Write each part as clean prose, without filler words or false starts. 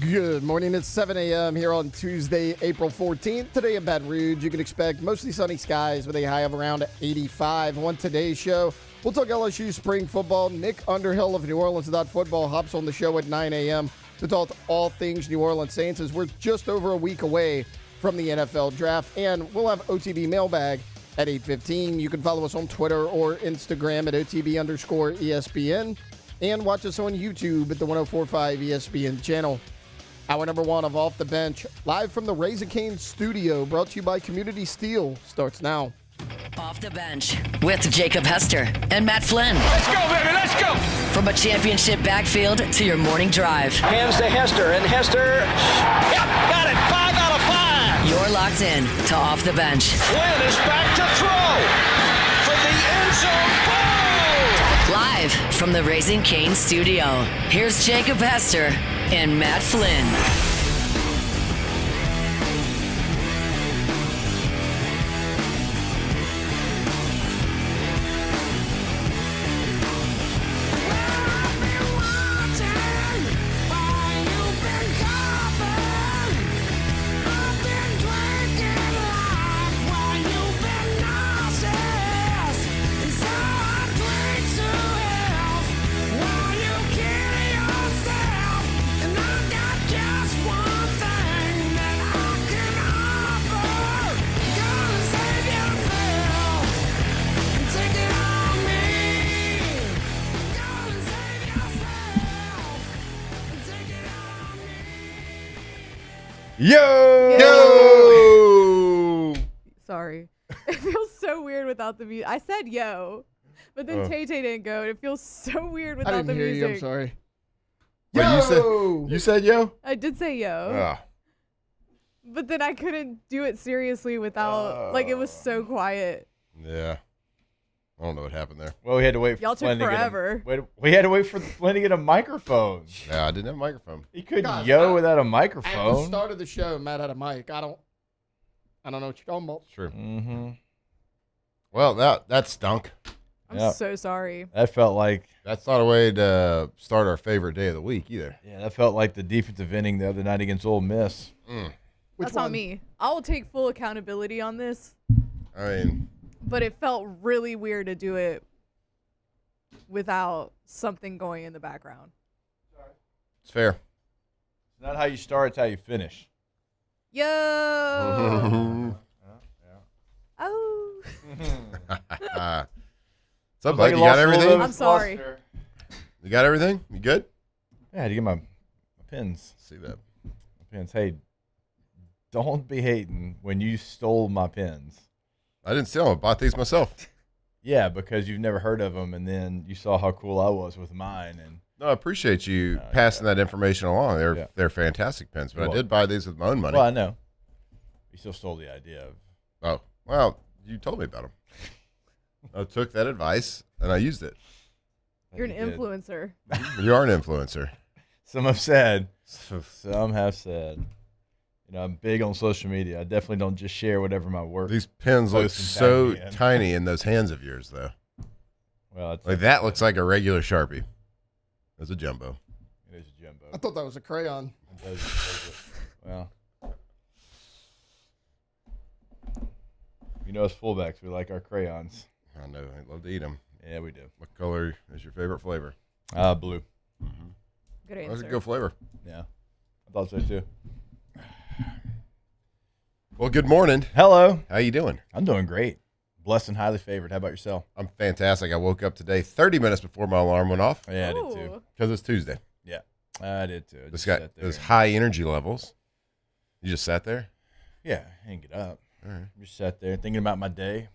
Good morning. It's 7 a.m. here on Tuesday, April 14th. Today in Baton Rouge, you can expect mostly sunny skies with a high of around 85. On today's show, we'll talk LSU spring football. Nick Underhill of New Orleans Football hops on the show at 9 a.m. to talk all things New Orleans Saints as we're just over a week away from the NFL draft. And we'll have OTB mailbag at 8:15. You can follow us on Twitter or Instagram at OTB_ESPN and watch us on YouTube at the 104.5 ESPN channel. Hour number one of Off the Bench, live from the Raising Cane's studio, brought to you by Community Steel, starts now. Off the Bench with Jacob Hester and Matt Flynn. Let's go, baby, let's go! From a championship backfield to your morning drive. Hands to Hester, and Hester, yep, got it, 5 out of 5! You're locked in to Off the Bench. Flynn is back to throw from the end zone, boom! Live from the Raising Cane studio, here's Jacob Hester and Matt Flynn. Yo! Sorry. It feels so weird without the music. I said yo, but then Tay-Tay didn't go. It feels so weird I without didn't the hear music. you, I'm sorry. Yo! You said yo? I did say yo, but then I couldn't do it seriously without, it was so quiet. Yeah. I don't know what happened there. Well, we had to wait for Y'all took Flynn forever. we had to wait for Flynn to get a microphone. Yeah, I didn't have a microphone. He couldn't Guys, yo without a At the microphone. start of the show, Matt had a mic. I don't know what you're talking about. True. Mm-hmm. Well, that stunk. I'm Yep. so sorry. That felt like That's not a way to start our favorite day of the week either. that felt like the defensive inning the other night against Ole Miss. Which That's one? on me. I will take full accountability on this, I mean, but it felt really weird to do it without something going in the background. it's fair. It's not how you start; it's how you finish. Yo! Oh. What's up, Mike? You got everything? I'm sorry. You got everything? You good? Yeah, I had to get my pins. See that. My pins. Hey, don't be hating when you stole my pins. I didn't steal them. I bought these myself. Yeah, because you've never heard of them, and then you saw how cool I was with mine, and No, I appreciate you passing that information along. Yeah. They're fantastic pens, but Well- I did buy these with my own money. well, I know. You still stole the idea of. Oh, well, you told me about them. I took that advice and I used it. You're an You did. influencer. You are an influencer. Some have said. Some have said. You know, I'm big on social media. I definitely don't just share whatever my work. These pens look Post and so tag me in. tiny in those hands of yours, though. Well, it's Like that looks like a regular Sharpie. It's a jumbo. It is a jumbo. I thought that was a crayon. It does. Well, you know, as fullbacks, we like our crayons. I know. I'd love to eat them. Yeah, we do. What color is your favorite flavor? Blue. Good That's a answer. good flavor. Yeah, I thought so too. Well, good morning. Hello. How you doing? I'm doing great. Blessed and highly favored. How about yourself? I'm fantastic. I woke up today 30 minutes before my alarm went off Yeah, I did too. Ooh. because it's Tuesday. Yeah, I did too. I This just got sat there those and- high energy levels. You just sat there? Yeah, I didn't get up. All right. Just sat there thinking about my day,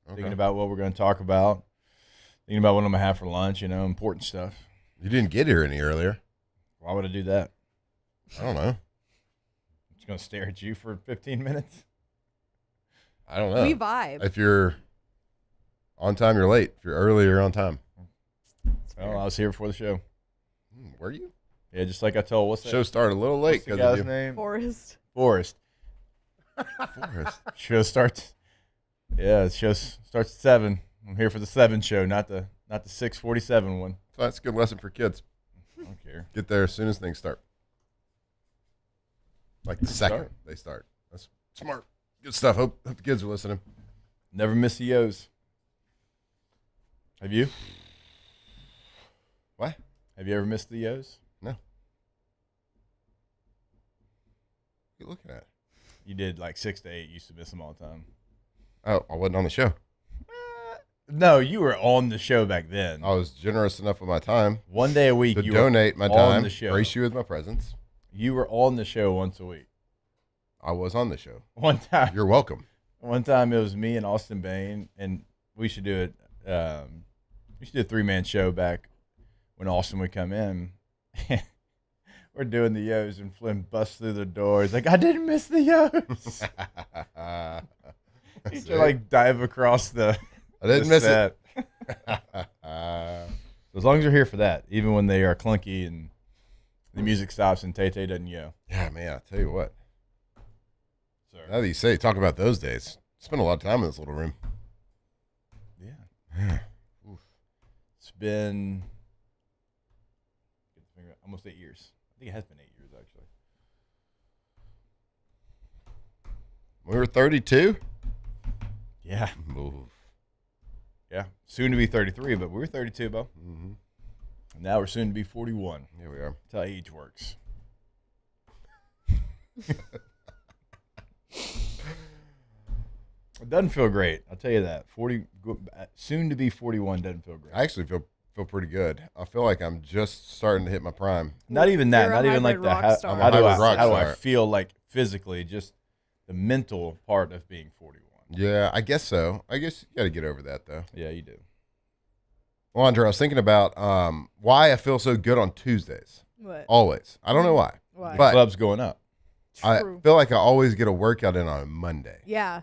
Okay. thinking about what we're going to talk about, thinking about what I'm going to have for lunch, you know, important stuff. You didn't get here any earlier. Why would I do that? I don't know. I'm just going to stare at you for 15 minutes? I don't know. We vibe. If you're on time, you're late. If you're early, you're on time. Well, I was here before the show. Were you? Yeah, just like I told, what's that? Show started a little late What's the because of guy's you. name? Forrest. Forrest. Forrest. Show starts. Yeah, the show starts at 7. I'm here for the 7 show, not the 6:47 one. So that's a good lesson for kids. I don't care. Get there as soon as things start. Like the second they start. That's smart. Good stuff. Hope the kids are listening. Never miss the O's. Have you? What? Have you ever missed the O's? No. What are you looking at? You did like 6 to 8. You used to miss them all the time. Oh, I wasn't on the show. No, you were on the show back then. I was generous enough with my time One day a week, to you donate were my on time, the show. grace you with my presence. You were on the show once a week. I was on the show. One time, You're welcome. One time it was me and Austin Bain, and we should do it. We should do a 3-man show back when Austin would come in. We're doing the Yo's, and Flynn busts through the door. He's like, "I didn't miss the Yo's." He should like dive across the. I didn't miss it. As long as you're here for that, even when they are clunky and the music stops and Tay doesn't yo. Yeah, man, I tell you what. Sorry. Now that you say, talk about those days. Spent a lot of time in this little room. Yeah. It's been almost 8 years. I think it has been 8 years, actually. We were 32. Yeah. Ooh. Yeah. Soon to be 33, but we were 32, Bo. Mm-hmm. Now we're soon to be 41. Here we are. That's how age works. It doesn't feel great. I'll tell you that. Soon to be 41 doesn't feel great. I actually feel pretty good. I feel like I'm just starting to hit my prime. Not even that. You're a Not even like hybrid the rock star. how do hybrid rock how do I star. feel like physically, just the mental part of being 41. Yeah, I guess so. I guess you got to get over that, though. Yeah, you do. Well, Andre, I was thinking about why I feel so good on Tuesdays. What? Always. I don't know why. Why? But Club's going up. I True. feel like I always get a workout in on a Monday. Yeah.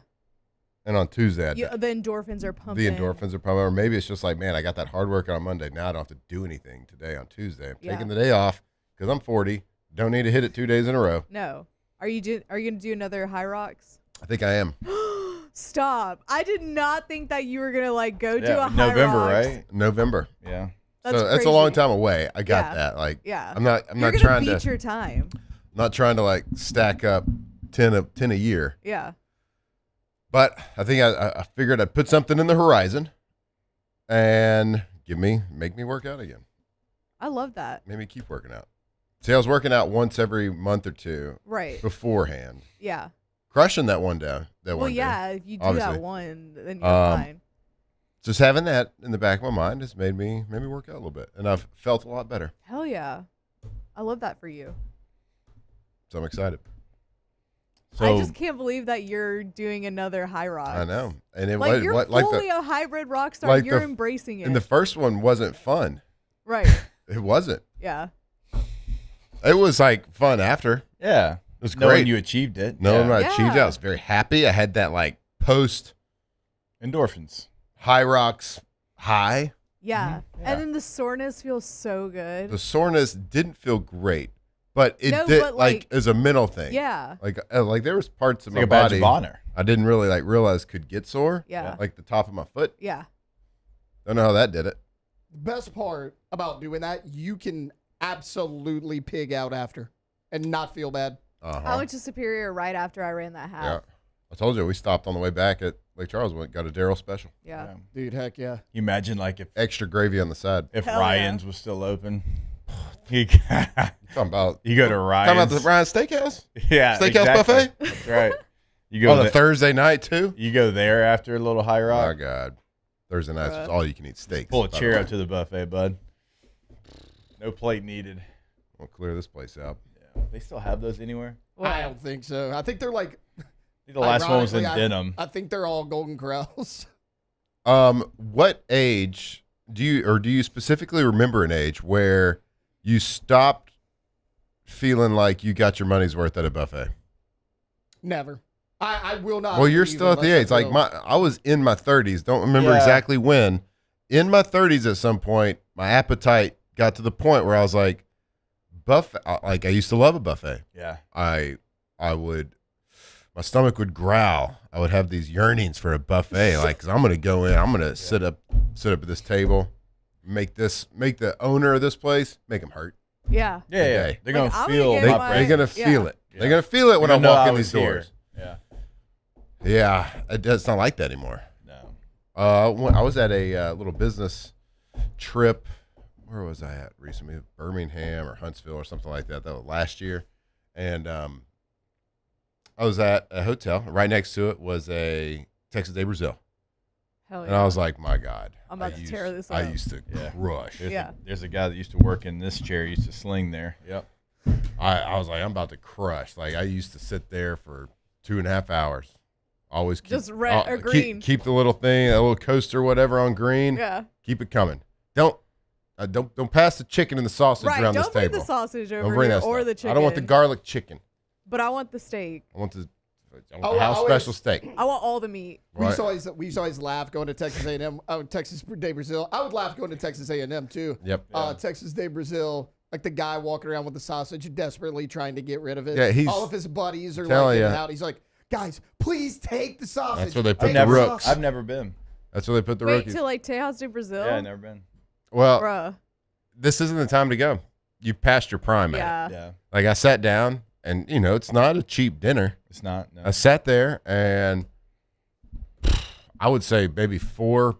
And on Tuesday, The endorphins are pumping. the endorphins are pumping. Or maybe it's just like, man, I got that hard workout on Monday. Now I don't have to do anything today on Tuesday. I'm taking the day off because I'm 40. Don't need to hit it 2 days in a row. No. Are you going to do another High Rocks? I think I am. Stop. I did not think that you were going to like go do a High November, Rocks. right? November. Yeah. That's That's a long crazy. time away. I got Yeah. that. Like, Yeah. I'm not You're trying gonna beat to your time. not trying to like stack up 10 a year. Yeah. But I think I figured I'd put something in the horizon and make me work out again. I love that. Make me keep working out. See, I was working out once every month or two Right. beforehand, Yeah. crushing that one down. Well, yeah. If you do obviously. that one, then you're Um, fine. Just having that in the back of my mind has made me work out a little bit, and I've felt a lot better. Hell yeah. I love that for you. So I'm excited. So I just can't believe that you're doing another High Rocks. I know, and it Like was you're like fully the a hybrid rock star. like You're the- embracing it. and the first one wasn't fun. Right. It wasn't. Yeah. It was like fun after. yeah. It was Knowing great. you achieved it. Knowing yeah. I achieved it, I was very happy. I had that like post Endorphins. High Rocks high. Yeah. Yeah. And then the soreness feels so good. The soreness didn't feel great, but it No, did but, like like- as a mental thing. Yeah. Like there was parts of It's like my a badge body of honor. I didn't really like realize could get sore. Yeah. Like the top of my foot. Yeah. Don't know how that did it. Best part about doing that, you can absolutely pig out after and not feel bad. I went to Superior right after I ran that Yeah. half. I told you we stopped on the way back at Lake Charles. Got a Daryl special. Yeah. Dude, heck yeah. You imagine like Extra gravy on the side. if Hell Ryan's was still open. You Talking about go to talking Ryan's. about the Ryan Steakhouse. yeah, Steakhouse exactly. buffet? That's right. You go On a there- Thursday night too. You go there after a little High Oh Rock. my God. Thursday nights was all you can eat steaks. Pull a by the chair way. up to the buffet, bud. No plate needed. We'll clear this place out. Yeah. They still have those anywhere? I don't think so. I think they're like, I think the last one was in ironically, denim. I think they're all Golden Corrals. What age do you specifically remember an age where you stopped feeling like you got your money's worth at a buffet? Never. I will not. Well, you're leave still at the unless I age. Like will. I was in my 30s. Don't remember Yeah. exactly when. In my 30s, at some point, my appetite got to the point where I was like, buffet. Like I used to love a buffet. Yeah. I would, my stomach would growl. I would have these yearnings for a buffet. Like, 'cause I'm gonna go in. I'm gonna sit up at this table, make the owner of this place make him hurt. Yeah. Yeah, yeah. Okay. They're Like, gonna I'm feel gonna my get They're my- bread. gonna feel yeah. it. They're gonna feel it when I They're gonna know walk I in was these here. doors. Yeah. Yeah, it's not like that anymore. No. I was at a little business trip. Where was I at recently? Birmingham or Huntsville or something like that. That was last year, and I was at a hotel. Right next to it was a Texas Day Brazil, Hell and I was like, "My God, I'm about to tear this I up. used to crush. There's a guy that used to work in this chair. Used to sling there. Yep. I was like, I'm about to crush. Like I used to sit there for 2.5 hours. Always keep, Just red or green. Keep the little thing, a little coaster, whatever, on green. Yeah. Keep it coming. Don't pass the chicken and the sausage Right. around Don't this bring table. the sausage Don't over bring here that or stuff. the chicken. I don't want the garlic chicken. But I want the steak. I want the Oh, house always- special steak. I want all the meat. We Right. used to always laugh going to Texas A&M, Texas Day Brazil. I would laugh going to Texas A&M too. Yep. Texas Day Brazil, like the guy walking around with the sausage, desperately trying to get rid of it. Yeah, all of his buddies are telling like getting ya. out. He's like, guys, please take the sausage. That's where they put Take the the rooks. sausage." I've never been. That's where they put the Wait rookies. till like Tejas de Brazil. Yeah, never been. Well, Bruh. this isn't the time to go. You passed your prime, man. Yeah. Yeah. Like I sat down, and it's not a cheap dinner. It's not. No. I sat there, and I would say maybe four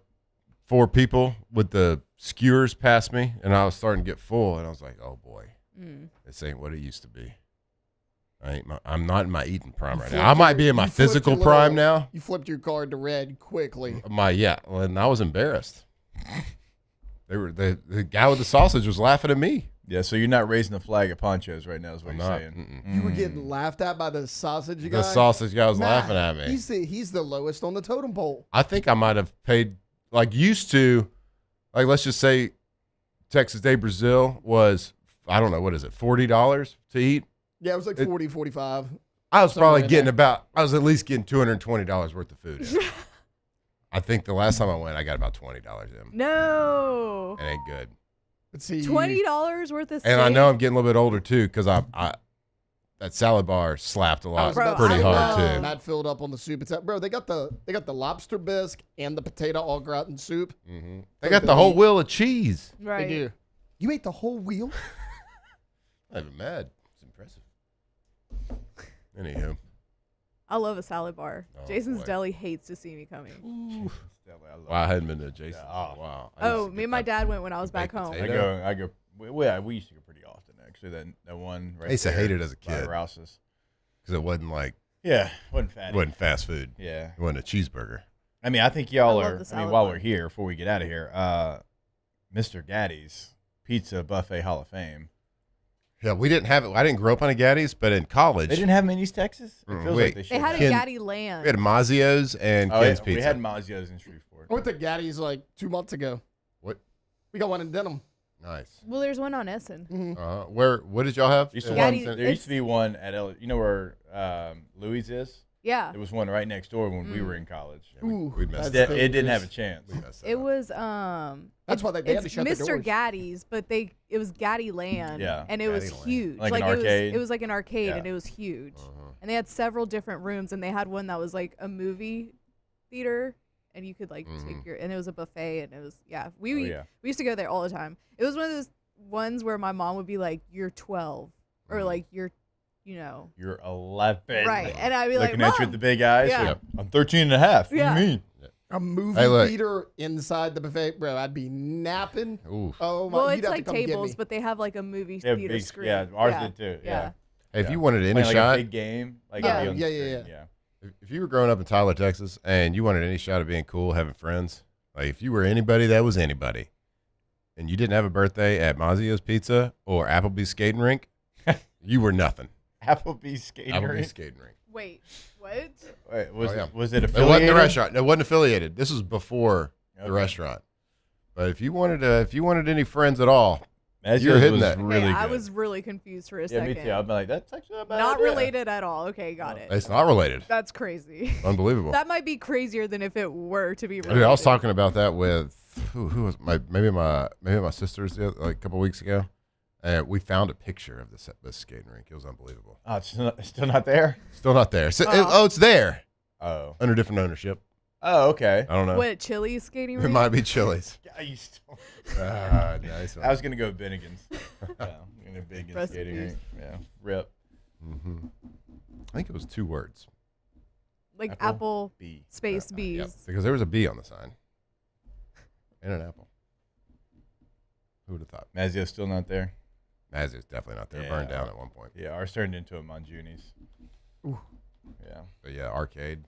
people with the skewers past me, and I was starting to get full, and I was like, oh boy, this ain't what it used to be. I'm not in my eating prime right now. I might be in my You flipped physical your prime little- now. You flipped your card to red quickly. And I was embarrassed. They were the guy with the sausage was laughing at me. Yeah, so you're not raising the flag at Ponchos right now, is what I'm you're not. saying. You were getting laughed at by the sausage guy. The sausage guy was Nah, laughing at me. He's the lowest on the totem pole. I think I might have paid used to, let's just say Texas Day Brazil was, I don't know, what is it, $40 to eat? Yeah, it was like 40, 45. I was Somewhere probably in getting there. I was at least getting $220 worth of food. I think the last time I went, I got about $20 in. No. It ain't good. Let's see. $20 worth of steak. And I know I'm getting a little bit older too, because I that salad bar slapped a lot, Bro, pretty I hard love- too. Matt filled up on the soup. It's bro. They got the lobster bisque and the potato au gratin soup. Mm-hmm. They got the whole wheel of cheese. Right. They do. You ate the whole wheel? I'm not even mad. It's impressive. Anywho, I love a salad bar. Oh, Jason's boy. Deli hates to see me coming. wow, I hadn't been to Jason. Oh. Wow. I Oh, used to me get and my that dad went when I was back baked home. potato. I go. We used to go pretty often actually. That one right I used to there hate it as a by kid Rouse's. because it wasn't Wasn't fatty. it wasn't fast food. Yeah. It wasn't a cheeseburger. I mean, I think y'all I love are. the I salad mean, while bar. we're here, before we get out of here, Mr. Gaddy's Pizza Buffet Hall of Fame. Yeah, we didn't have it. I didn't grow up on a Gaddy's, but in college, They didn't have them in East Texas. It feels wait. like they They should. had a Ken- Gaddy Land. we had Mazzio's and Oh, Ken's yeah, Pizza. we had Mazzio's in Shreveport. I went to Gaddy's like 2 months ago. What? We got one in Denham. Nice. Well, there's one on Essen. What did y'all have? There used to, Gaddy- there used to be one at you know where Louis is. Yeah. There was one right next door when we were in college. Ooh, we messed that's It didn't dangerous. have a chance. It was That's why they had to it's shut the Mr. doors. Gaddy's, but it was Gaddy Land. Yeah, And it was Gaddy Land. huge. Like an it arcade? Was, it was like an arcade Yeah. and it was huge. Uh-huh. And they had several different rooms and they had one that was like a movie theater and you could like take your and it was a buffet and it was we used to go there all the time. It was one of those ones where my mom would be like, "You're 12," or like you're You're 11. right, and I'd be like, Looking at you "Mom!" with the big eyes. Yeah. Like, I'm 13 and a half. What Yeah. do you mean? A movie Hey, look. theater inside the buffet, bro. I'd be napping. Oof. Oh my! Well, you'd it's have like to come get tables, me. but they have like a movie Yeah, theater big, screen. yeah, ours did too. Yeah. Hey, if you wanted any Playing like shot, a big game, like Yeah. it'd be on the Yeah. screen, if you were growing up in Tyler, Texas, and you wanted any shot of being cool, having friends, like if you were anybody that was anybody, and you didn't have a birthday at Mazzio's Pizza or Applebee's skating rink, you were nothing. Applebee's skating Applebee's rink. skating rink. Wait, what? Wait, was Oh, yeah. it was it It affiliated? wasn't the restaurant. It wasn't affiliated. This was before Okay. the restaurant. But if you wanted any friends at all, Mazzio's You're hitting was that. really Okay, good. I was really confused for a yeah, second. me too. I'd be like, that's actually not a bad Not idea. related at all. Okay, got it. it's not related. That's crazy. Unbelievable. That might be crazier than if it were to be related. Dude, I was talking about that with who was maybe my sisters a couple weeks ago, and we found a picture of this skating rink. It was unbelievable. Oh, it's still not there. Still not there. So, Oh. it's there Oh. under different ownership. Oh, okay. I don't know. What, Chili's skating It rink? might be Chili's. Yeah, you still. Nice one. I was gonna go Bennigan's. Yeah, I'm gonna Bennigan's Rest in skating peace. rink. Yeah, rip. Mm-hmm. I think it was 2 words. Like apple bee. space bees. Yep, because there was a bee on the sign. And an apple. Who would have thought? Mazio's still not there. Mazio's definitely not there. Yeah. Burned down at one point. Yeah, ours turned into a Monjuni's. Ooh. Yeah. But yeah, arcade.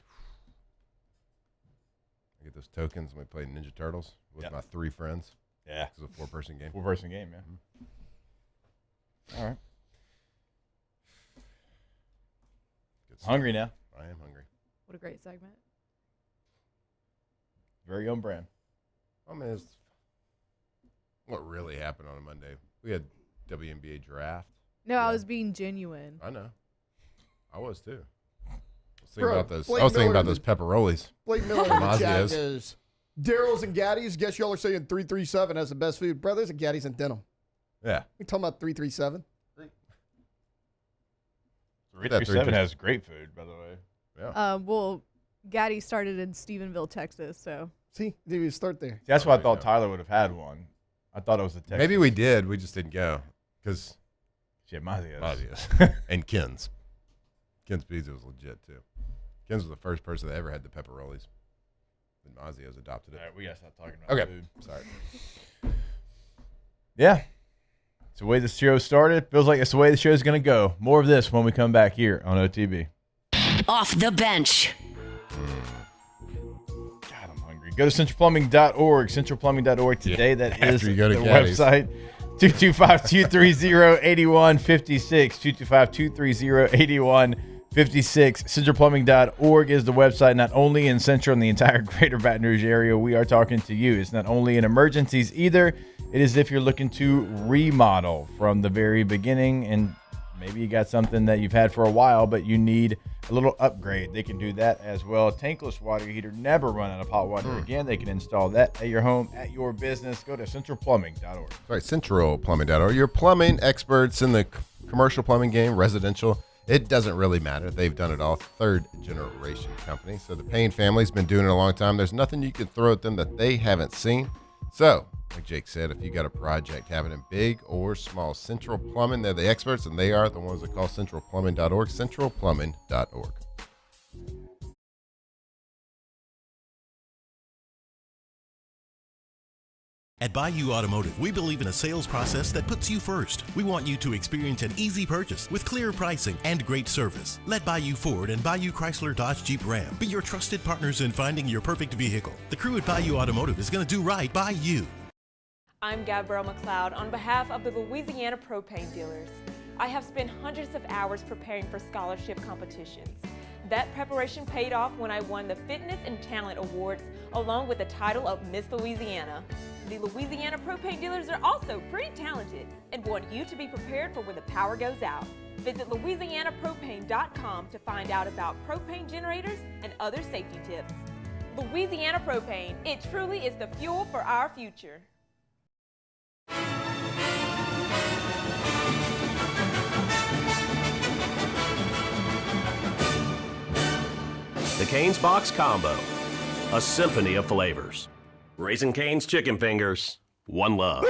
I get those tokens when we played Ninja Turtles with my 3 friends. Yeah. It was a 4-person game. 4-person game, yeah. Mm-hmm. All right. Good stuff. Hungry now. I am hungry. What a great segment. Very on brand. I mean, it's what really happened on a Monday. We had WNBA draft. No, I was being genuine. I know. I was too. I was Bro, thinking about those pepperolis. Blake Miller in the chat Mazios. goes, Daryl's and Gaddy's. Guess y'all are saying 337 has the best food. Brothers and Gaddy's and Denham. Yeah. We talking about 337? 337 has great food, by the way. Yeah. Well, Gaddy started in Stephenville, Texas, so. See, did we start there? See, that's why I thought Tyler would have had one. I thought it was a Texas. Maybe we did. We just didn't go because Shit, Mazio's. Mazios and Ken's. Ken's Pizza was legit too. Ken's was the first person that ever had the pepperolis. And Mazios adopted it. All right, we got to stop talking about Okay. food. Sorry. Yeah. It's the way the show started. Feels like it's the way the show's going to go. More of this when we come back here on OTB. Off the bench. God, I'm hungry. Go to centralplumbing.org. Centralplumbing.org today. Yeah, That after is you go to the Gaddy's. website. 225-230-8156. 225-230-8156. Centralplumbing.org is the website, not only in Central and the entire greater Baton Rouge area. We are talking to you. It's not only in emergencies either. It is if you're looking to remodel from the very beginning, and maybe you got something that you've had for a while, but you need a little upgrade. They can do that as well. Tankless water heater, never run out of hot water again. They can install that at your home, at your business. Go to centralplumbing.org. Sorry, centralplumbing.org. Your plumbing experts in the commercial plumbing game, residential. It doesn't really matter. They've done it all. 3rd generation company. So the Payne family's been doing it a long time. There's nothing you can throw at them that they haven't seen. So, like Jake said, if you got a project happening big or small, Central Plumbing, they're the experts, and they are the ones that call centralplumbing.org, centralplumbing.org. At Bayou Automotive, we believe in a sales process that puts you first. We want you to experience an easy purchase with clear pricing and great service. Let Bayou Ford and Bayou Chrysler Dodge Jeep Ram be your trusted partners in finding your perfect vehicle. The crew at Bayou Automotive is going to do right by you. I'm Gabrielle McLeod on behalf of the Louisiana Propane Dealers. I have spent hundreds of hours preparing for scholarship competitions. That preparation paid off when I won the Fitness and Talent Awards along with the title of Miss Louisiana. The Louisiana Propane Dealers are also pretty talented and want you to be prepared for when the power goes out. Visit louisianapropane.com to find out about propane generators and other safety tips. Louisiana Propane, it truly is the fuel for our future. The Cane's Box Combo, a symphony of flavors. Raising Cane's Chicken Fingers, one love.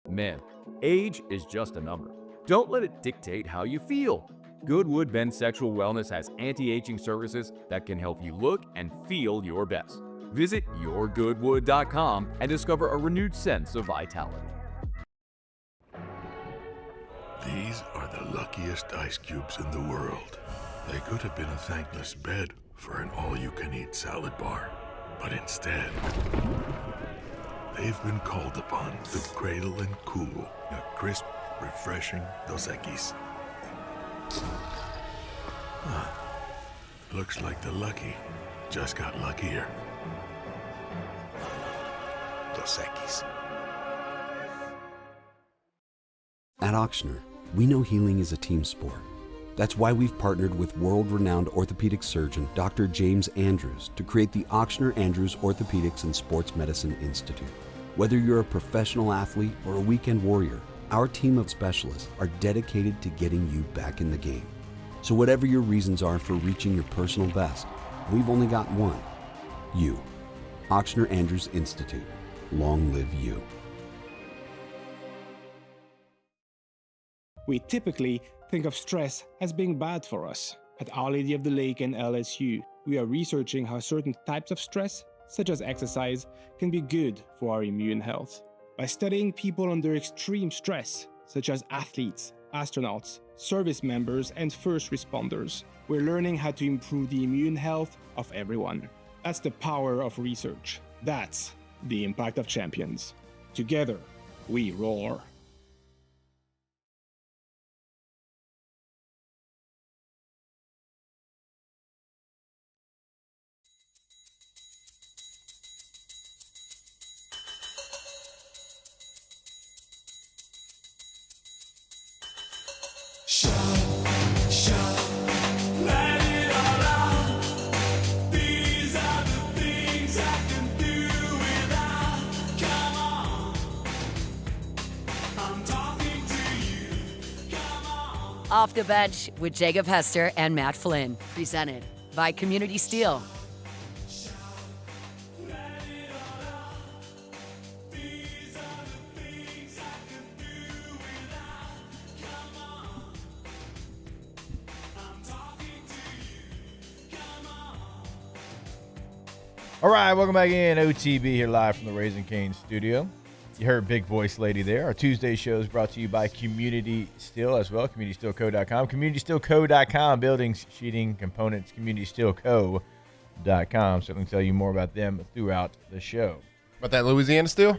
Man, age is just a number. Don't let it dictate how you feel. Goodwood Men's Sexual Wellness has anti-aging services that can help you look and feel your best. Visit yourgoodwood.com and discover a renewed sense of vitality. These are the luckiest ice cubes in the world. They could have been a thankless bed for an all-you-can-eat salad bar. But instead, they've been called upon to cradle and cool a crisp, refreshing Dos Equis. Looks like the lucky just got luckier. Dos Equis. At Auctioner, we know healing is a team sport. That's why we've partnered with world-renowned orthopedic surgeon Dr. James Andrews to create the Auctioner Andrews Orthopedics and Sports Medicine Institute. Whether you're a professional athlete or a weekend warrior, our team of specialists are dedicated to getting you back in the game. So whatever your reasons are for reaching your personal best, we've only got one: you. Auctioner Andrews Institute. Long live you. We typically think of stress as being bad for us. At Our Lady of the Lake and LSU, we are researching how certain types of stress, such as exercise, can be good for our immune health. By studying people under extreme stress, such as athletes, astronauts, service members, and first responders, we're learning how to improve the immune health of everyone. That's the power of research. That's the impact of champions. Together, we roar. Off the Bench with Jacob Hester and Matt Flynn. Presented by Community Steel. All right, welcome back in. OTB here live from the Raising Cane's studio. You heard Big Voice Lady there. Our Tuesday show is brought to you by Community Steel as well, CommunitySteelCo.com. CommunitySteelCo.com, buildings, sheeting, components, CommunitySteelCo.com. So I can tell you more about them throughout the show. About that Louisiana steel?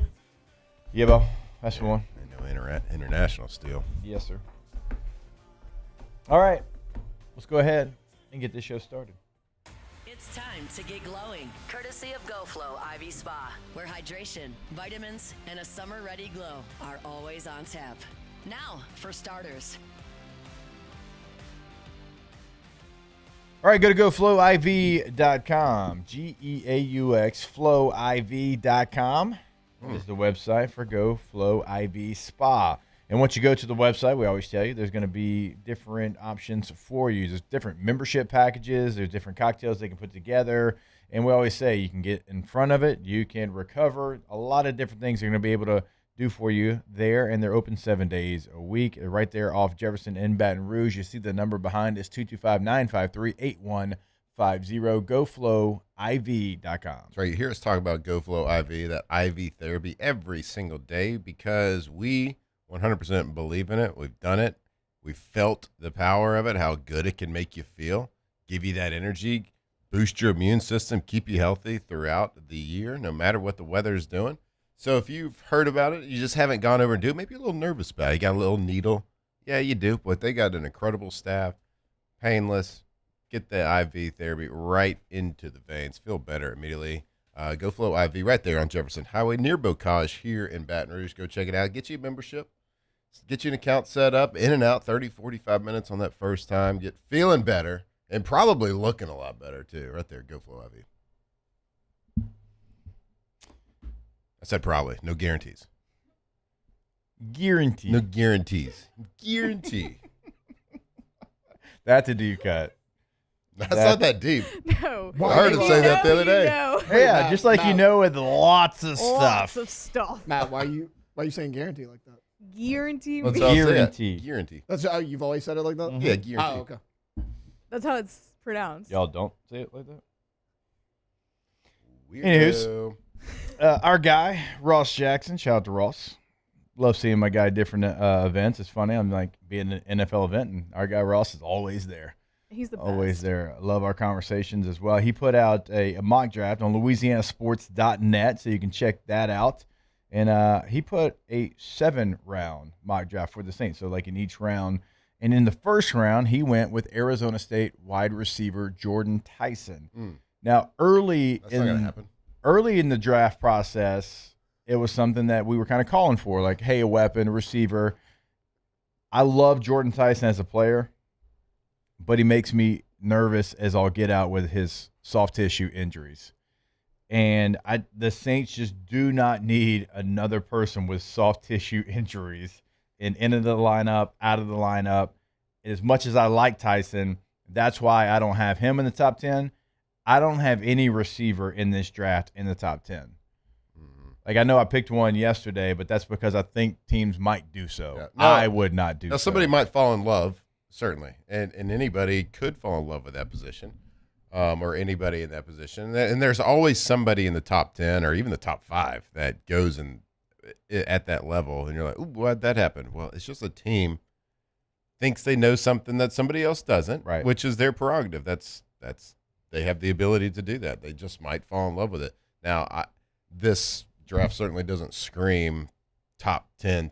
Yeah, Bo. That's the one. I know international steel. Yes, sir. All right. Let's go ahead and get this show started. It's time to get glowing, courtesy of GoFlow IV Spa, where hydration, vitamins, and a summer-ready glow are always on tap. Now, for starters. All right, go to GoFlowIV.com. GEAUX, FlowIV.com is the website for GoFlow IV Spa. And once you go to the website, we always tell you there's going to be different options for you. There's different membership packages. There's different cocktails they can put together. And we always say you can get in front of it. You can recover. A lot of different things they're going to be able to do for you there. And they're open 7 days a week. They're right there off Jefferson in Baton Rouge. You see the number behind us, 225-953-8150. GoFlowIV.com. That's right. You hear us talk about GoFlow IV, that IV therapy, every single day because we 100% believe in it. We've done it. We've felt the power of it, how good it can make you feel, give you that energy, boost your immune system, keep you healthy throughout the year, no matter what the weather is doing. So if you've heard about it, you just haven't gone over and do it, maybe a little nervous about it. You got a little needle. Yeah, you do, but they got an incredible staff, painless. Get the IV therapy right into the veins. Feel better immediately. GoFlow IV right there on Jefferson Highway near Bocage here in Baton Rouge. Go check it out. Get you a membership. Get you an account set up, in and out, 30, 45 minutes on that first time. Get feeling better and probably looking a lot better, too. Right there, GoFlow IV. I said probably. No guarantees. Guarantee. No guarantees. Guarantee. That's a deep cut. That's not that deep. No. I heard him say that the other day. Know. Yeah, just like you know with lots of stuff. Lots of stuff. Matt, why are you saying guarantee like that? Guarantee. That's how I'll say it. Guarantee. Guarantee. That's how you've always said it like that? Yeah, guarantee. Oh, okay. That's how it's pronounced. Y'all don't say it like that? Weirdo. Anywho's, our guy, Ross Jackson, shout out to Ross. Love seeing my guy at different events. It's funny. I'm like being at an NFL event, and our guy Ross is always there. He's the best. Always there. Love our conversations as well. He put out a mock draft on LouisianaSports.net, so you can check that out. And he put a 7-round mock draft for the Saints, so like in each round. And in the first round, he went with Arizona State wide receiver Jordan Tyson. Now, early in the draft process, it was something that we were kind of calling for, like, hey, a weapon, a receiver. I love Jordan Tyson as a player, but he makes me nervous as I'll get out with his soft tissue injuries. And the Saints just do not need another person with soft tissue injuries into the lineup, out of the lineup. As much as I like Tyson, that's why I don't have him in the top 10. I don't have any receiver in this draft in the top 10. Like, I know I picked one yesterday, but that's because I think teams might do so. Yeah. I would not do so. Now, somebody might fall in love, certainly, and anybody could fall in love with that position, or anybody in that position. And there's always somebody in the top 10 or even the top 5 that goes at that level, and you're like, ooh, why'd that happen? Well, it's just a team thinks they know something that somebody else doesn't, right? Which is their prerogative. That's they have the ability to do that. They just might fall in love with it. Now, this draft certainly doesn't scream top 10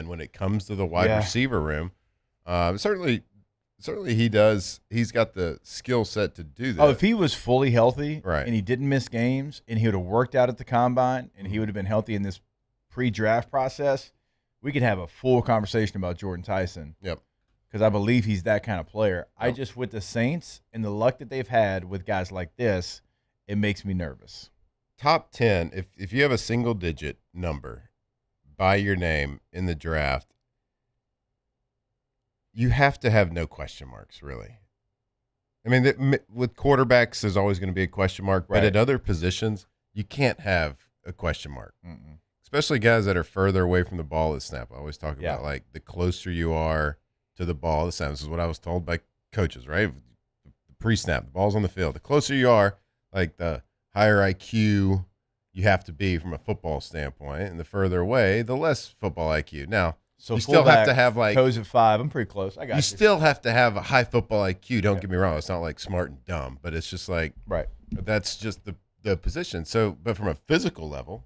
when it comes to the wide receiver room. Certainly he does. He's got the skill set to do that. Oh, if he was fully healthy, right, and he didn't miss games, and he would have worked out at the combine, and he would have been healthy in this pre-draft process, we could have a full conversation about Jordan Tyson. Yep. Because I believe he's that kind of player. Yep. I just, with the Saints and the luck that they've had with guys like this, it makes me nervous. Top 10, if you have a single-digit number by your name in the draft, you have to have no question marks, really. I mean, with quarterbacks, there's always going to be a question mark, but at other positions, you can't have a question mark. Mm-mm. Especially guys that are further away from the ball at snap. I always talk about, like, the closer you are to the ball, the snap. This is what I was told by coaches, right? The pre-snap, the ball's on the field. The closer you are, like, the higher IQ you have to be from a football standpoint, and the further away, the less football IQ. Now, so you still have to have, like, toes at 5. I'm pretty close. I got you. You still have to have a high football IQ. Don't get me wrong. It's not like smart and dumb, but it's just like, right. That's just the position. So, but from a physical level,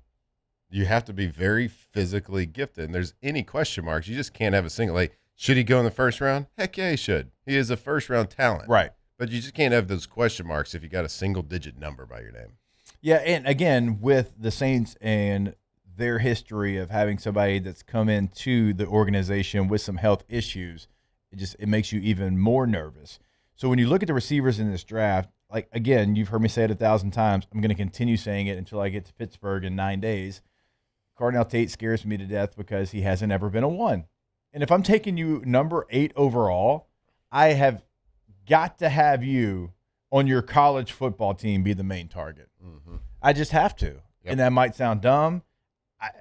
you have to be very physically gifted. And there's any question marks. You just can't have a single, like, should he go in the first round? Heck yeah, he should. He is a first round talent. Right. But you just can't have those question marks if you got a single digit number by your name. Yeah, and again, with the Saints and their history of having somebody that's come into the organization with some health issues, it makes you even more nervous. So when you look at the receivers in this draft, like, again, you've heard me say it 1,000 times. I'm going to continue saying it until I get to Pittsburgh in 9 days. Cardinal Tate scares me to death because he hasn't ever been a 1. And if I'm taking you number 8 overall, I have got to have you on your college football team be the main target. Mm-hmm. I just have to. Yep. And that might sound dumb.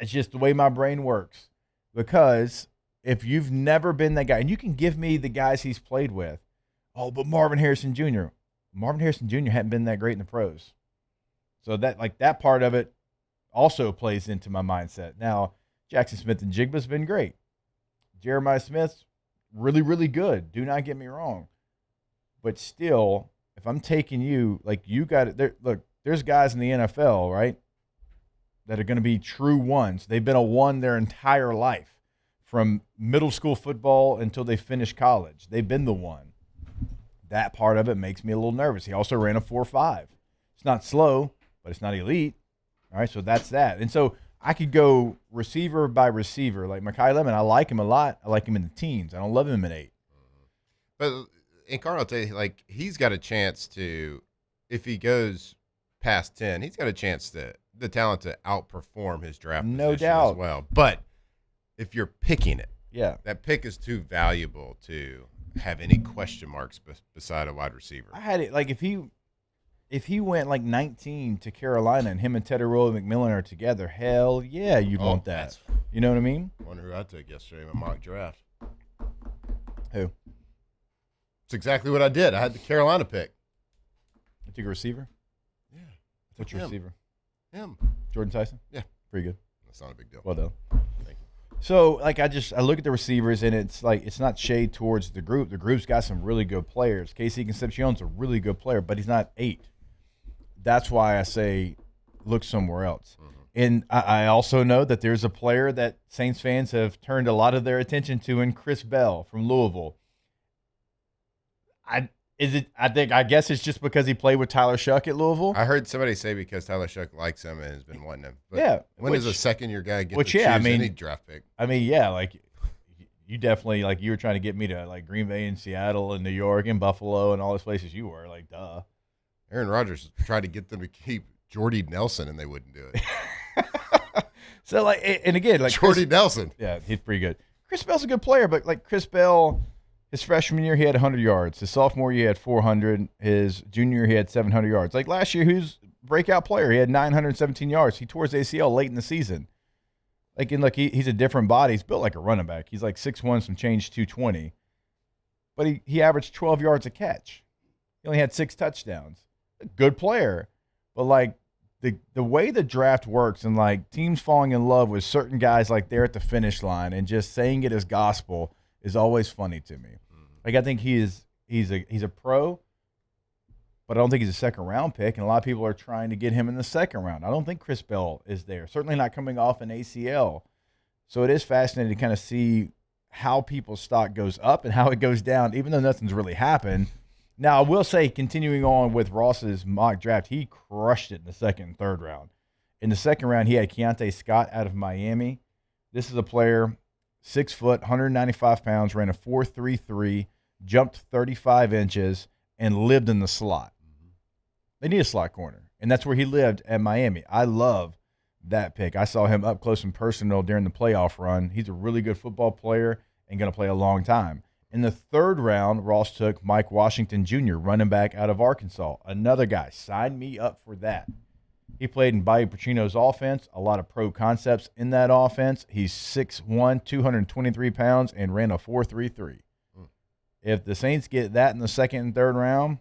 It's just the way my brain works. Because if you've never been that guy, and you can give me the guys he's played with, oh, but Marvin Harrison Jr. Marvin Harrison Jr. hadn't been that great in the pros. So that part of it also plays into my mindset. Now, Jackson Smith and Jigba's been great. Jeremiah Smith's really, really good. Do not get me wrong. But still, if I'm taking you, like, you got it. Look, there's guys in the NFL, right, that are going to be true ones. They've been a 1 their entire life, from middle school football until they finish college. They've been the 1. That part of it makes me a little nervous. He also ran a 4.5. It's not slow, but it's not elite. All right, so that's that. And so I could go receiver by receiver. Like Mekhi Lemon, I like him a lot. I like him in the teens. I don't love him at 8. But in Cardinal, like, he's got a chance to, if he goes past 10, he's got a chance the talent to outperform his draft no position doubt as well. But if you're picking it, that pick is too valuable to have any question marks beside a wide receiver. I had it like if he went like 19 to Carolina and him and Teddy McMillan are together, hell yeah, you'd want that. You know what I mean? I wonder who I took yesterday in my mock draft. Who? It's exactly what I did. I had the Carolina pick. You took a receiver? Yeah. What's your receiver? Him. Jordan Tyson? Yeah. Pretty good. That's not a big deal. Well done. Thank you. So, like, I look at the receivers, and it's like it's not shade towards the group. The group's got some really good players. Casey Concepcion's a really good player, but he's not 8. That's why I say look somewhere else. Mm-hmm. And I also know that there's a player that Saints fans have turned a lot of their attention to in Chris Bell from Louisville. I guess it's just because he played with Tyler Shuck at Louisville. I heard somebody say because Tyler Shuck likes him and has been wanting him. But yeah. When does a second-year guy get to choose any draft pick? I mean, yeah, like you definitely, like, you were trying to get me to, like, Green Bay and Seattle and New York and Buffalo and all those places you were. Like, duh. Aaron Rodgers tried to get them to keep Jordy Nelson, and they wouldn't do it. So, like, and again, like Jordy Nelson. Yeah, he's pretty good. Chris Bell's a good player, but, like, Chris Bell, his freshman year, he had 100 yards. His sophomore year, he had 400. His junior year, he had 700 yards. Like, last year, who's breakout player. He had 917 yards. He tore his ACL late in the season. He's a different body. He's built like a running back. He's like 6'1", some change, 220. But he averaged 12 yards a catch. He only had 6 touchdowns. A good player. But, like, the way the draft works and, like, teams falling in love with certain guys, like, they're at the finish line and just saying it as gospel is always funny to me. Like, I think he's a pro, but I don't think he's a second-round pick, and a lot of people are trying to get him in the second round. I don't think Chris Bell is there, certainly not coming off an ACL. So it is fascinating to kind of see how people's stock goes up and how it goes down, even though nothing's really happened. Now, I will say, continuing on with Ross's mock draft, he crushed it in the second and third round. In the second round, he had Keontae Scott out of Miami. This is a player, 6 foot, 195 pounds, ran a 4.33, jumped 35 inches, and lived in the slot. They need a slot corner, and that's where he lived at Miami. I love that pick. I saw him up close and personal during the playoff run. He's a really good football player and going to play a long time. In the third round, Ross took Mike Washington Jr., running back out of Arkansas. Another guy. Sign me up for that. He played in Bobby Petrino's offense, a lot of pro concepts in that offense. He's 6'1", 223 pounds, and ran a 4.33. If the Saints get that in the second and third round,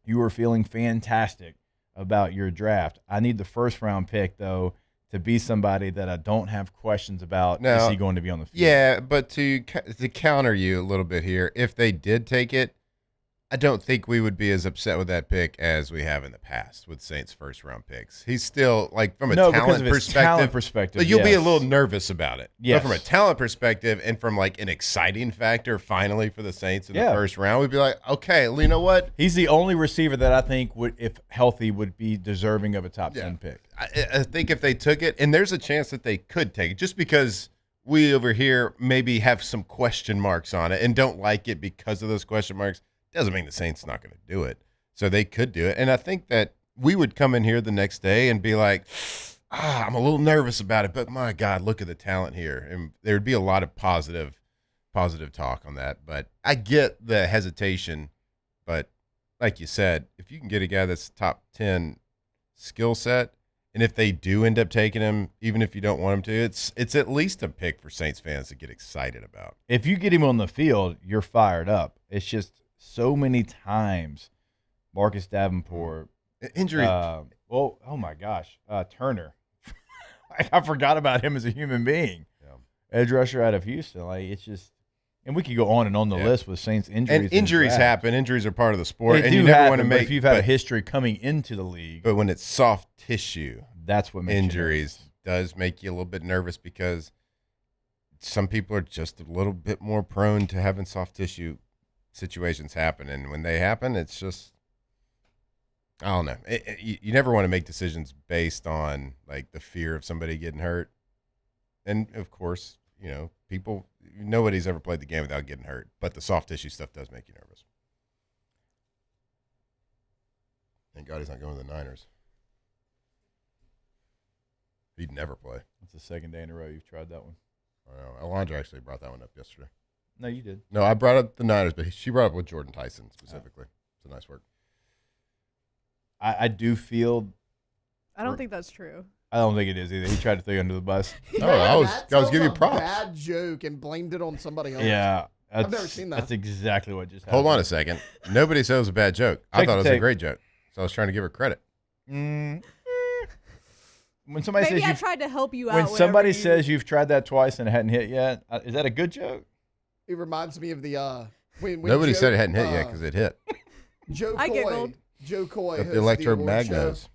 you are feeling fantastic about your draft. I need the first-round pick, though, to be somebody that I don't have questions about. Now, is he going to be on the field? Yeah, but to counter you a little bit here, if they did take it, I don't think we would be as upset with that pick as we have in the past with Saints' first-round picks. He's still, like, from a talent perspective, but you'll be a little nervous about it. Yes. But from a talent perspective and from, like, an exciting factor finally for the Saints in the first round, we'd be like, okay, well, you know what? He's the only receiver that I think would, if healthy, would be deserving of a top 10 pick. I think if they took it, and there's a chance that they could take it, just because we over here maybe have some question marks on it and don't like it because of those question marks, doesn't mean the Saints not going to do it. So they could do it. And I think that we would come in here the next day and be like, I'm a little nervous about it, but my God, look at the talent here. And there would be a lot of positive talk on that. But I get the hesitation. But like you said, if you can get a guy that's top 10 skill set, and if they do end up taking him, even if you don't want him to, it's at least a pick for Saints fans to get excited about. If you get him on the field, you're fired up. It's just so many times Marcus Davenport. Injury. Oh my gosh. Turner. I forgot about him as a human being. Yeah. Edge rusher out of Houston. Like, it's just, and we could go on and on the list with Saints injuries. And injuries happen. Injuries are part of the sport. They and do you never happen, want to make, if you've had a history coming into the league. But when it's soft tissue, that's what makes injuries does make you a little bit nervous, because some people are just a little bit more prone to having soft tissue situations happen. And when they happen, it's just, I don't know. You never want to make decisions based on, like, the fear of somebody getting hurt. And, of course, you know, nobody's ever played the game without getting hurt. But the soft tissue stuff does make you nervous. Thank God he's not going to the Niners. He'd never play. It's the second day in a row you've tried that one. I know. Alondra actually brought that one up yesterday. No, you did. No, I brought up the Niners, but she brought up with Jordan Tyson specifically. It's a nice work. I do feel. I don't think that's true. I don't think it is either. He tried to throw you under the bus. No, I was giving you props. Bad joke and blamed it on somebody else. Yeah, I've never seen that. That's exactly what just happened. Hold on a second. Nobody said it was a bad joke. I thought it was a great joke, so I was trying to give her credit. When somebody Maybe says I tried to help you out. When somebody says you've tried that twice and it hadn't hit yet, is that a good joke? It reminds me of the when nobody Joe, said it hadn't hit yet because it hit. Joe I Coy, giggled. Joe Coy, the electromagnos.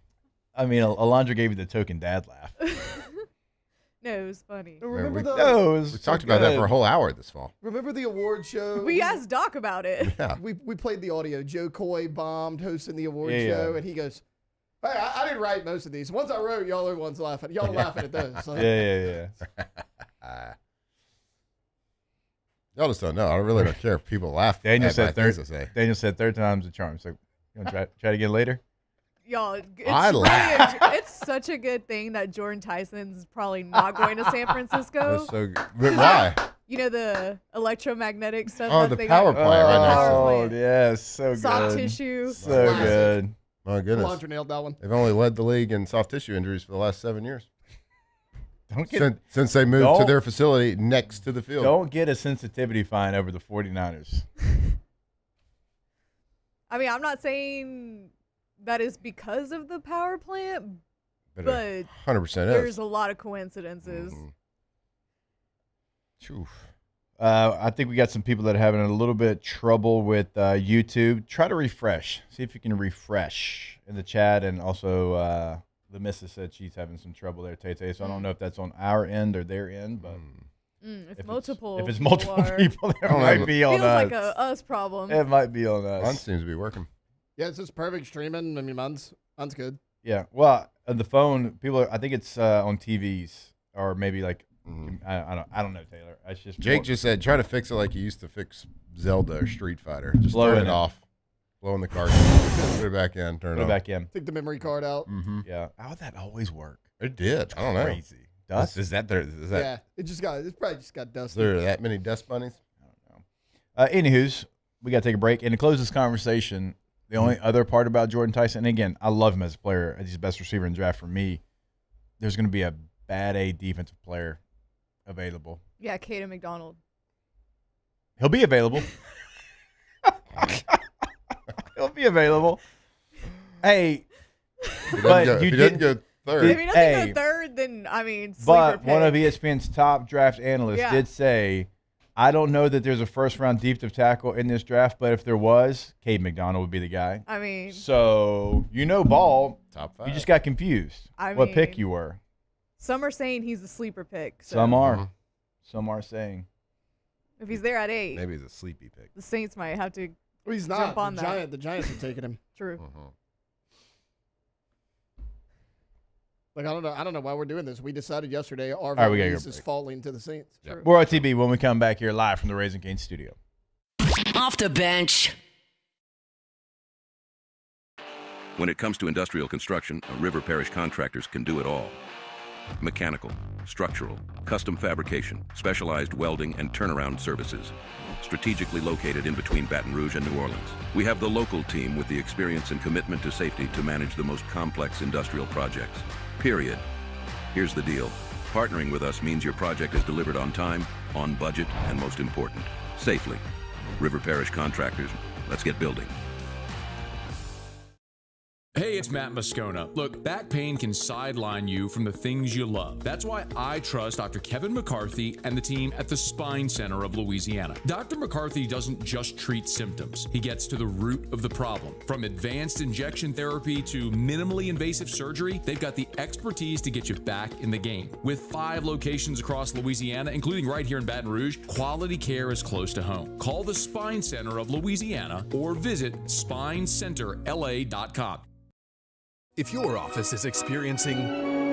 I mean, Alondra gave you the token dad laugh. No, it was funny. Remember we talked about that for a whole hour this fall. Remember the award show? We asked Doc about it. Yeah. We played the audio. Joe Coy bombed hosting the award show, and he goes, "Hey, I didn't write most of these. The ones I wrote, y'all are the ones laughing. Y'all are laughing at those." So. Yeah. Y'all just don't know. I really don't care if people laugh. Daniel at said my things I say. Daniel said third time's a charm. So, you want to try it again later? Y'all, it's I laugh. it's such a good thing that Jordan Tyson's probably not going to San Francisco. That's so good. But why? You know, the electromagnetic stuff. Oh, that the they power got? plant right next to Oh, plant. yes, so good. Soft tissue. So good. My goodness. Laundry nailed that one. They've only led the league in soft tissue injuries for the last 7 years. Since they moved to their facility next to the field. Don't get a sensitivity fine over the 49ers. I mean, I'm not saying that is because of the power plant, but 100% there's a lot of coincidences. I think we got some people that are having a little bit trouble with YouTube. Try to refresh. See if you can refresh in the chat. And also, the missus said she's having some trouble there, Tay. So I don't know if that's on our end or their end, but if multiple people, there might be on us. Feels like a us problem. It might be on us. Mine seems to be working. Yeah, it's just perfect streaming. I mean, mine's good. Yeah. Well, the phone, I think it's on TVs or maybe like, I don't know, Taylor. It's just Jake just said, try to fix it like you used to fix Zelda or Street Fighter. Just turn it off. Blow in the cartridge. Put it back in. Turn it off. back in. Take the memory card out. Yeah. How would that always work? It did. I don't know. Crazy. Dust? Is that Yeah. It's probably just got dust. Is there that many dust bunnies? I don't know. Anywho's, we got to take a break. And to close this conversation, the only other part about Jordan Tyson, and again, I love him as a player. He's the best receiver in the draft for me. There's going to be a bad A defensive player available. Yeah, Caden McDonald. He'll be available. He'll be available. Hey, but you didn't go third. If he doesn't go third, then, I mean, but sleeper one of pick. ESPN's top draft analysts did say, I don't know that there's a first-round defensive tackle in this draft, but if there was, Cade McDonald would be the guy. I mean. So, ball. Top 5. You just got confused what pick you were. Some are saying he's a sleeper pick. So. Some are. Some are saying. If he's there at 8. Maybe he's a sleepy pick. The Saints might have to he's not. jump on that. The Giants are taking him. True. Like, I don't know why we're doing this. We decided yesterday our right, we gotta release go is break. falling to the Saints. Yep. We're OTB when we come back here live from the Raising Cane's studio. Off the bench. When it comes to industrial construction, River Parish Contractors can do it all. Mechanical, structural, custom fabrication, specialized welding, and turnaround services. Strategically located in between Baton Rouge and New Orleans, we have the local team with the experience and commitment to safety to manage the most complex industrial projects. Period. Here's the deal. Partnering with us means your project is delivered on time, on budget, and most important, safely. River Parish Contractors, let's get building. Hey, it's Matt Moscona. Look, back pain can sideline you from the things you love. That's why I trust Dr. Kevin McCarthy and the team at the Spine Center of Louisiana. Dr. McCarthy doesn't just treat symptoms. He gets to the root of the problem. From advanced injection therapy to minimally invasive surgery, they've got the expertise to get you back in the game. With 5 locations across Louisiana, including right here in Baton Rouge, quality care is close to home. Call the Spine Center of Louisiana or visit spinecenterla.com. If your office is experiencing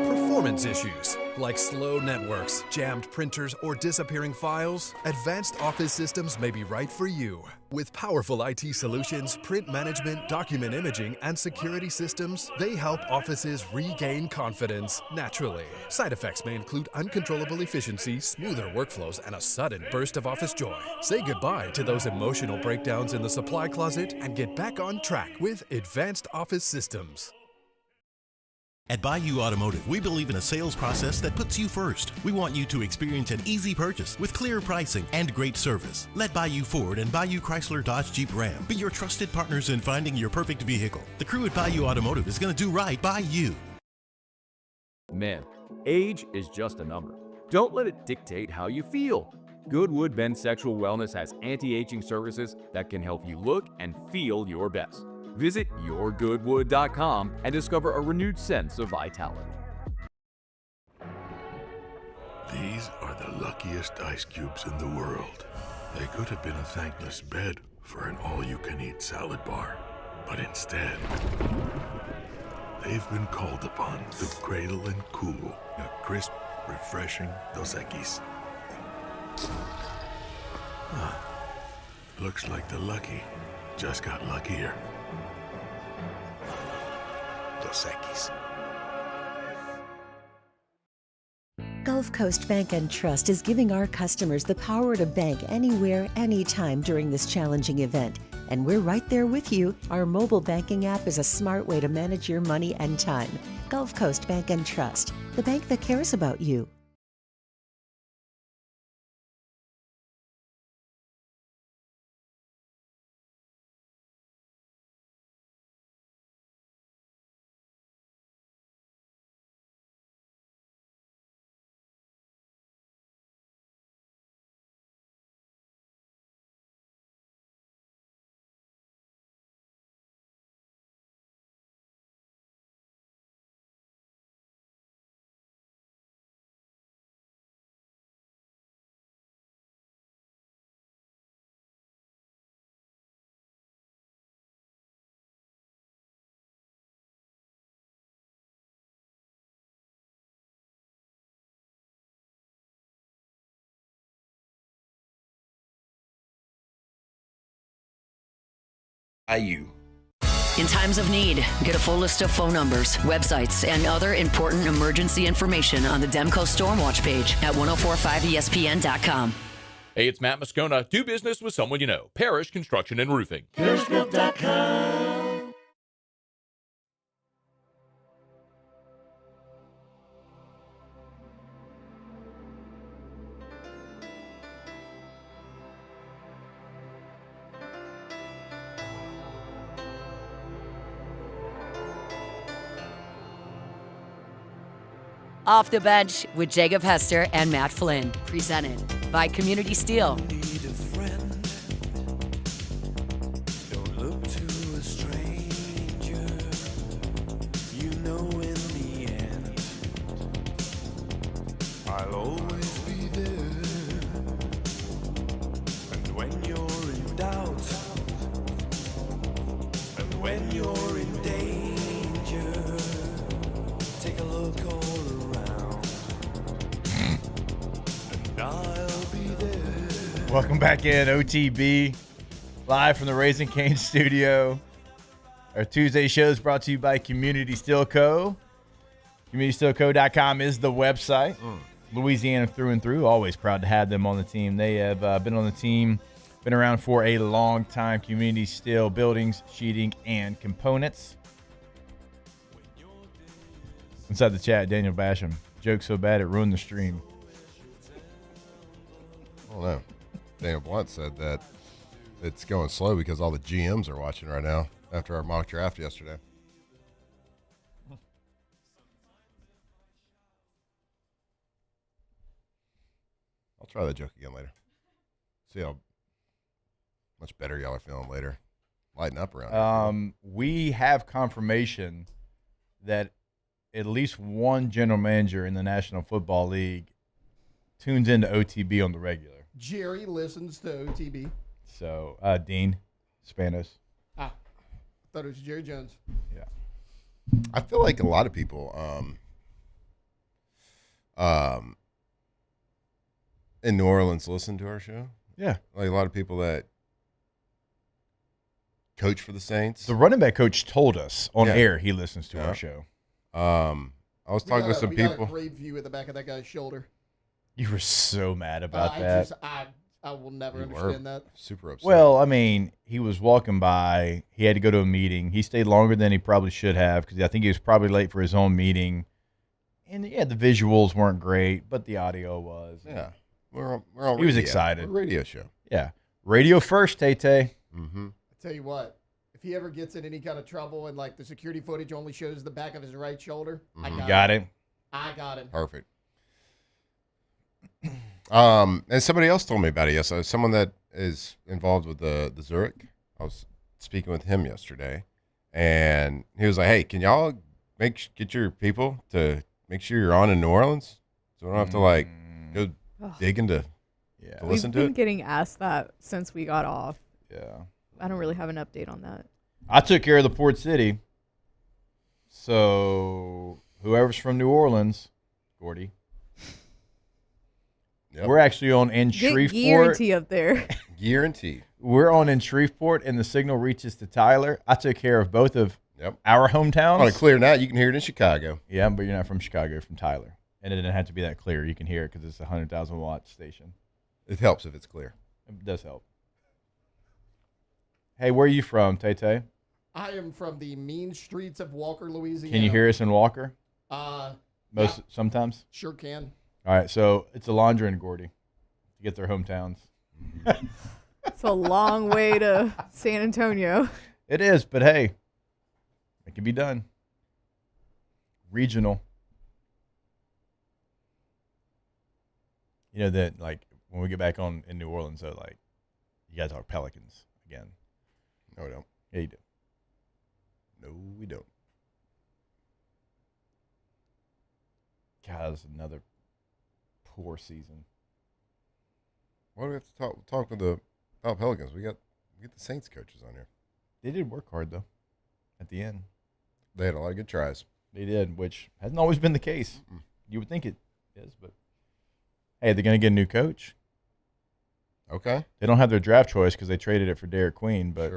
performance issues like slow networks, jammed printers, or disappearing files, Advanced Office Systems may be right for you. With powerful IT solutions, print management, document imaging, and security systems, they help offices regain confidence naturally. Side effects may include uncontrollable efficiency, smoother workflows, and a sudden burst of office joy. Say goodbye to those emotional breakdowns in the supply closet and get back on track with Advanced Office Systems. At Bayou Automotive, we believe in a sales process that puts you first. We want you to experience an easy purchase with clear pricing and great service. Let Bayou Ford and Bayou Chrysler Dodge Jeep Ram be your trusted partners in finding your perfect vehicle. The crew at Bayou Automotive is going to do right by you. Men, age is just a number. Don't let it dictate how you feel. Goodwood Men's Sexual Wellness has anti-aging services that can help you look and feel your best. Visit yourgoodwood.com and discover a renewed sense of vitality. These are the luckiest ice cubes in the world. They could have been a thankless bed for an all-you-can-eat salad bar. But instead, they've been called upon to cradle and cool a crisp, refreshing Dos Equis. Looks like the lucky just got luckier. Dos Equis. Gulf Coast Bank and Trust is giving our customers the power to bank anywhere, anytime during this challenging event. And we're right there with you. Our mobile banking app is a smart way to manage your money and time. Gulf Coast Bank and Trust, the bank that cares about you. IU. In times of need, get a full list of phone numbers, websites, and other important emergency information on the Demco Stormwatch page at 1045ESPN.com. Hey, it's Matt Moscona. Do business with someone you know. Parish Construction and Roofing. ParishGroup.com. Off the Bench with Jacob Hester and Matt Flynn. Presented by Community Steel. I'll always be there. And when you're in doubt, and when you're in danger, take a look all around, and I'll be there. Welcome back in, OTB, live from the Raising Cane's studio. Our Tuesday show is brought to you by Community Steel Co. CommunitySteelCo.com is the website. Louisiana through and through. Always proud to have them on the team. They have been on the team, been around for a long time. Community Steel buildings, sheeting, and components. Inside the chat, Daniel Basham. Joke so bad it ruined the stream. I don't know. Daniel Blunt said that it's going slow because all the GMs are watching right now after our mock draft yesterday. I'll try that joke again later. See how much better y'all are feeling later. Lighten up around here. We have confirmation that at least one general manager in the National Football League tunes into OTB on the regular. Jerry listens to OTB. So, Dean Spanos. I thought it was Jerry Jones. Yeah. I feel like a lot of people in New Orleans listen to our show. Yeah. Like a lot of people that coach for the Saints. The running back coach told us on air he listens to our show. I was talking with some people. Got a great view at the back of that guy's shoulder. You were so mad about that. I will never understand that. Super upset. Well, I mean, he was walking by. He had to go to a meeting. He stayed longer than he probably should have because I think he was probably late for his own meeting. And, yeah, the visuals weren't great, but the audio was. Yeah. We're on radio. He was excited. We're a radio show. Yeah. Radio first, Tay-Tay. Mm-hmm. I tell you what, if he ever gets in any kind of trouble and, like, the security footage only shows the back of his right shoulder, I got him. I got him. Perfect. And somebody else told me about it yesterday. Someone that is involved with the Zurich. I was speaking with him yesterday, and he was like, "Hey, can y'all get your people to make sure you're on in New Orleans, so we don't have to like go dig into to listen to We've it." been getting asked that since we got off. Yeah. I don't really have an update on that. I took care of the Port City. So whoever's from New Orleans, Gordy. Yep. We're actually on in Get Shreveport. guarantee up there. Guarantee. We're on in Shreveport, and the signal reaches to Tyler. I took care of both of our hometowns. On a clear night, you can hear it in Chicago. Yeah, but you're not from Chicago, you're from Tyler. And it didn't have to be that clear. You can hear it because it's a 100,000-watt station. It helps if it's clear. It does help. Hey, where are you from, Tay-Tay? I am from the mean streets of Walker, Louisiana. Can you hear us in Walker? Uh, Sometimes? Sure can. All right, so it's Alondra and Gordy to get their hometowns. It's a long way to San Antonio. It is, but hey, it can be done. Regional. You know that, like, when we get back on in New Orleans, though, like, you got to talk Pelicans again. No, we don't. Yeah, you do. No, we don't. God, that's another poor season. Why do we have to talk about Pelicans? We get the Saints coaches on here. They did work hard, though, at the end. They had a lot of good tries. They did, which hasn't always been the case. You would think it is, but hey, they're going to get a new coach. Okay. They don't have their draft choice because they traded it for Derek Queen, but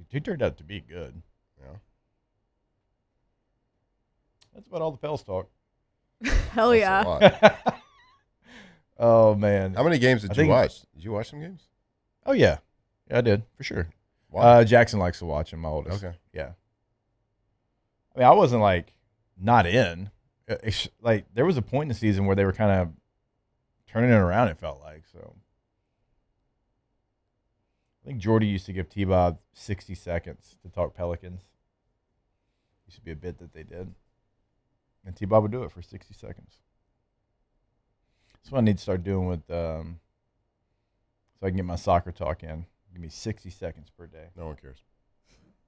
he turned out to be good. Yeah. That's about all the Pels talk. Hell That's yeah. a lot. Oh, man. How many games did you watch? Did you watch some games? Oh, yeah. Yeah, I did, for sure. Why? Jackson likes to watch them, my oldest. Okay. Yeah. I mean, I wasn't, like, not in. Like, there was a point in the season where they were kind of turning it around, it felt like. So I think Jordy used to give T-Bob 60 seconds to talk Pelicans. Used to be a bit that they did. And T-Bob would do it for 60 seconds. That's what I need to start doing with, so I can get my soccer talk in. Give me 60 seconds per day. No one cares.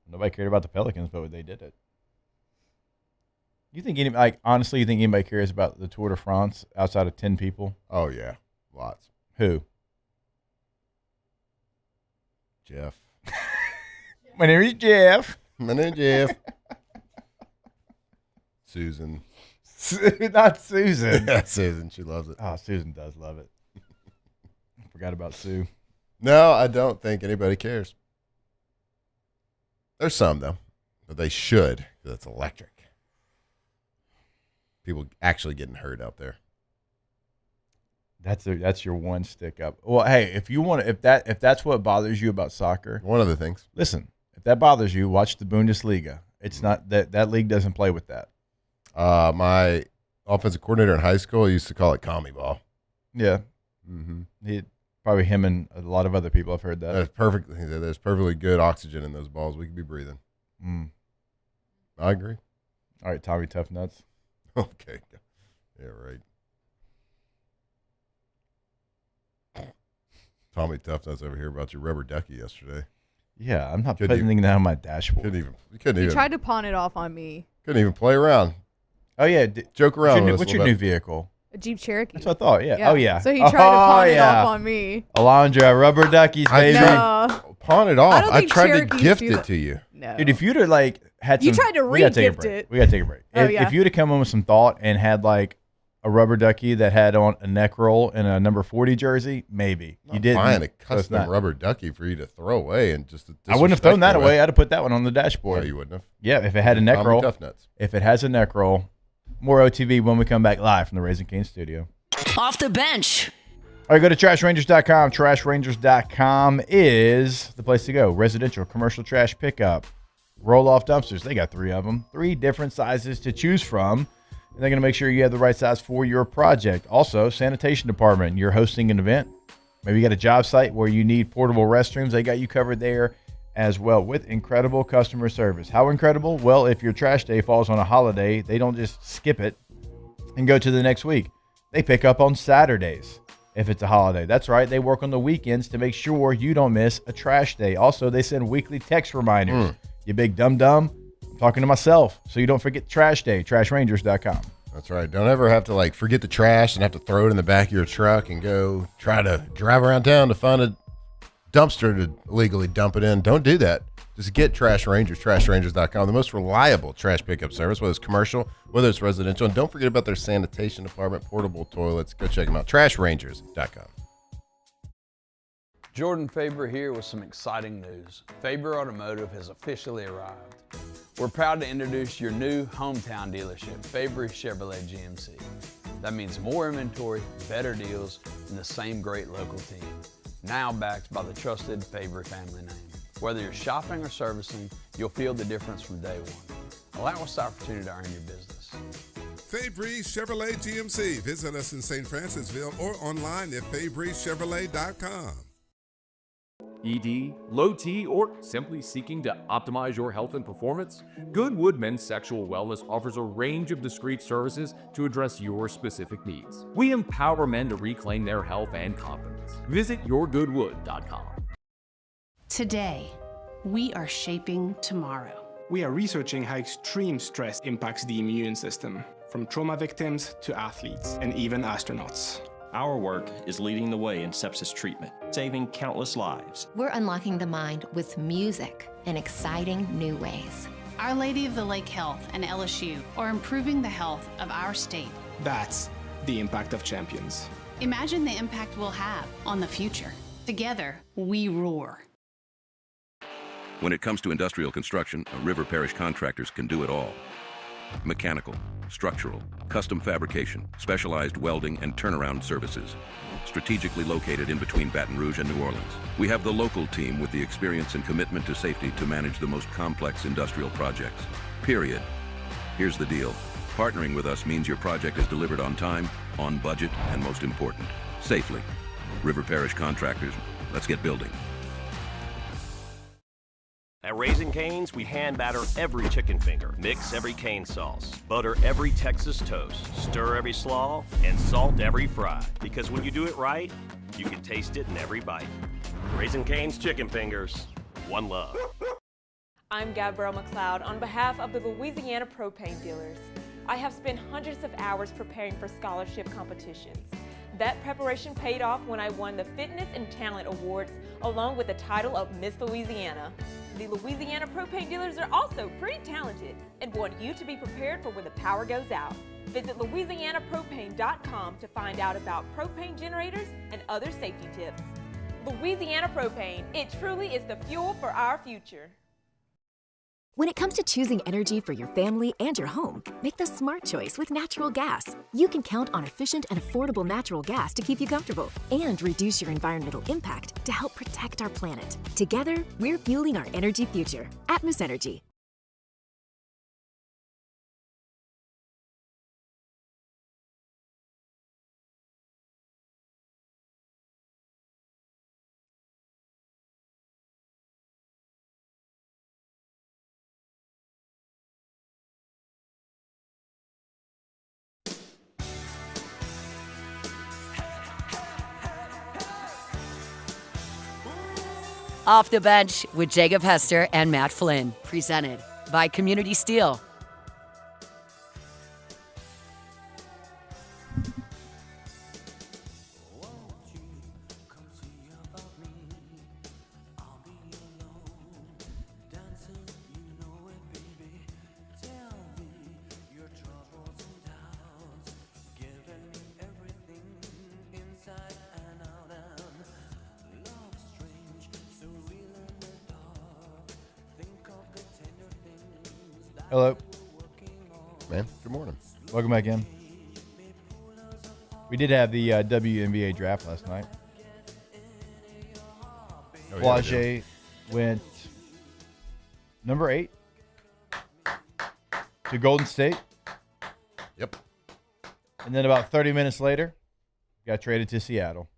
Nobody cared about the Pelicans, but they did it. You think honestly, you think anybody cares about the Tour de France outside of 10 people? Oh, yeah. Lots. Who? Jeff. My name is Jeff. My name is Jeff. Susan. Not Susan. Yeah, Susan. She loves it. Oh, Susan does love it. I forgot about Sue. No, I don't think anybody cares. There's some, though. But they should, because it's electric. People actually getting hurt out there. That's your one stick up. Well, hey, if you want to, if that's what bothers you about soccer, one of the things. Listen, if that bothers you, watch the Bundesliga. It's not that league doesn't play with that. My offensive coordinator in high school used to call it commie ball. Yeah. Mm-hmm. Probably him and a lot of other people have heard that. That's perfect. There's perfectly good oxygen in those balls. We could be breathing. I agree. All right, Tommy Tough Nuts. Okay. Yeah, right. Tommy Tough Nuts over here about your rubber ducky yesterday. Yeah, I'm not putting that on my dashboard. You couldn't even. Tried to pawn it off on me. Couldn't even play around. Oh, yeah. Joke around. What's your new vehicle? A Jeep Cherokee. That's what I thought, yeah. Oh, yeah. So he tried to pawn it off on me. Alondra, rubber duckies, baby. No. Pawn it off. I don't I think tried Cherokees to gift do it that. to you. No. Dude, if you'd have, like, had some... You tried to we gotta take a re-gift break. it. We got to take a break. Oh, if, yeah. if you'd have come in with some thought and had, like, a rubber ducky that had on a neck roll and a number 40 jersey, maybe. You didn't. Buying a so it's custom not. rubber ducky for you to throw away and just. I wouldn't have thrown that away. I'd have put that one on the dashboard. No, you wouldn't have. Yeah, if it had a neck Tommy roll. Tough Nuts. If it has a neck roll. More OTB when we come back live from the Raising Cane studio. Off the bench. All right, go to trashrangers.com. Trashrangers.com is the place to go. Residential, commercial trash pickup. Roll-off dumpsters. They got 3 of them. 3 different sizes to choose from. And they're going to make sure you have the right size for your project. Also, sanitation department. You're hosting an event. Maybe you got a job site where you need portable restrooms. They got you covered there as well with incredible customer service. How incredible? Well, if your trash day falls on a holiday, they don't just skip it and go to the next week. They pick up on Saturdays if it's a holiday. That's right. They work on the weekends to make sure you don't miss a trash day. Also, they send weekly text reminders. You big dum-dum. I'm talking to myself. So you don't forget trash day. Trashrangers.com. That's right. Don't ever have to forget the trash and have to throw it in the back of your truck and go try to drive around town to find a dumpster to illegally dump it in. Don't do that. Just get Trash Rangers, trashrangers.com, the most reliable trash pickup service, whether it's commercial, whether it's residential. And don't forget about their sanitation department, portable toilets. Go check them out, trashrangers.com. Jordan Faber here with some exciting news. Faber Automotive has officially arrived. We're proud to introduce your new hometown dealership, Faber Chevrolet GMC. That means more inventory, better deals, and the same great local team. now backed by the trusted Fabry family name. Whether you're shopping or servicing, you'll feel the difference from day one. Allow us the opportunity to earn your business. Fabry Chevrolet GMC. Visit us in St. Francisville or online at FabryChevrolet.com. ED, low T, or simply seeking to optimize your health and performance? Goodwood Men's Sexual Wellness offers a range of discreet services to address your specific needs. We empower men to reclaim their health and confidence. Visit yourgoodwood.com. Today, we are shaping tomorrow. We are researching how extreme stress impacts the immune system, from trauma victims to athletes and even astronauts. Our work is leading the way in sepsis treatment, saving countless lives. We're unlocking the mind with music in exciting new ways. Our Lady of the Lake Health and LSU are improving the health of our state. That's the impact of champions. Imagine the impact we'll have on the future. Together, we roar. When it comes to industrial construction, River Parish contractors can do it all. Mechanical, structural, custom fabrication, specialized welding, and turnaround services. Strategically located in between Baton Rouge and New Orleans, we have the local team with the experience and commitment to safety to manage the most complex industrial projects. Period. Here's the deal. Partnering with us means your project is delivered on time, on budget, and most important, safely. River Parish Contractors, let's get building. At Raising Cane's, we hand batter every chicken finger, mix every cane sauce, butter every Texas toast, stir every slaw, and salt every fry. Because when you do it right, you can taste it in every bite. Raising Cane's chicken fingers, one love. I'm Gabrielle McLeod on behalf of the Louisiana propane dealers. I have spent hundreds of hours preparing for scholarship competitions. That preparation paid off when I won the Fitness and Talent Awards along with the title of Miss Louisiana. The Louisiana propane dealers are also pretty talented and want you to be prepared for when the power goes out. Visit LouisianaPropane.com to find out about propane generators and other safety tips. Louisiana Propane, it truly is the fuel for our future. When it comes to choosing energy for your family and your home, make the smart choice with natural gas. You can count on efficient and affordable natural gas to keep you comfortable and reduce your environmental impact to help protect our planet. Together, we're fueling our energy future. Atmos Energy. Off the Bench with Jacob Hester and Matt Flynn. Presented by Community Steel. Hello. Man, good morning. Welcome back in. We did have the WNBA draft last night. Oh, Flage went number 8 to Golden State. Yep. And then about 30 minutes later, got traded to Seattle.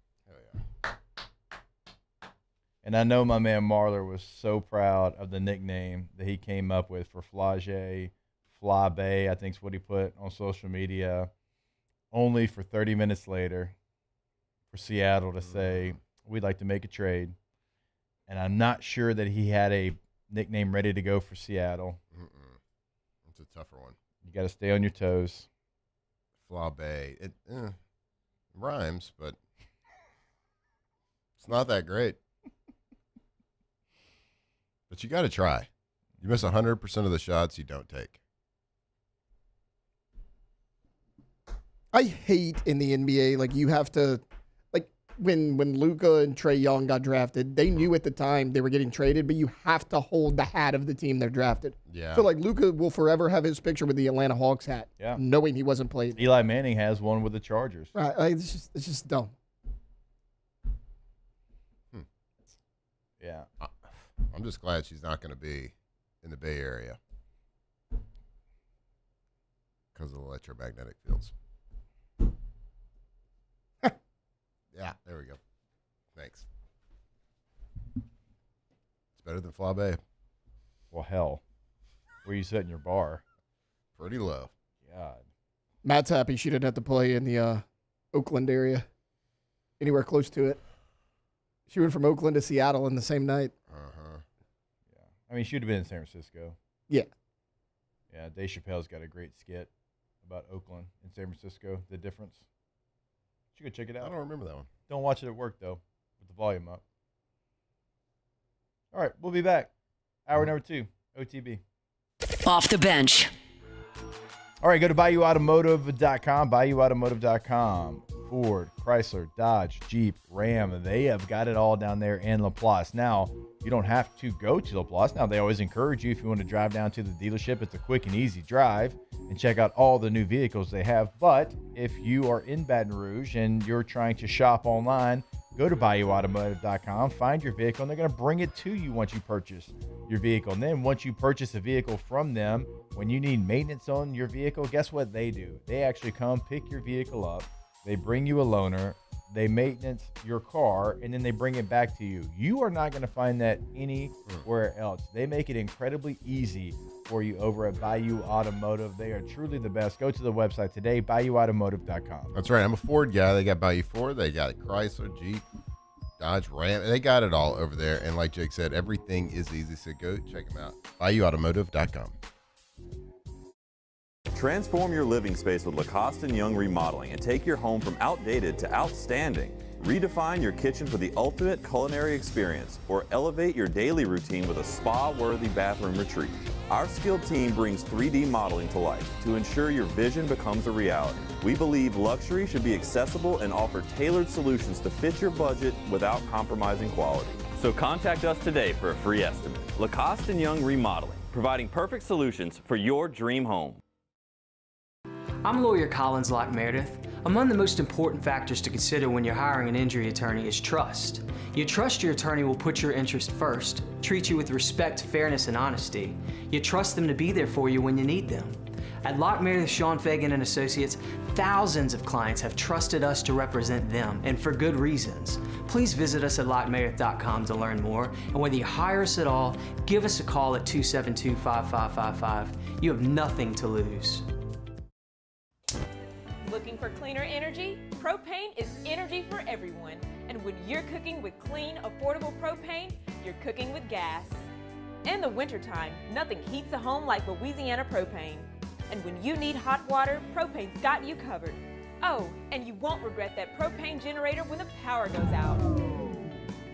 And I know my man Marler was so proud of the nickname that he came up with for Flage, Fly Bay, I think is what he put on social media, only for 30 minutes later for Seattle to say, we'd like to make a trade. And I'm not sure that he had a nickname ready to go for Seattle. It's a tougher one. You got to stay on your toes. Fly Bay. It rhymes, but it's not that great. But you got to try. You miss 100% of the shots you don't take. I hate in the NBA, like you have to, like when Luka and Trae Young got drafted, they knew at the time they were getting traded, but you have to hold the hat of the team they're drafted. Yeah. So like Luka will forever have his picture with the Atlanta Hawks hat, knowing he wasn't played. Eli Manning has one with the Chargers. Right, like, it's just dumb. Yeah. I'm just glad she's not going to be in the Bay Area because of the electromagnetic fields. Yeah, there we go. Thanks. It's better than Fly Bay. Well, hell. Where you setting your bar? Pretty low. God. Matt's happy she didn't have to play in the Oakland area, anywhere close to it. She went from Oakland to Seattle in the same night. Uh-huh. Yeah. I mean, she would have been in San Francisco. Yeah. Yeah, Dave Chappelle's got a great skit about Oakland and San Francisco, the difference. You should go check it out. I don't remember that one. Don't watch it at work, though, with the volume up. All right, we'll be back. Hour number 2, OTB. Off the bench. All right, go to BayouAutomotive.com, BayouAutomotive.com. Ford, Chrysler, Dodge, Jeep, Ram, they have got it all down there in Laplace. Now, you don't have to go to Laplace. Now, they always encourage you if you want to drive down to the dealership. It's a quick and easy drive and check out all the new vehicles they have. But if you are in Baton Rouge and you're trying to shop online, go to BayouAutomotive.com, find your vehicle, and they're going to bring it to you once you purchase your vehicle. And then once you purchase a vehicle from them, when you need maintenance on your vehicle, guess what they do? They actually come pick your vehicle up. They bring you a loaner, they maintenance your car, and then they bring it back to you. You are not going to find that anywhere else. They make it incredibly easy for you over at Bayou Automotive. They are truly the best. Go to the website today, BayouAutomotive.com. That's right. I'm a Ford guy. They got Bayou Ford. They got Chrysler, Jeep, Dodge, Ram. They got it all over there. And like Jake said, everything is easy. So go check them out. BayouAutomotive.com. Transform your living space with Lacoste & Young Remodeling and take your home from outdated to outstanding. Redefine your kitchen for the ultimate culinary experience or elevate your daily routine with a spa-worthy bathroom retreat. Our skilled team brings 3D modeling to life to ensure your vision becomes a reality. We believe luxury should be accessible and offer tailored solutions to fit your budget without compromising quality. So contact us today for a free estimate. Lacoste & Young Remodeling, providing perfect solutions for your dream home. I'm lawyer Collins Locke Meredith. Among the most important factors to consider when you're hiring an injury attorney is trust. You trust your attorney will put your interest first, treat you with respect, fairness, and honesty. You trust them to be there for you when you need them. At Locke Meredith, Sean Fagan and Associates, thousands of clients have trusted us to represent them, and for good reasons. Please visit us at LockeMeredith.com to learn more, and whether you hire us at all, give us a call at 272-5555. You have nothing to lose. Looking for cleaner energy? Propane is energy for everyone. And when you're cooking with clean, affordable propane, you're cooking with gas. In the wintertime, nothing heats a home like Louisiana propane. And when you need hot water, propane's got you covered. Oh, and you won't regret that propane generator when the power goes out.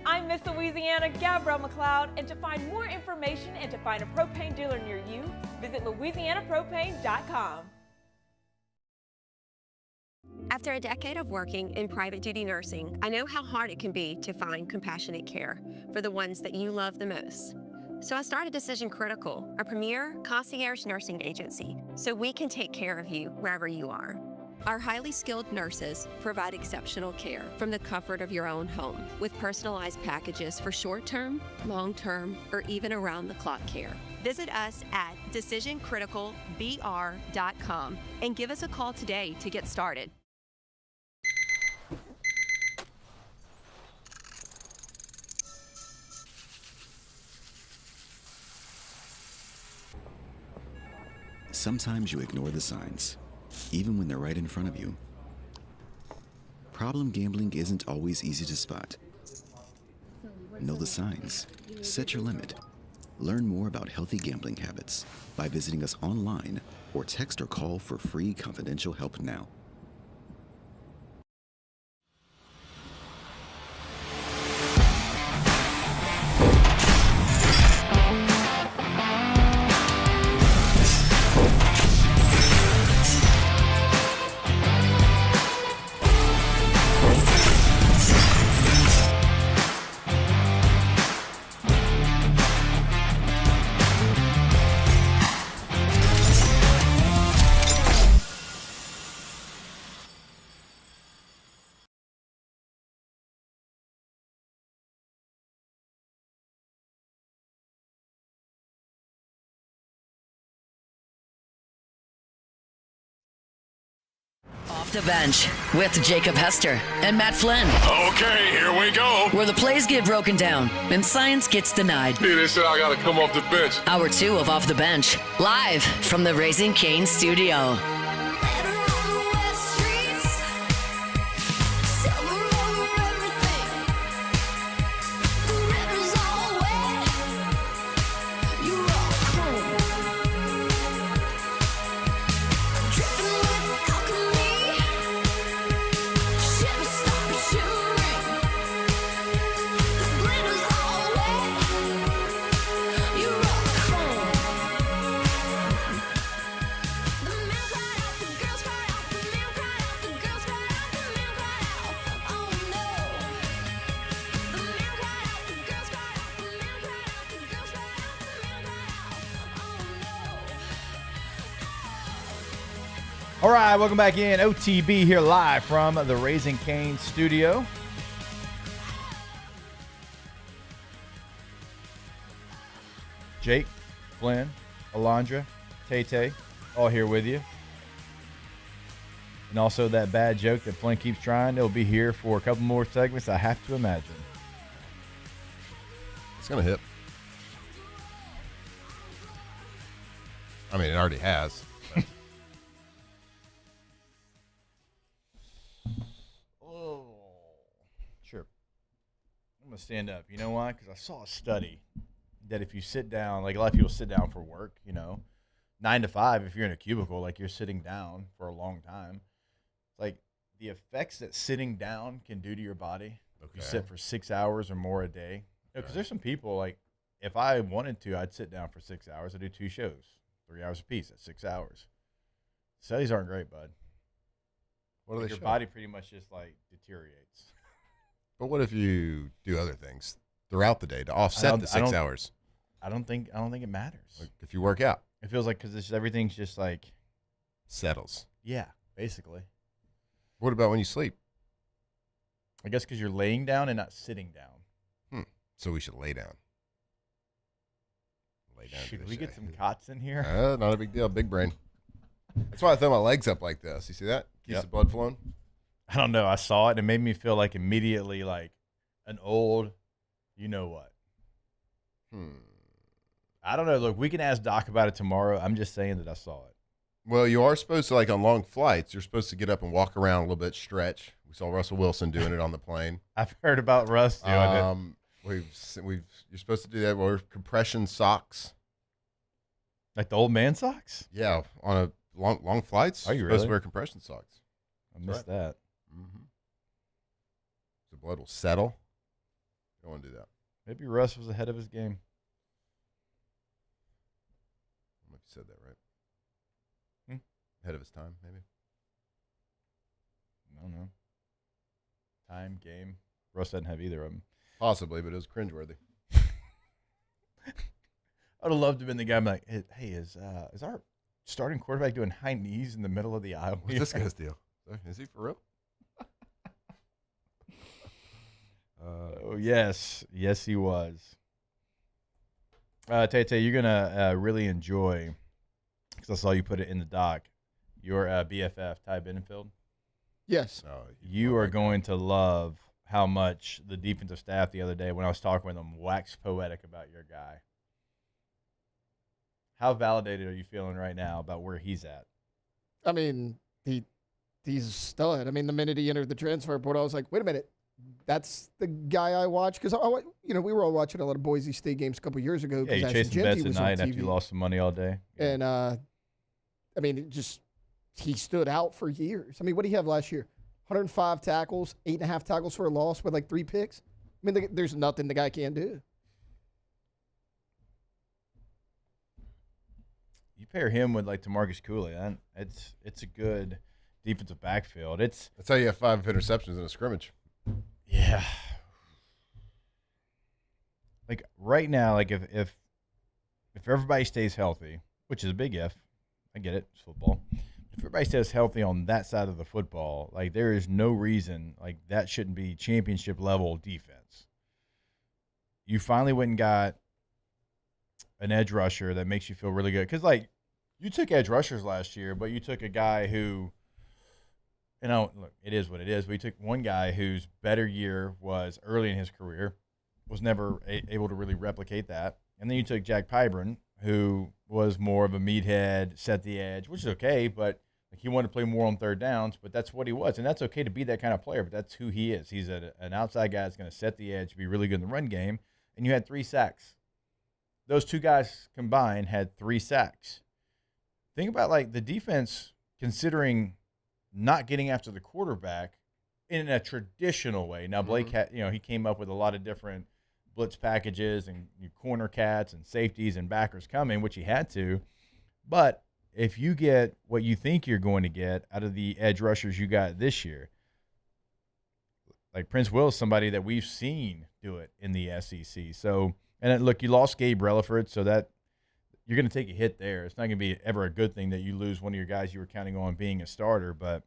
I'm Miss Louisiana, Gabrielle McLeod, and to find more information and to find a propane dealer near you, visit LouisianaPropane.com. After a decade of working in private duty nursing, I know how hard it can be to find compassionate care for the ones that you love the most. So I started Decision Critical, a premier concierge nursing agency, so we can take care of you wherever you are. Our highly skilled nurses provide exceptional care from the comfort of your own home with personalized packages for short-term, long-term, or even around-the-clock care. Visit us at DecisionCriticalBR.com and give us a call today to get started. Sometimes you ignore the signs, even when they're right in front of you. Problem gambling isn't always easy to spot. Know the signs. Set your limit. Learn more about healthy gambling habits by visiting us online or text or call for free confidential help now. the Bench with Jacob Hester and Matt Flynn. Okay, here we go. Where the plays get broken down and science gets denied. Hey, they said I gotta come off the bench. Hour 2 of Off the Bench, live from the Raising Cane's studio. All right, welcome back in. OTB here live from the Raising Cane's studio. Jake, Flynn, Alondra, Tay-Tay, all here with you. And also that bad joke that Flynn keeps trying. They'll be here for a couple more segments, I have to imagine. It's going to hit. I mean, it already has. Sure. I'm going to stand up. You know why? Because I saw a study that if you sit down, like a lot of people sit down for work, 9 to 5, if you're in a cubicle, like you're sitting down for a long time. Like the effects that sitting down can do to your body. Okay. You sit for 6 hours or more a day. Because there's some people, like, if I wanted to, I'd sit down for 6 hours. I do 2 shows, 3 hours apiece. That's 6 hours. Studies aren't great, bud. What do they Your show? body pretty much just, like, deteriorates. But what if you do other things throughout the day to offset the 6 hours? I don't think it matters. Like if you work out. It feels like because everything's just like settles. Yeah, basically. What about when you sleep? I guess because you're laying down and not sitting down. So we should lay down. Lay down. Should we get some cots in here? Not a big deal. Big brain. That's why I throw my legs up like this. You see that? Keeps the blood flowing. I don't know. I saw it and it made me feel like immediately like an old, you know what? I don't know. Look, we can ask Doc about it tomorrow. I'm just saying that I saw it. Well, you are supposed to, like on long flights, you're supposed to get up and walk around a little bit, stretch. We saw Russell Wilson doing it on the plane. I've heard about Russ doing it. You're supposed to do that. Wear compression socks. Like the old man socks? Yeah, on a long flights. Are you supposed really? to wear compression socks. I missed that. The blood will settle. Don't want to do that. Maybe Russ was ahead of his game. I don't know if you said that right. Ahead of his time, maybe. I don't know. Time, game. Russ doesn't have either of them. Possibly, but it was cringeworthy. I would have loved to have been the guy like, hey, is our starting quarterback doing high knees in the middle of the aisle? What's this guy's deal? Is he for real? Oh, yes. Yes, he was. Tay-Tay, you're going to really enjoy, because I saw you put it in the doc, your BFF, Ty Benefield. Yes. You are going to love how much the defensive staff the other day, when I was talking with them, waxed poetic about your guy. How validated are you feeling right now about where he's at? I mean, he's a stud. I mean, the minute he entered the transfer portal, I was like, wait a minute. That's the guy I watch. Because, we were all watching a lot of Boise State games a couple years ago. Yeah, you chasing bets at night after you lost some money all day. Yeah. And, I mean, he stood out for years. I mean, what did he have last year? 105 tackles, 8.5 tackles for a loss with like 3 picks. I mean, there's nothing the guy can't do. You pair him with like Tamarcus Cooley, and it's a good defensive backfield. That's how you have 5 interceptions in a scrimmage. Yeah. Like right now, like if everybody stays healthy, which is a big if, I get it, it's football. If everybody stays healthy on that side of the football, like there is no reason like that shouldn't be championship level defense. You finally went and got an edge rusher that makes you feel really good. Because, like, you took edge rushers last year, but you took a guy who, look, it is what it is. We took one guy whose better year was early in his career, was never able to really replicate that. And then you took Jack Pybron, who was more of a meathead, set the edge, which is okay, but he wanted to play more on third downs, but that's what he was. And that's okay to be that kind of player, but that's who he is. He's an outside guy that's going to set the edge, be really good in the run game, and you had 3 sacks. Those 2 guys combined had 3 sacks. Think about, like, the defense considering not getting after the quarterback in a traditional way. Now, Blake had, he came up with a lot of different blitz packages and corner cats and safeties and backers coming, which he had to. But if you get what you think you're going to get out of the edge rushers you got this year, like Prince Will is somebody that we've seen do it in the SEC. So, and look, you lost Gabe Relaford, so that you're going to take a hit there. It's not going to be ever a good thing that you lose one of your guys you were counting on being a starter, but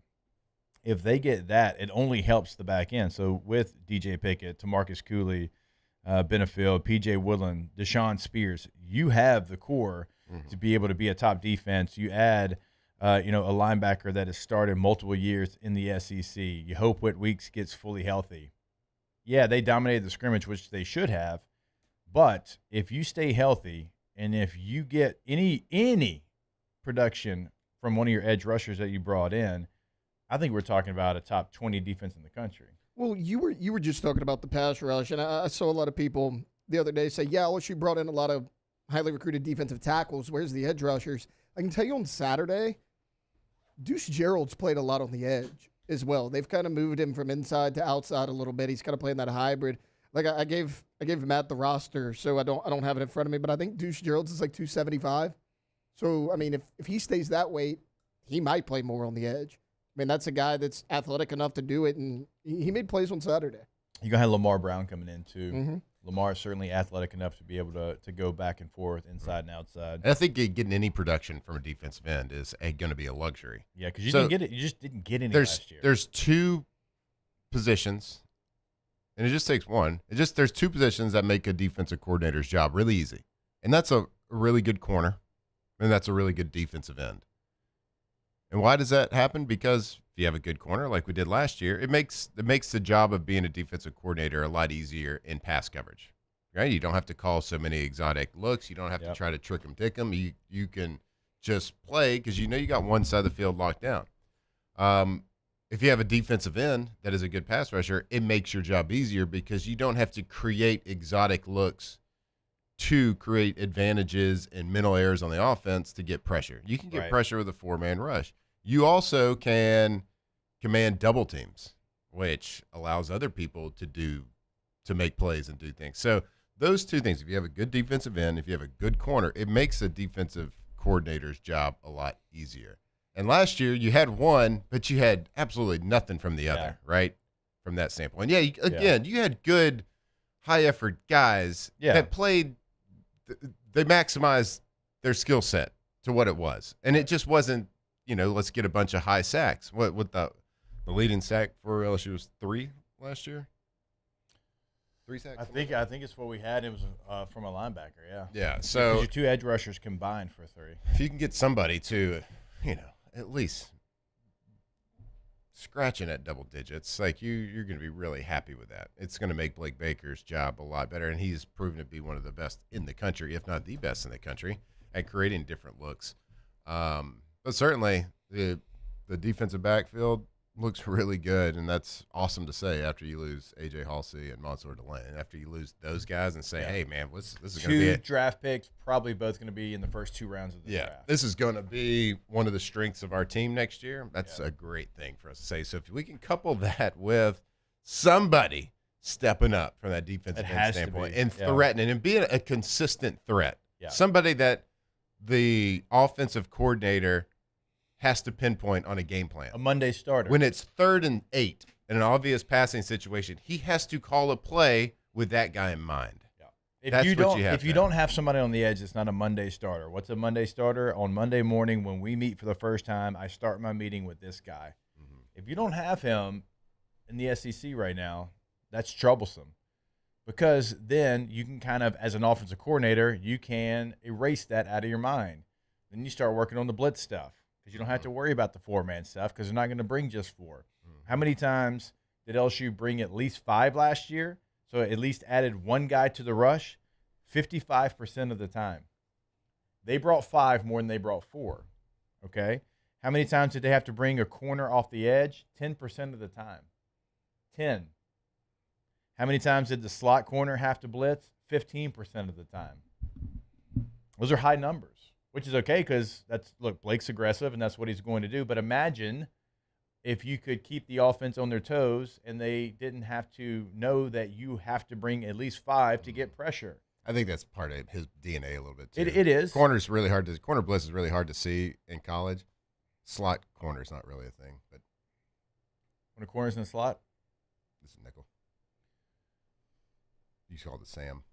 if they get that, it only helps the back end. So with DJ Pickett, TaMarcus Cooley, Benefield, P.J. Woodland, Deshaun Spears, you have the core to be able to be a top defense. You add, a linebacker that has started multiple years in the SEC. You hope Whit Weeks gets fully healthy. Yeah, they dominated the scrimmage, which they should have. But if you stay healthy and if you get any production from one of your edge rushers that you brought in, I think we're talking about a top 20 defense in the country. Well, you were just talking about the pass rush, and I saw a lot of people the other day say, yeah, LSU brought in a lot of highly recruited defensive tackles. Where's the edge rushers? I can tell you on Saturday, Deuce Gerald's played a lot on the edge as well. They've kind of moved him from inside to outside a little bit. He's kind of playing that hybrid. Like I gave Matt the roster, so I don't have it in front of me, but I think Deuce Gerald's is like 275. So, I mean, if he stays that weight, he might play more on the edge. I mean, that's a guy that's athletic enough to do it, and he made plays on Saturday. You're going to have Lamar Brown coming in, too. Mm-hmm. Lamar is certainly athletic enough to be able to go back and forth, inside and outside. And I think getting any production from a defensive end is going to be a luxury. Yeah, because didn't get it. You just didn't get any last year. There's 2 positions, and it just takes one. There's 2 positions that make a defensive coordinator's job really easy, and that's a really good corner, and that's a really good defensive end. And why does that happen? Because if you have a good corner like we did last year, it makes the job of being a defensive coordinator a lot easier in pass coverage. Right? You don't have to call so many exotic looks. You don't have to try to trick them, tick them. You can just play because you got one side of the field locked down. If you have a defensive end that is a good pass rusher, it makes your job easier because you don't have to create exotic looks to create advantages and mental errors on the offense to get pressure. You can get pressure with a 4-man rush. You also can command double teams, which allows other people to make plays and do things. So those 2 things, if you have a good defensive end, if you have a good corner, it makes a defensive coordinator's job a lot easier. And last year you had one, but you had absolutely nothing from the other, right? From that standpoint. Yeah, you had good high-effort guys that played – they maximized their skill set to what it was. And it just wasn't, let's get a bunch of high sacks. What the leading sack for LSU was 3 last year? 3 sacks? I think it's what we had. It was from a linebacker, yeah. Yeah, so your 2 edge rushers combined for 3. If you can get somebody to, at least scratching at double digits, like you're going to be really happy with that. It's going to make Blake Baker's job a lot better, and he's proven to be one of the best in the country, if not the best in the country, at creating different looks. But certainly the defensive backfield looks really good, and that's awesome to say after you lose A.J. Halsey and Mansour Delane. After you lose those guys and say, hey, man, this is going to be 2 draft picks, probably both going to be in the first 2 rounds of the draft. This is going to be one of the strengths of our team next year. That's a great thing for us to say. So if we can couple that with somebody stepping up from that defensive end standpoint and threatening and being a consistent threat, somebody that the offensive coordinator has to pinpoint on a game plan. A Monday starter. When it's 3rd and 8 in an obvious passing situation, he has to call a play with that guy in mind. Yeah. If you don't have somebody on the edge, it's not a Monday starter. What's a Monday starter? On Monday morning when we meet for the first time, I start my meeting with this guy. Mm-hmm. If you don't have him in the SEC right now, that's troublesome. Because then you can kind of, as an offensive coordinator, you can erase that out of your mind. Then you start working on the blitz stuff. because you don't have to worry about the 4-man stuff because they're not going to bring just 4. How many times did LSU bring at least 5 last year? So at least added 1 guy to the rush 55% of the time. They brought 5 more than they brought 4. Okay? How many times did they have to bring a corner off the edge? 10% of the time. 10. How many times did the slot corner have to blitz? 15% of the time. Those are high numbers, which is okay because Blake's aggressive and that's what he's going to do. But imagine if you could keep the offense on their toes and they didn't have to know that you have to bring at least 5 to get pressure. I think that's part of his DNA a little bit too. It is. Corner blitz is really hard to see in college. Slot corner is not really a thing, but when a corner's in the slot, this is nickel. You call it Sam.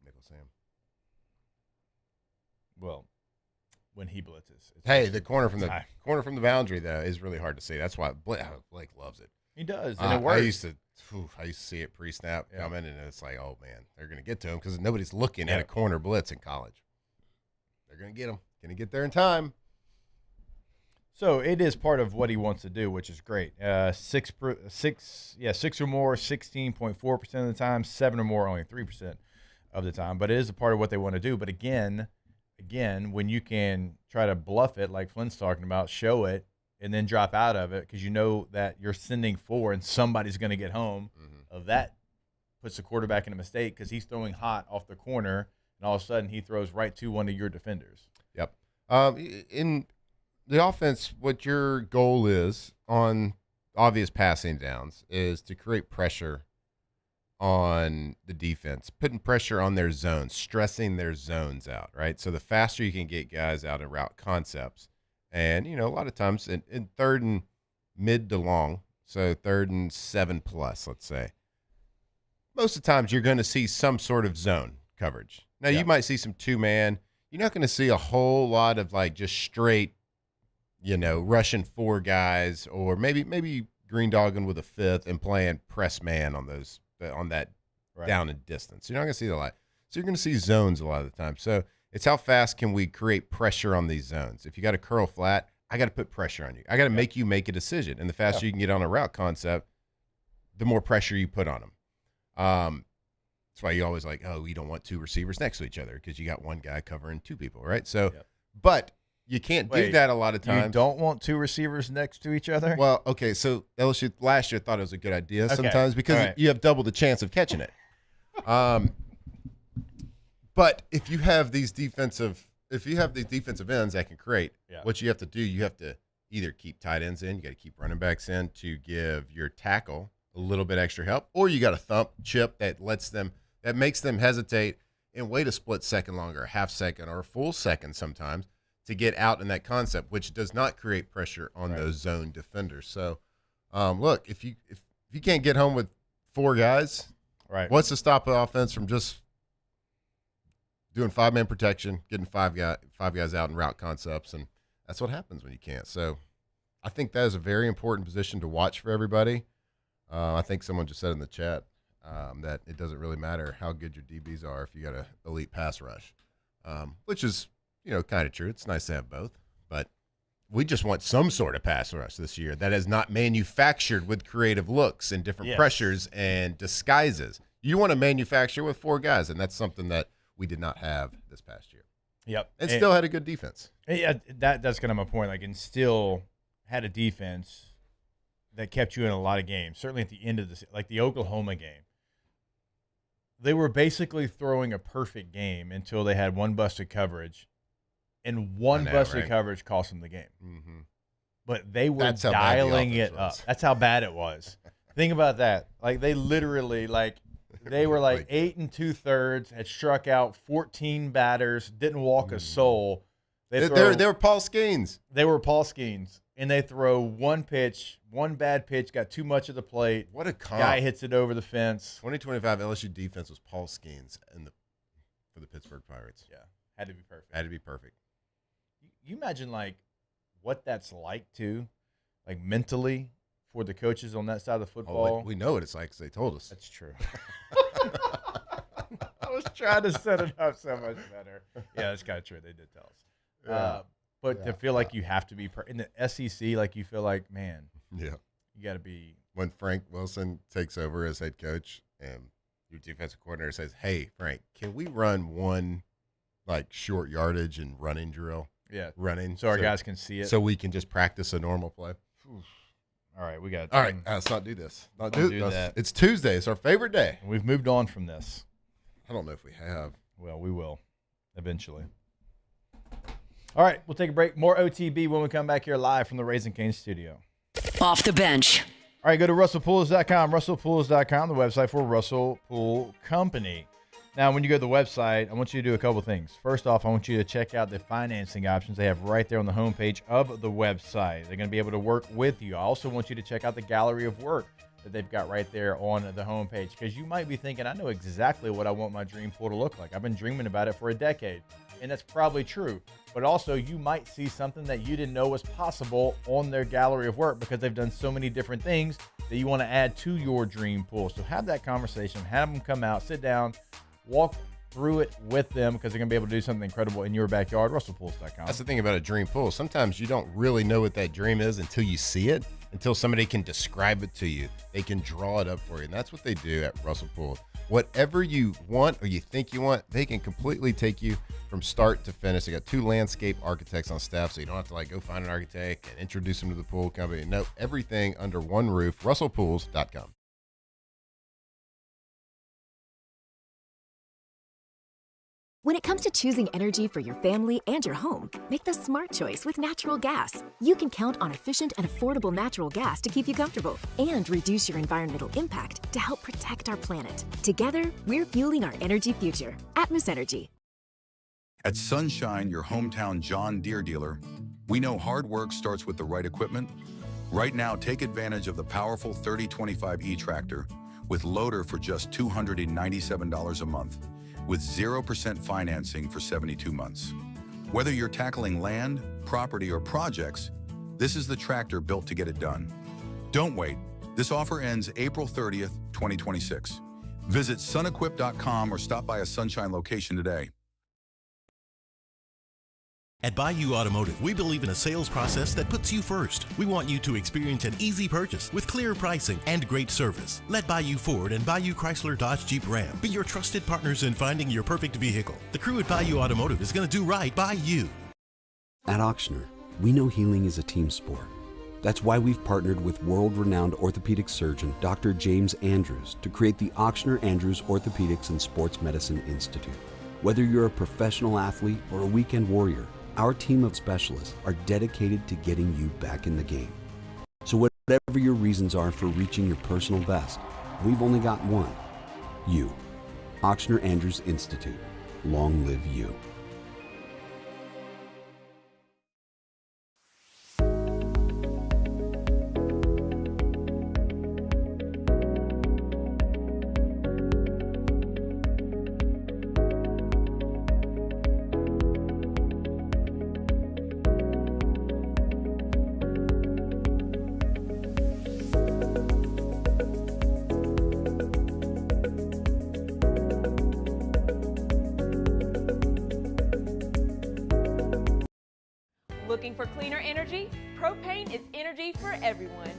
Nickel Sam. Well, when he blitzes. Hey, the corner from the boundary though is really hard to see. That's why Blake loves it. He does, and it works. I used to see it pre-snap coming, and it's like, oh man, they're gonna get to him because nobody's looking at a corner blitz in college. They're gonna get him. Gonna get there in time. So it is part of what he wants to do, which is great. 6 or more, 16.4% of the time. 7 or more, only 3% of the time. But it is a part of what they want to do. But again, when you can try to bluff it, like Flynn's talking about, show it, and then drop out of it because you know that you're sending 4 and somebody's going to get home, that puts the quarterback in a mistake because he's throwing hot off the corner, and all of a sudden he throws right to one of your defenders. Yep. In the offense, what your goal is on obvious passing downs is to create pressure on the defense, putting pressure on their zones, stressing their zones out, right? So the faster you can get guys out of route concepts, and, a lot of times in third and mid to long, so 3rd and 7+, let's say, most of the times you're going to see some sort of zone coverage. Now, you might see some 2-man. You're not going to see a whole lot of, just straight, rushing 4 guys, or maybe green dogging with a 5th and playing press man on that down and distance. You're not going to see a lot. So you're going to see zones a lot of the time. So it's how fast can we create pressure on these zones. If you got to curl flat, I got to put pressure on you. I got to make you make a decision. And the faster you can get on a route concept, the more pressure you put on them. That's why you always you don't want 2 receivers next to each other because you got one guy covering 2 people, right? So, but you can't do that a lot of times. You don't want 2 receivers next to each other? Well, okay, so LSU last year thought it was a good idea sometimes because you have double the chance of catching it. But if you have these defensive ends that can create, what you have to do, you have to either keep tight ends in, you got to keep running backs in to give your tackle a little bit extra help, or you got a thump chip that makes them hesitate and wait a split second longer, a half second or a full second sometimes to get out in that concept, which does not create pressure on those zone defenders. So, look, if you can't get home with 4 guys, what's to stop the offense from just doing 5-man protection, getting 5 guys out in route concepts, and that's what happens when you can't. So, I think that is a very important position to watch for everybody. I think someone just said in the chat that it doesn't really matter how good your DBs are if you got an elite pass rush, which is kind of true. It's nice to have both, but we just want some sort of pass rush this year that is not manufactured with creative looks and different pressures and disguises. You want to manufacture with 4 guys, and that's something that we did not have this past year. Yep. And still had a good defense. Yeah, that's kind of my point. And still had a defense that kept you in a lot of games. Certainly at the end of the Oklahoma game. They were basically throwing a perfect game until they had one busted coverage, and one busted coverage cost them the game. Mm-hmm. But they were dialing it up. That's how bad it was. Think about that. They literally, they were 8 2/3, had struck out 14 batters, didn't walk a soul. They were Paul Skeens. They were Paul Skeens. And they throw one bad pitch, got too much of the plate. What a comp. Guy hits it over the fence. 2025 LSU defense was Paul Skeens for the Pittsburgh Pirates. Yeah, had to be perfect. Had to be perfect. You imagine, what that's like, too, mentally for the coaches on that side of the football. Oh, we know what it's like because they told us. That's true. I was trying to set it up so much better. Yeah, that's kind of true. They did tell us. But to feel like you have to be in the SEC, like you feel like, man, yeah, you got to be. When Frank Wilson takes over as head coach and your defensive coordinator says, "Hey, Frank, can we run one like short yardage and running drill?" Yeah, running so our guys can see it, so we can just practice a normal play. All right, we got. All right, let's not do this. Not do that. It's Tuesday. It's our favorite day. We've moved on from this. I don't know if we have. Well, we will eventually. All right, we'll take a break. More OTB when we come back here live from the Raising Cane's studio. Off the bench. All right, go to russellpools.com. Russellpools.com, the website for Russell Pool Company. Now, when you go to the website, I want you to do a couple things. First off, I want you to check out the financing options they have right there on the homepage of the website. They're going to be able to work with you. I also want you to check out the gallery of work that they've got right there on the homepage, because you might be thinking, I know exactly what I want my dream pool to look like. I've been dreaming about it for a decade, and that's probably true. But also, you might see something that you didn't know was possible on their gallery of work, because they've done so many different things that you want to add to your dream pool. So have that conversation, have them come out, sit down, walk through it with them, because they're going to be able to do something incredible in your backyard. russellpools.com. That's the thing about a dream pool. Sometimes you don't really know what that dream is until you see it, until somebody can describe it to you. They can draw it up for you, and that's what they do at Russell Pool. Whatever you want or you think you want, they can completely take you from start to finish. They got 2 landscape architects on staff, so you don't have to like go find an architect and introduce them to the pool company. No, everything under one roof. russellpools.com. When it comes to choosing energy for your family and your home, make the smart choice with natural gas. You can count on efficient and affordable natural gas to keep you comfortable and reduce your environmental impact to help protect our planet. Together, we're fueling our energy future. Atmos Energy. At Sunshine, your hometown John Deere dealer, we know hard work starts with the right equipment. Right now, take advantage of the powerful 3025E tractor with loader for just $297 a month, with 0% financing for 72 months. Whether you're tackling land, property, or projects, this is the tractor built to get it done. Don't wait. This offer ends April 30th, 2026. Visit sunequip.com or stop by a Sunshine location today. At Bayou Automotive, we believe in a sales process that puts you first. We want you to experience an easy purchase with clear pricing and great service. Let Bayou Ford and Bayou Chrysler Dodge Jeep Ram be your trusted partners in finding your perfect vehicle. The crew at Bayou Automotive is going to do right by you. At Ochsner, we know healing is a team sport. That's why we've partnered with world-renowned orthopedic surgeon Dr. James Andrews to create the Ochsner Andrews Orthopedics and Sports Medicine Institute. Whether you're a professional athlete or a weekend warrior, our team of specialists are dedicated to getting you back in the game. So whatever your reasons are for reaching your personal best, we've only got one: you. Ochsner Andrews Institute. Long live you. Looking for cleaner energy? Propane is energy for everyone.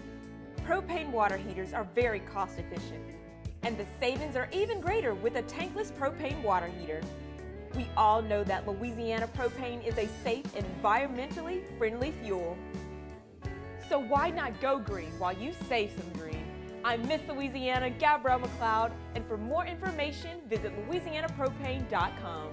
Propane water heaters are very cost efficient, and the savings are even greater with a tankless propane water heater. We all know that Louisiana propane is a safe and environmentally friendly fuel. So why not go green while you save some green? I'm Miss Louisiana, Gabrielle McLeod, and for more information, visit louisianapropane.com.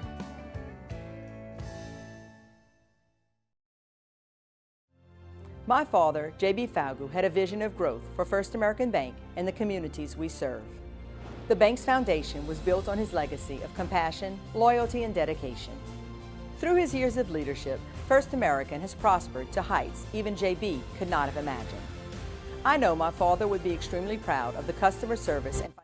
My father, J.B. Falgu, had a vision of growth for First American Bank and the communities we serve. The bank's foundation was built on his legacy of compassion, loyalty, and dedication. Through his years of leadership, First American has prospered to heights even J.B. could not have imagined. I know my father would be extremely proud of the customer service and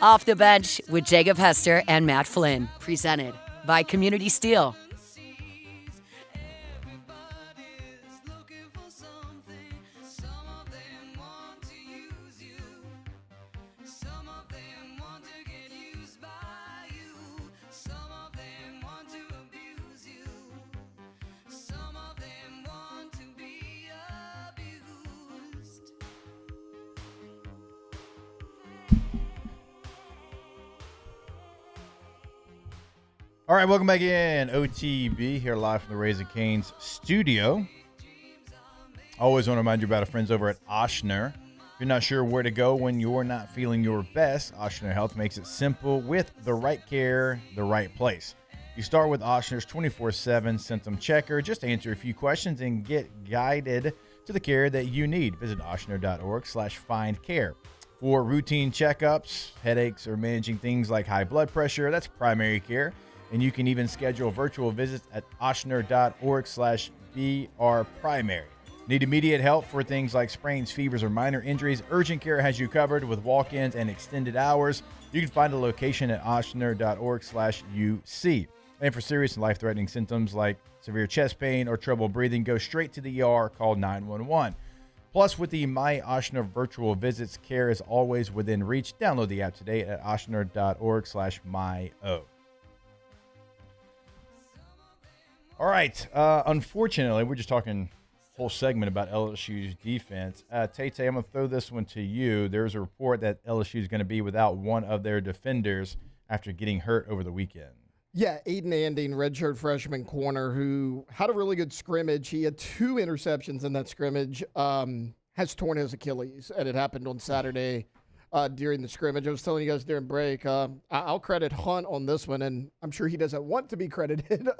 Off the Bench with Jacob Hester and Matt Flynn. Presented by Community Steel. All right, welcome back in. OTB here live from the Raising Cane's studio. Always want to remind you about our friends over at Ochsner. If you're not sure where to go when you're not feeling your best, Ochsner Health makes it simple with the right care, the right place. You start with Ochsner's 24/7 symptom checker. Just answer a few questions and get guided to the care that you need. Visit ochsner.org/findcare. For routine checkups, headaches, or managing things like high blood pressure, that's primary care. And you can even schedule virtual visits at ochsner.org/brprimary. Need immediate help for things like sprains, fevers, or minor injuries? Urgent Care has you covered with walk-ins and extended hours. You can find a location at ochsner.org/UC. And for serious and life-threatening symptoms like severe chest pain or trouble breathing, go straight to the ER, call 911. Plus, with the My Ochsner virtual visits, care is always within reach. Download the app today at ochsner.org/myo. All right. Unfortunately, we're just talking whole segment about LSU's defense. Tay-Tay, I'm going to throw this one to you. There's a report that LSU is going to be without one of their defenders after getting hurt over the weekend. Yeah, Aiden Anding, redshirt freshman corner, who had a really good scrimmage. He had 2 interceptions in that scrimmage, has torn his Achilles, and it happened on Saturday during the scrimmage. I was telling you guys during break, I'll credit Hunt on this one, and I'm sure he doesn't want to be credited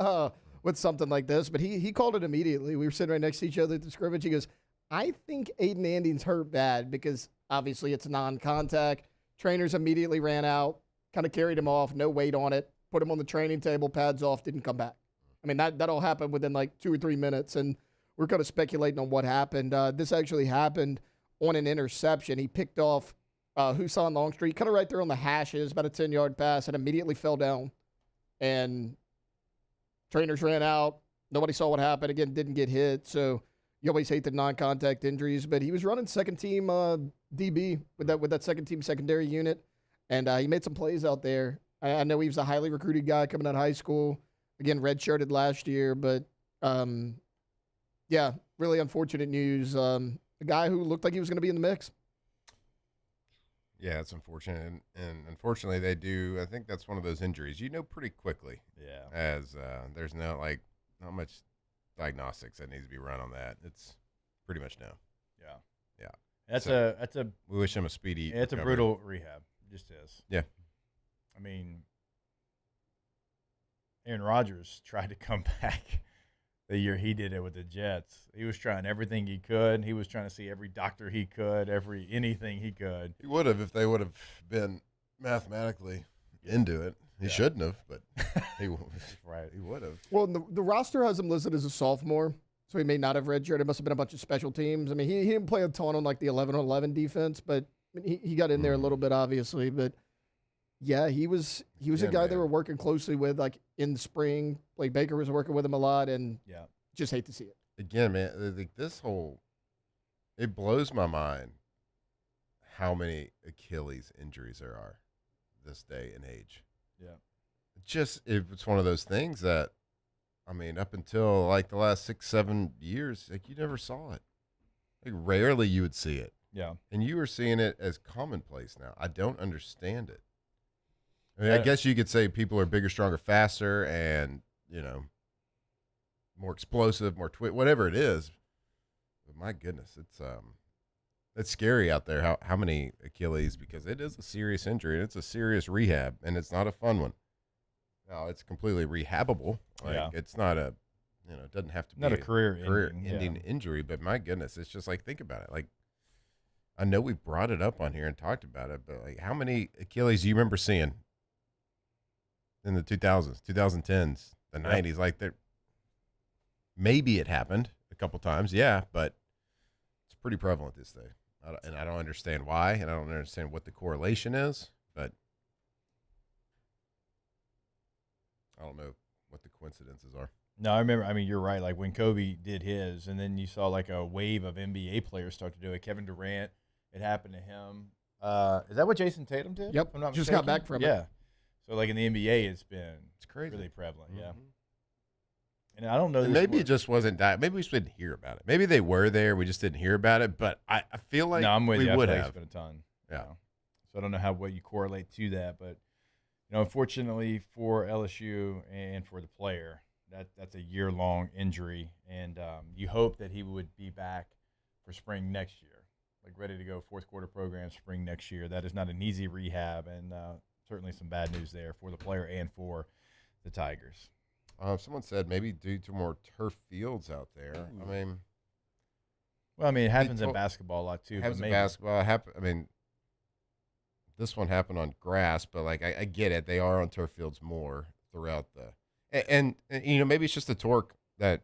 with something like this, but he called it immediately. We were sitting right next to each other at the scrimmage. He goes, I think Aiden Anding's hurt bad because obviously it's non-contact. Trainers immediately ran out, kind of carried him off, no weight on it, put him on the training table, pads off, didn't come back. I mean, that all happened within like 2 or 3 minutes, and we're kind of speculating on what happened. This actually happened on an interception. He picked off Husan Longstreet, kind of right there on the hashes, about a 10-yard pass, and immediately fell down. And trainers ran out. Nobody saw what happened. Again, didn't get hit. So you always hate the non-contact injuries. But he was running second-team DB with that second-team secondary unit. And he made some plays out there. I know he was a highly recruited guy coming out of high school. Again, redshirted last year. But, yeah, really unfortunate news. A guy who looked like he was going to be in the mix. Yeah, it's unfortunate, and unfortunately they do. I think that's one of those injuries you know pretty quickly. Yeah. As there's not much diagnostics that needs to be run on that. It's pretty much no. Yeah. Yeah. That's a. We wish him a speedy. It's a brutal rehab. It just is. Yeah. I mean, Aaron Rodgers tried to come back the year he did it with the Jets. He was trying everything he could. He was trying to see every doctor he could, anything he could. He would have if they would have been mathematically into it. He shouldn't have, but he right. He would have. Well, the roster has him listed as a sophomore, so he may not have redshirted. It must have been a bunch of special teams. I mean, he didn't play a ton on like the 11-on-11 defense, but he got in there a little bit, obviously. But yeah, he was a guy they were working closely with, like in the spring. Like Baker was working with him a lot, and just hate to see it. Again, man, it blows my mind how many Achilles injuries there are this day and age. Yeah. It's one of those things that, I mean, up until like the last 6-7 years, like you never saw it. Like rarely you would see it. Yeah. And you are seeing it as commonplace now. I don't understand it. I mean, I guess you could say people are bigger, stronger, faster, and, more explosive, more whatever it is. But my goodness, it's scary out there how many Achilles, because it is a serious injury and it's a serious rehab and it's not a fun one. Now it's completely rehabable. Like it's not it doesn't have to be not a career ending injury, but my goodness, it's just like, think about it. Like, I know we brought it up on here and talked about it, but like how many Achilles do you remember seeing in the 2000s, 2010s, the 90s? Like maybe it happened a couple times, but it's pretty prevalent this day. And I don't understand why, and I don't understand what the correlation is, but I don't know what the coincidences are. No, I remember. I mean, you're right. Like when Kobe did his, and then you saw like a wave of NBA players start to do it. Kevin Durant, it happened to him. Is that what Jason Tatum did? Yep. If I'm not just mistaken? got back from it. Yeah. So like in the NBA, it's crazy, really prevalent. Mm-hmm. Yeah. And I don't know. And maybe it just wasn't that. Maybe we just didn't hear about it. Maybe they were there. We just didn't hear about it. But I feel like I'm with we you. would I feel have. like it's been a ton. Yeah. So I don't know what you correlate to that, but unfortunately for LSU and for the player, that's a year-long injury, and you hope that he would be back for spring next year, like ready to go fourth quarter program spring next year. That is not an easy rehab, and certainly some bad news there for the player and for the Tigers. Someone said maybe due to more turf fields out there. It happens in basketball a lot too. Happens in basketball. This one happened on grass, but like I get it. They are on turf fields more throughout and maybe it's just the torque that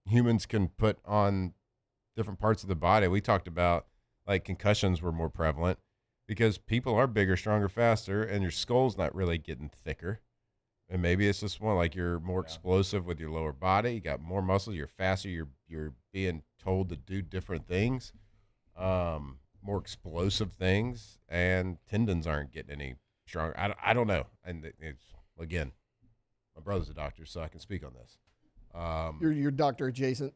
humans can put on different parts of the body. We talked about like concussions were more prevalent because people are bigger, stronger, faster, and your skull's not really getting thicker. And maybe it's just more like you're more explosive with your lower body. You got more muscles. You're faster. You're being told to do different things, more explosive things, and tendons aren't getting any stronger. I don't know. And it's again, my brother's a doctor, so I can speak on this. You're doctor adjacent.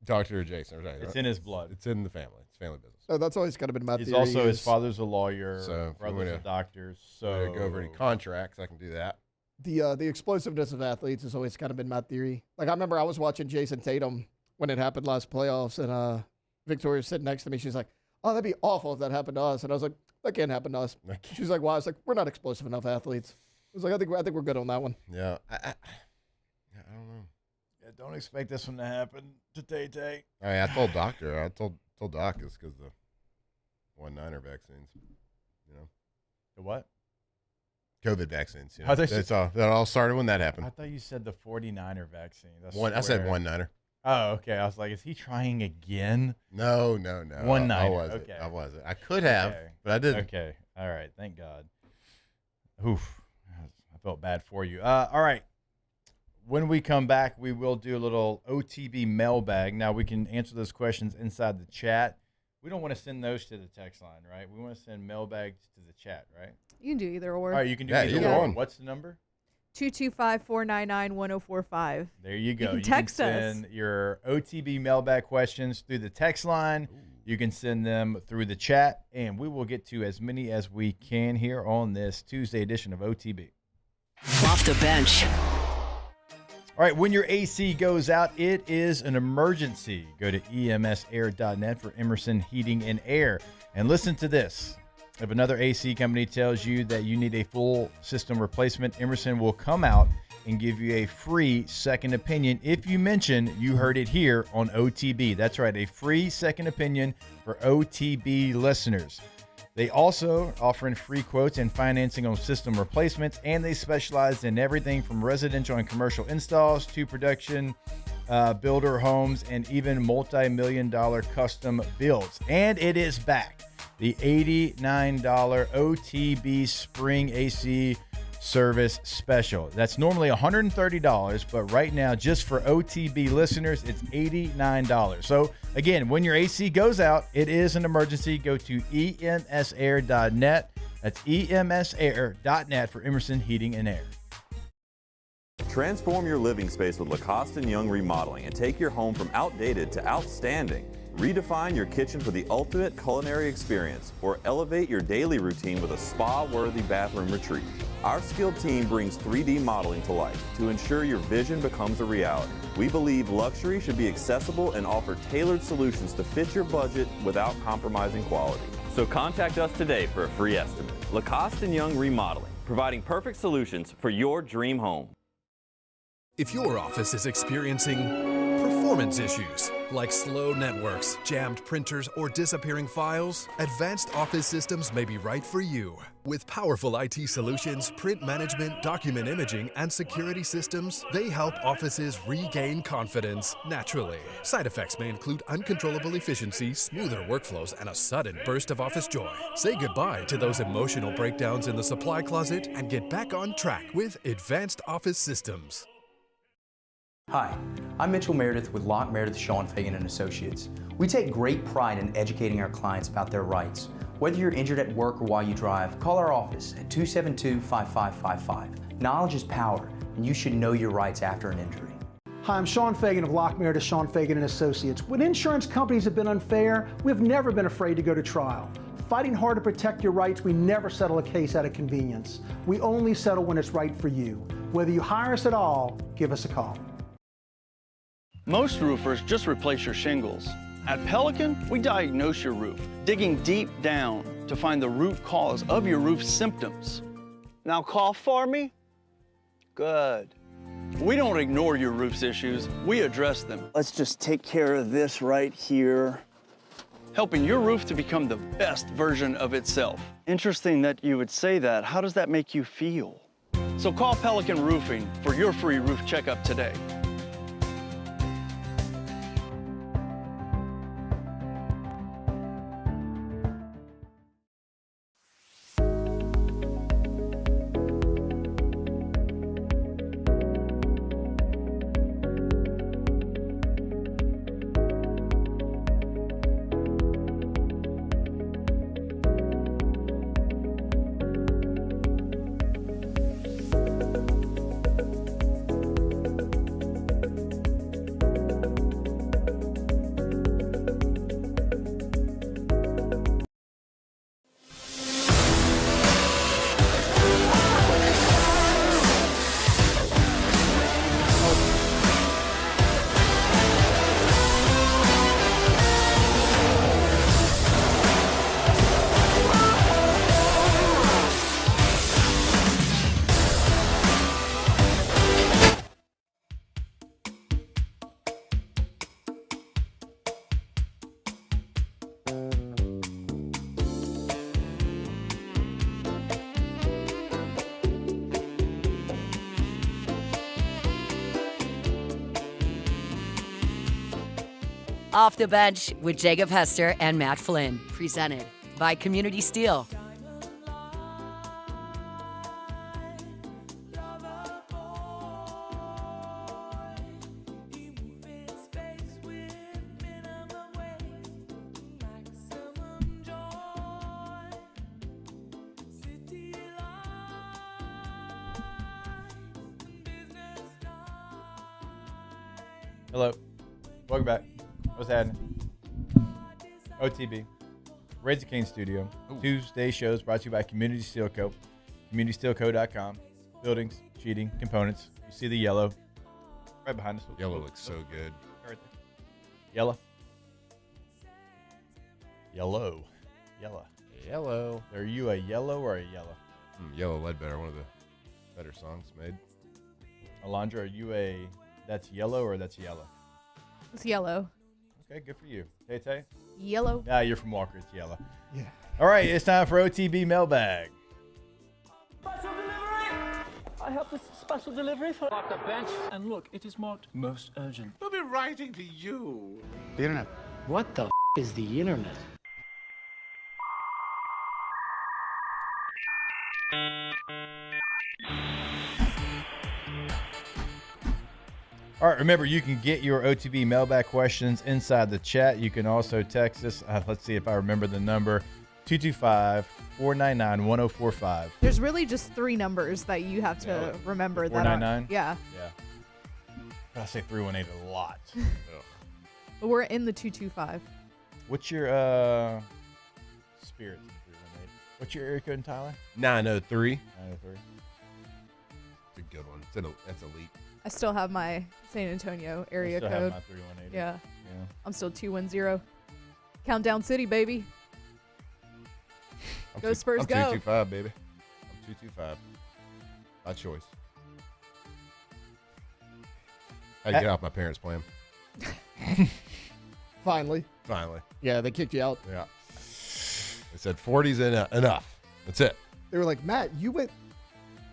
Doctor adjacent. Right. It's in his blood. It's in the family. It's family business. Oh, that's always kind of been my theory. Also, his father's a lawyer. So brother's a doctor. So go over any contracts, I can do that. The explosiveness of athletes has always kind of been my theory. Like I remember I was watching Jason Tatum when it happened last playoffs, and Victoria's sitting next to me. She's like, "Oh, that'd be awful if that happened to us." And I was like, "That can't happen to us." She's like, "Why?" I was like, "We're not explosive enough athletes." I was like, "I think we're good on that one." Yeah, I don't know. Yeah, don't expect this one to happen to Tay-Tay. I told Doctor. I told Doc it's because the 1-9er vaccines. The what? COVID vaccines. That all started when that happened. I thought you said the 49er vaccine. I said 1-9er. Oh, okay. I was like, is he trying again? No. 1-9er. I wasn't. I could have, but I didn't. Okay. All right. Thank God. Oof. I felt bad for you. All right. When we come back, we will do a little OTB mailbag. Now, we can answer those questions inside the chat. We don't want to send those to the text line, right? We want to send mailbags to the chat, right? You can do either or. All right, you can do either or. What's the number? 225-499-1045. There you go. You can text us. Send your OTB mailbag questions through the text line. You can send them through the chat, and we will get to as many as we can here on this Tuesday edition of OTB. Off the bench. All right, when your AC goes out, it is an emergency. Go to emsair.net for Emerson Heating and Air. And listen to this. If another AC company tells you that you need a full system replacement, Emerson will come out and give you a free second opinion if you mention you heard it here on OTB. That's right, a free second opinion for OTB listeners. They also are offering free quotes and financing on system replacements, and they specialize in everything from residential and commercial installs to production, builder homes, and even multi-million-dollar custom builds. And it is back. The $89 OTB Spring AC Service Special. That's normally $130, but right now, just for OTB listeners, it's $89. So again, when your AC goes out, it is an emergency. Go to emsair.net. That's emsair.net for Emerson Heating and Air. Transform your living space with Lacoste & Young Remodeling and take your home from outdated to outstanding. Redefine your kitchen for the ultimate culinary experience, or elevate your daily routine with a spa-worthy bathroom retreat. Our skilled team brings 3D modeling to life to ensure your vision becomes a reality. We believe luxury should be accessible and offer tailored solutions to fit your budget without compromising quality. So contact us today for a free estimate. Lacoste & Young Remodeling, providing perfect solutions for your dream home. If your office is experiencing performance issues like slow networks, jammed printers, or disappearing files, Advanced Office Systems may be right for you. With powerful IT solutions, print management, document imaging, and security systems, they help offices regain confidence naturally. Side effects may include uncontrollable efficiency, smoother workflows, and a sudden burst of office joy. Say goodbye to those emotional breakdowns in the supply closet and get back on track with Advanced Office Systems. Hi, I'm Mitchell Meredith with Locke Meredith, Sean Fagan & Associates. We take great pride in educating our clients about their rights. Whether you're injured at work or while you drive, call our office at 272-5555. Knowledge is power, and you should know your rights after an injury. Hi, I'm Sean Fagan of Locke Meredith, Sean Fagan & Associates. When insurance companies have been unfair, we've never been afraid to go to trial. Fighting hard to protect your rights, we never settle a case out of convenience. We only settle when it's right for you. Whether you hire us at all, give us a call. Most roofers just replace your shingles. At Pelican, we diagnose your roof, digging deep down to find the root cause of your roof symptoms. Now cough for me? Good. We don't ignore your roof's issues, we address them. Let's just take care of this right here. Helping your roof to become the best version of itself. Interesting that you would say that. How does that make you feel? So call Pelican Roofing for your free roof checkup today. Off the Bench with Jacob Hester and Matt Flynn. Presented by Community Steel. Hello. Welcome back. What's happening? OTB. Raise the Cane Studio. Tuesday shows brought to you by Community Steel Co. CommunitySteelCo.com. Buildings, sheeting, components. You see the yellow right behind us. Yellow looks so good. Right there. Yellow. Yellow. Yellow. Yellow. Are you a yellow or a yellow? Yellow Ledbetter, one of the better songs made. Alondra, are you a that's yellow or that's yellow? It's yellow. Okay, good for you. Tay-Tay? Yellow. Yeah, you're from Walker. It's yellow. Yeah. All right, it's time for OTB Mailbag. I have this special delivery for off the bench. And look, it is marked most urgent. We'll be writing to you. The internet. What the is the internet? All right, remember, you can get your OTB mailbag questions inside the chat. You can also text us. Let's see if I remember the number. 225-499-1045. There's really just 3 numbers that you have to remember. 499? Yeah. Yeah. I say 318 a lot. But we're in the 225. What's your spirit? 318. What's your area code in Tyler? 903. 903. It's a good one. That's elite. I still have my San Antonio area I still code. have my 3180. Yeah. Yeah. I'm still 210. Countdown City, baby. Go Spurs, I'm go. 225, baby. I'm 225. By choice. I had to get off my parents' plan. Finally. Finally. Yeah, they kicked you out. Yeah. They said 40's enough. That's it. They were like, Matt, you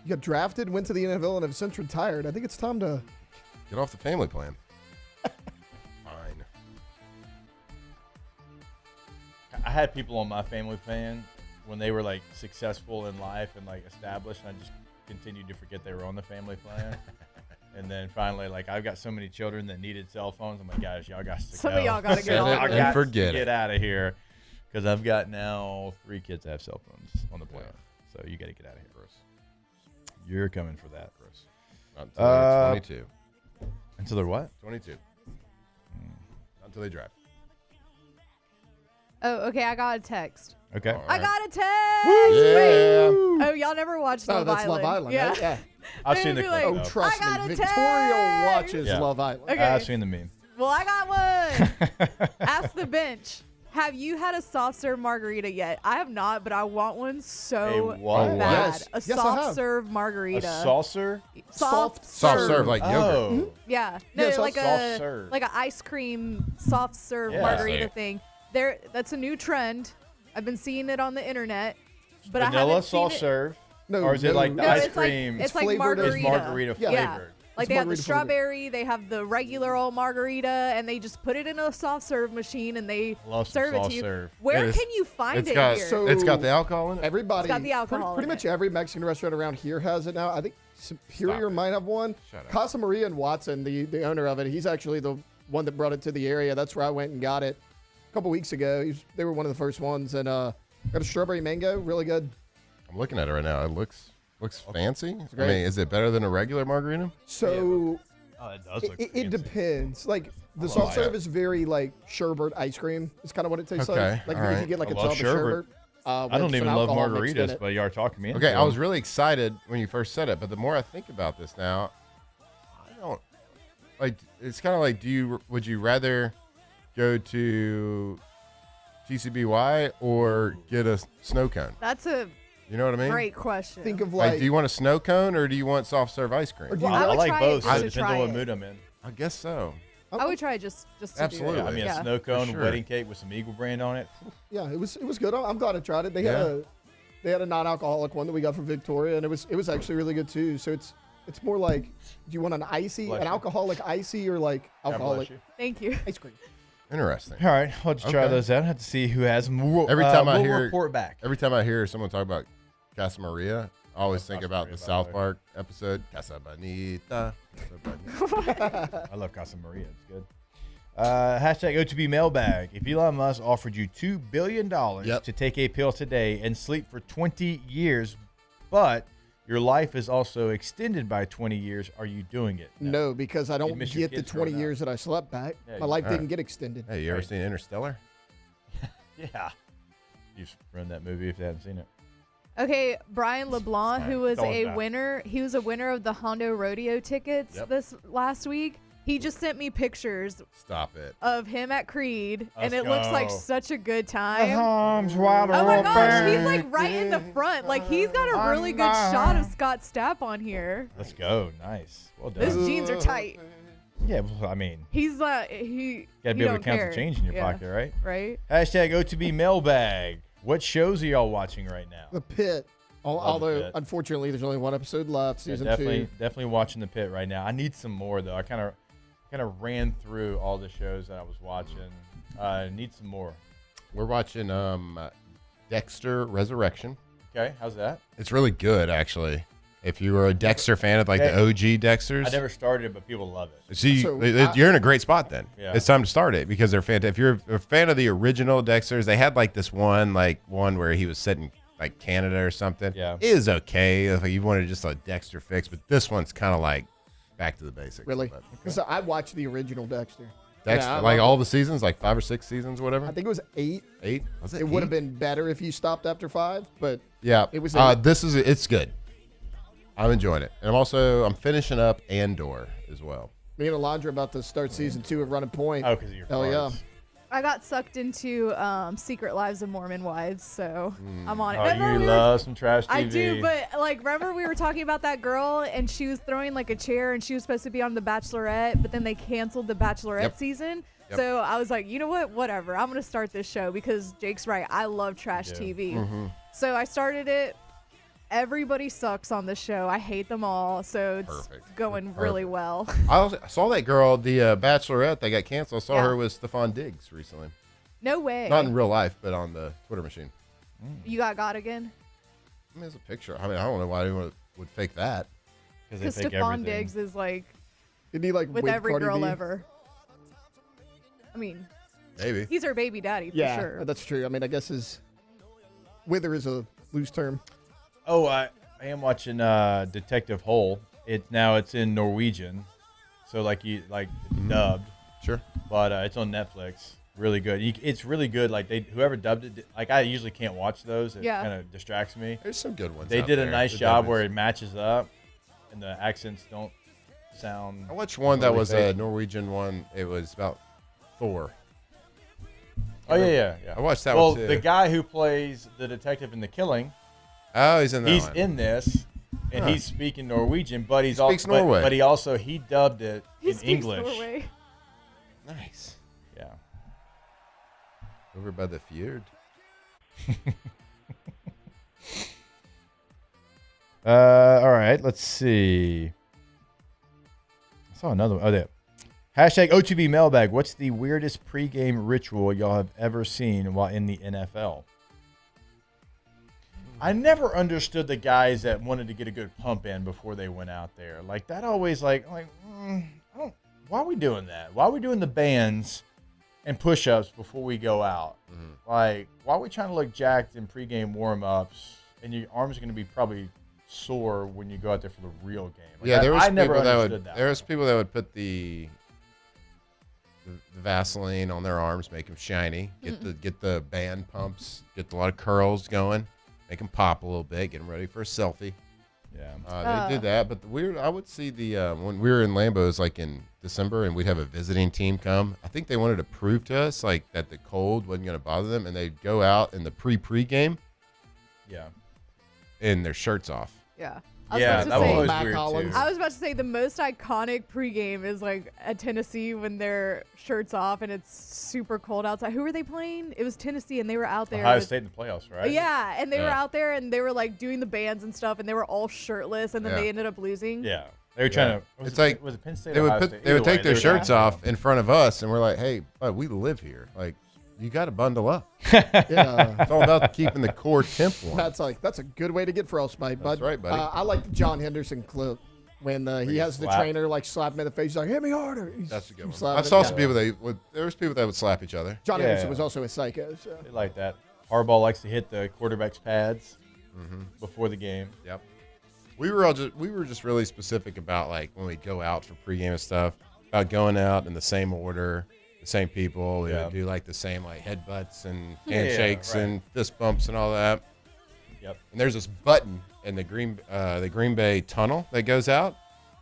got drafted, went to the NFL, and have since retired. I think it's time to get off the family plan. Fine. I had people on my family plan when they were like successful in life and like established, and I just continued to forget they were on the family plan. And then finally, like, I've got so many children that needed cell phones. I'm like, guys, y'all got to Some of y'all got to get off. on. I got to forget get it. out of here because I've got now 3 kids that have cell phones on the plan. So you got to get out of here. Gross. You're coming for that. Gross. Not until they're 22. Until they're what? 22. Not until they drive. Oh, okay. I got a text. Okay. I got a text. Yeah. Wait. Oh, y'all never watched Love that's Island. Love Island, Yeah. right? Yeah. I've seen the They'd clip. be though. Oh, trust I got me. a Victoria watches Yeah. Love Island. Okay. I've seen the meme. Well, I got one. Ask the bench. Have you had a soft serve margarita yet? I have not, but I want one so A what? bad. Yes. A Yes, I soft have. serve A margarita. saucer? Soft serve like yogurt. Oh. Yeah. No, Yeah, like soft a serve. like an ice cream soft serve Yeah. margarita Right. thing. That's a new trend. I've been seeing it on the internet, but I Vanilla haven't seen soft it. serve? No, Or is it like the No, ice it's like- cream? it's like flavored as It's margarita. margarita Yeah. flavored. Like It's they have the margarita flavored. strawberry, they have the regular old margarita, and they just put it in a soft serve machine and they Love some serve it soft to you. serve. Where It is- can you find It's it got here? So- it's got the alcohol in it. Everybody, It's got the alcohol pretty in much it. every Mexican restaurant around here has it now. I think Superior Stop it. might have one. Shut up. Casa Maria and Watson, the owner of it, he's actually the one that brought it to the area. That's where I went and got it a couple weeks ago. They were one of the first ones, and got a strawberry mango, really good. I'm looking at it right now. It looks fancy. I great. mean, is it better than a regular margarita? So Oh, it does look it fancy. depends. Like the love soft that. serve is very like sherbet ice cream. It's kind of what it tastes Okay, like. Like all if you right. get like I a love tub of sherbet. sherbet. I with don't some even love alcohol mixed in margaritas, it. but you are talking me into Okay, I them. was really excited when you first said it, but the more I think about this now, I don't like. It's kind of like, would you rather go to TCBY or get a snow cone? That's a You know what I mean? great question. Think of Like, like do you want a snow cone or do you want soft serve ice cream? Or do you- I I would like try both, it so just it to depends on try what it. mood I'm in. I guess so. I would try it just to Absolutely. do it. I mean, yeah. a snow cone, sure. wedding cake with some Eagle brand on it. yeah, it was good. I'm glad I tried it. They Yeah. had a non-alcoholic one that we got from Victoria, and it was actually really good too. So it's more like, do you want an icy, Bless an you. alcoholic icy, or like God alcoholic bless you. Thank you. ice cream? Interesting. All right, I'll just try Okay. those out. I have to see who has more. Every time I we'll hear report back. Every time I hear someone talk about Casa Maria, I always think Casa about Maria, the by South the way. Park episode Casa Bonita. Casa Bonita. I love Casa Maria. It's good. Hashtag OTB mailbag. If Elon Musk offered you $2 billion Yep. to take a pill today and sleep for 20 years, but your life is also extended by 20 years, are you doing it? No, because I don't miss your get the kids 20 growing up. years that I slept back. Yeah, My life All right. didn't get extended. Hey, you ever Right. seen Interstellar? Yeah. You should run that movie if you haven't seen it. Okay, Brian LeBlanc, who was Don't a die. winner, he was a winner of the Hondo Rodeo tickets Yep. this last week. He just sent me pictures Stop it. of him at Creed, and Let's it looks like go. such a good time. Arms wide Oh my gosh, he's like right in the front. Like he's got a really good shot of Scott Stapp on here. Let's go. Nice. Well done. Those jeans are tight. Yeah, well, I mean, He's he gotta be he able to don't count care. some change in your Yeah. pocket, right? Right. Hashtag OTB mailbag. What shows are y'all watching right now? The Pit. Love The Although, Pit. unfortunately, there's only one episode left, Yeah, season definitely watching The Pit right now. I need some more though. I kind of ran through all the shows that I was watching. I need some more. We're watching Dexter Resurrection. Okay, how's that? It's really good, actually. If you were a Dexter fan of like the OG Dexters, I never started it, but people love it. See, So, you're in a great spot then. Yeah. It's time to start it because they're fantastic. If you're a fan of the original Dexters, they had like this one where he was set in like Canada or something. Yeah. It is okay if you wanted just a Dexter fix, but this one's kind of like back to the basics. Really? But So I watched the original Dexter. Dexter, Yeah, I like love all the seasons, like 5 or 6 seasons, whatever. I think it was 8. 8? Was it? It would have 8? been better if you stopped after 5, but Yeah. it was. It's good. I'm enjoying it, and I'm finishing up Andor as well. Me and Alondra about to start season 2 of Running Point. Oh, because of your Hell yeah. farts. I got sucked into Secret Lives of Mormon Wives, so I'm on it. Oh, Remember you we were- love some trash TV. I do, but like, remember we were talking about that girl and she was throwing like a chair and she was supposed to be on The Bachelorette, but then they canceled The Bachelorette Yep. season. Yep. So I was like, you know what? Whatever. I'm going to start this show because Jake's right. I love trash Yeah. TV. Mm-hmm. So I started it. Everybody sucks on this show. I hate them all. So it's Perfect. going really Perfect. well. I saw that girl, the Bachelorette, that got canceled. I saw Yeah. her with Stephon Diggs recently. No way. Not in real life, but on the Twitter machine. You got again? I mean, it's a picture. I mean, I don't know why anyone would fake that. Because Stephon Diggs is like Isn't he like with every Cardi girl B? ever. I mean, Maybe. he's her baby daddy for Yeah, sure. that's true. I mean, I guess his wither is a loose term. Oh, I am watching Detective Hole. It's in Norwegian, so it's dubbed. Sure. But it's on Netflix. Really good. It's really good. Like whoever dubbed it, like I usually can't watch those. It Yeah. kind of distracts me. There's some good ones. They out did a there, nice the job dubbers. where it matches up, and the accents don't sound. I watched one that totally was fake. a Norwegian one. It was about Thor. Oh yeah. I watched that well, one too. the guy who plays the detective in The Killing. Oh, he's in that He's one. in this, and Huh. he's speaking Norwegian, but He speaks Norway. But he dubbed it He in speaks English. Norway. Nice. Yeah. Over by the fjord. All right, let's see. I saw another one. Oh, there. Hashtag OTB mailbag. What's the weirdest pregame ritual y'all have ever seen while in the NFL? I never understood the guys that wanted to get a good pump in before they went out there. Like that always I don't. Why are we doing that? Why are we doing the bands and push-ups before we go out? Like, why are we trying to look jacked in pregame warm-ups and your arms are going to be probably sore when you go out there for the real game? Like, Yeah, there was I never people that understood would. that. There was people that would put the Vaseline on their arms, make them shiny. Get the band pumps. Get a lot of curls going. Make them pop a little bit. Get them ready for a selfie. Yeah, they did that. But the weird, I would see the when we were in Lambeau's like in December, and we'd have a visiting team come. I think they wanted to prove to us like that the cold wasn't going to bother them, and they'd go out in the pre-game. Yeah. And their shirts off. Yeah. That was always weird too. I was about to say the most iconic pregame is like at Tennessee when their shirts off and it's super cold outside. Who were they playing? It was Tennessee and they were out there. Ohio State in the playoffs, right? Yeah, and they were out there and they were like doing the bands and stuff and they were all shirtless and then they ended up losing. Yeah. They were trying to. Was it Penn State? They would Ohio put. State? They would Either take way, their they were shirts trying. off in front of us, and we're like, "Hey, bud, we live here. Like, you got to bundle up. Yeah. It's all about keeping the core temp warm." That's a good way to get frostbite, bud. That's right, buddy. I like the John Henderson clip when he has the slap. trainer like slap him in the face. He's like, "Hit me harder." That's a good one. slapping I saw him. some people there was people that would slap each other. John Henderson was also a psycho. So. They like that. Harbaugh likes to hit the quarterback's pads before the game. Yep. We were just really specific about like when we go out for pregame and stuff about going out in the same order, the same people. We would do like the same like headbutts and handshakes and fist bumps and all that. Yep. And there's this button in the Green Bay tunnel that goes out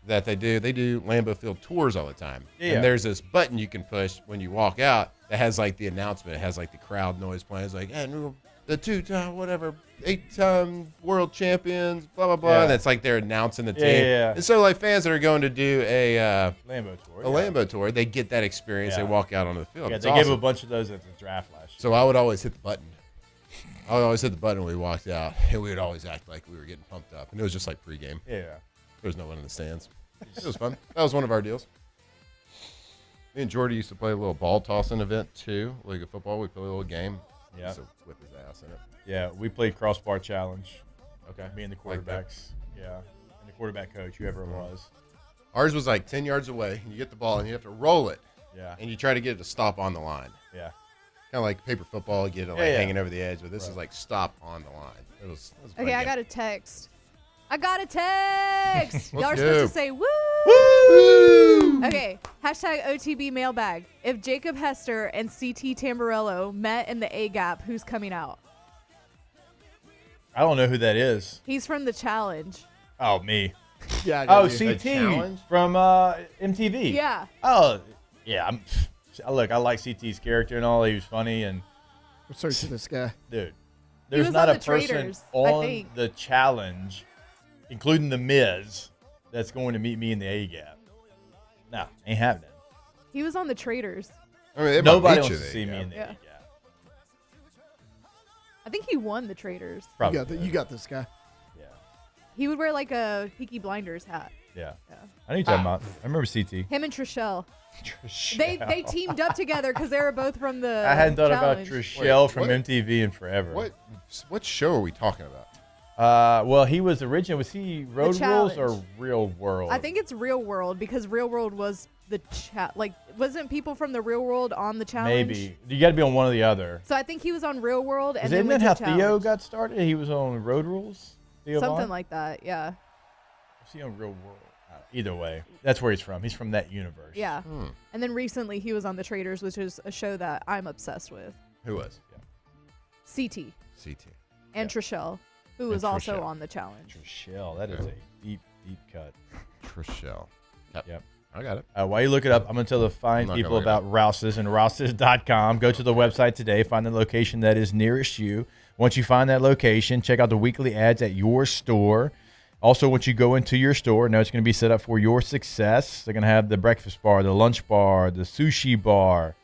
that they do Lambeau Field tours all the time. Yeah. And there's this button you can push when you walk out that has like the announcement. It has like the crowd noise playing. It's like, and the 2-time whatever 8-time world champions, blah blah blah. Yeah. And it's like they're announcing the team. Yeah. And so like fans that are going to do a Lambeau tour, Lambeau tour, they get that experience. Yeah. They walk out onto the field. Yeah, It's they gave awesome. a bunch of those at the draft last year. So I would always hit the button. I would always hit the button when we walked out, and we would always act like we were getting pumped up. And it was just like pregame. Yeah. There was no one in the stands. It was fun. That was one of our deals. Me and Jordy used to play a little ball tossing event too, League of Football. We played a little game. Yeah. Used to whip his ass in it. Yeah, we played crossbar challenge. Okay. Me and the Like that. quarterbacks. Yeah. And the quarterback coach, whoever it was. Ours was like 10 yards away. And you get the ball and you have to roll it. Yeah. And you try to get it to stop on the line. Yeah. Kind of like paper football, get it like Yeah. hanging over the edge, but this is like stop on the line. It was a fun Okay, I game. got a text. I got a text. Y'all are Let's supposed go. to say woo. Okay, hashtag OTB mailbag. If Jacob Hester and CT Tamburello met in the A gap, who's coming out? I don't know who that is. He's from the challenge. Oh, me. Yeah. Oh, you. CT from MTV. Yeah. Oh, yeah. Look, I like CT's character and all. He was funny and. Searching this guy, dude. He There's was not on a the person Traitors, I on think. the challenge, including the Miz, that's going to meet me in the A gap. No, ain't happening. He was on the Traitors. I mean, they might Nobody beat wants you to there, see you me know. in the Yeah. A gap. I think he won the Traitors. Probably. You got this guy. He would wear like a Peaky Blinders hat. Yeah. I know you're talking about. I remember CT. Him and Trishelle. They teamed up together because they were both from the I hadn't thought challenge. about Trishelle from what? MTV in forever. What show are we talking about? Well, he was original. Was he Road Rules or Challenge. Real World? I think it's Real World because Real World was the wasn't people from the Real World on the challenge? Maybe you got to be on one or the other. So I think he was on Real World and Isn't then went that to how Theo challenge. got started? He was on Road Rules. Theo Something Vaughn? like that. Yeah. Was he on Real World? Either way, that's where he's from. He's from that universe. Yeah. And then recently he was on The Traders, which is a show that I'm obsessed with. Who was? CT. CT. And Trishelle, who was also on The Challenge. Trishelle, that is a deep cut. Trishelle. Yep. I got it. While you look it up, I'm going to tell the fine people about Rouse's and Rouse's.com. Go to the website today, find the location that is nearest you. Once you find that location, check out the weekly ads at your store. Also, once you go into your store, know it's going to be set up for your success. They're going to have the breakfast bar, the lunch bar, the sushi bar,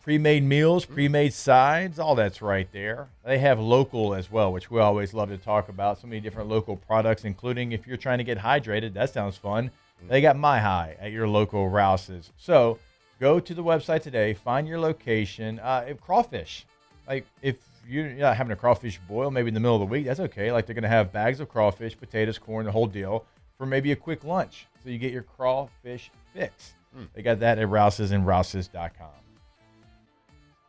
pre-made meals, pre-made sides, all that's right there. They have local as well, which we always love to talk about. So many different local products, including if you're trying to get hydrated. That sounds fun. They got My High at your local Rouse's. So go to the website today, find your location. Crawfish. Like if you're not having a crawfish boil maybe in the middle of the week, that's okay. Like they're going to have bags of crawfish, potatoes, corn, the whole deal for maybe a quick lunch. So you get your crawfish fix. They got that at Rouse's and Rouse's.com.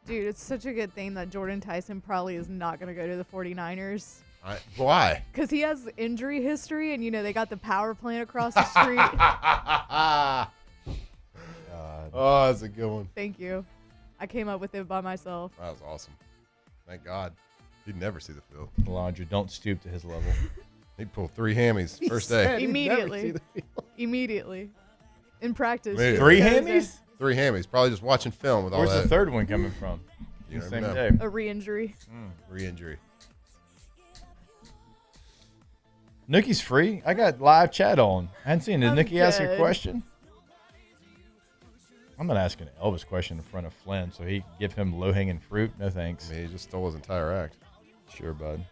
Dude, it's such a good thing that Jordan Tyson probably is not going to go to the 49ers. Why? Because he has injury history, and, they got the power plant across the street. Oh, that's a good one. Thank you. I came up with it by myself. That was awesome. Thank God. He'd never see the field. Alondra, don't stoop to his level. He'd pull 3 hammies first day. Immediately. In practice. 3 hammies? 3 hammies. Probably just watching film with all that. Where's the third one coming from? You the same never day. A re-injury. Re-injury. Nikki's free. I got live chat on. I hadn't seen it. Did Nikki ask a question? I'm not asking an Elvis question in front of Flynn, so he can give him low-hanging fruit. No thanks. I mean, he just stole his entire act. Sure, bud.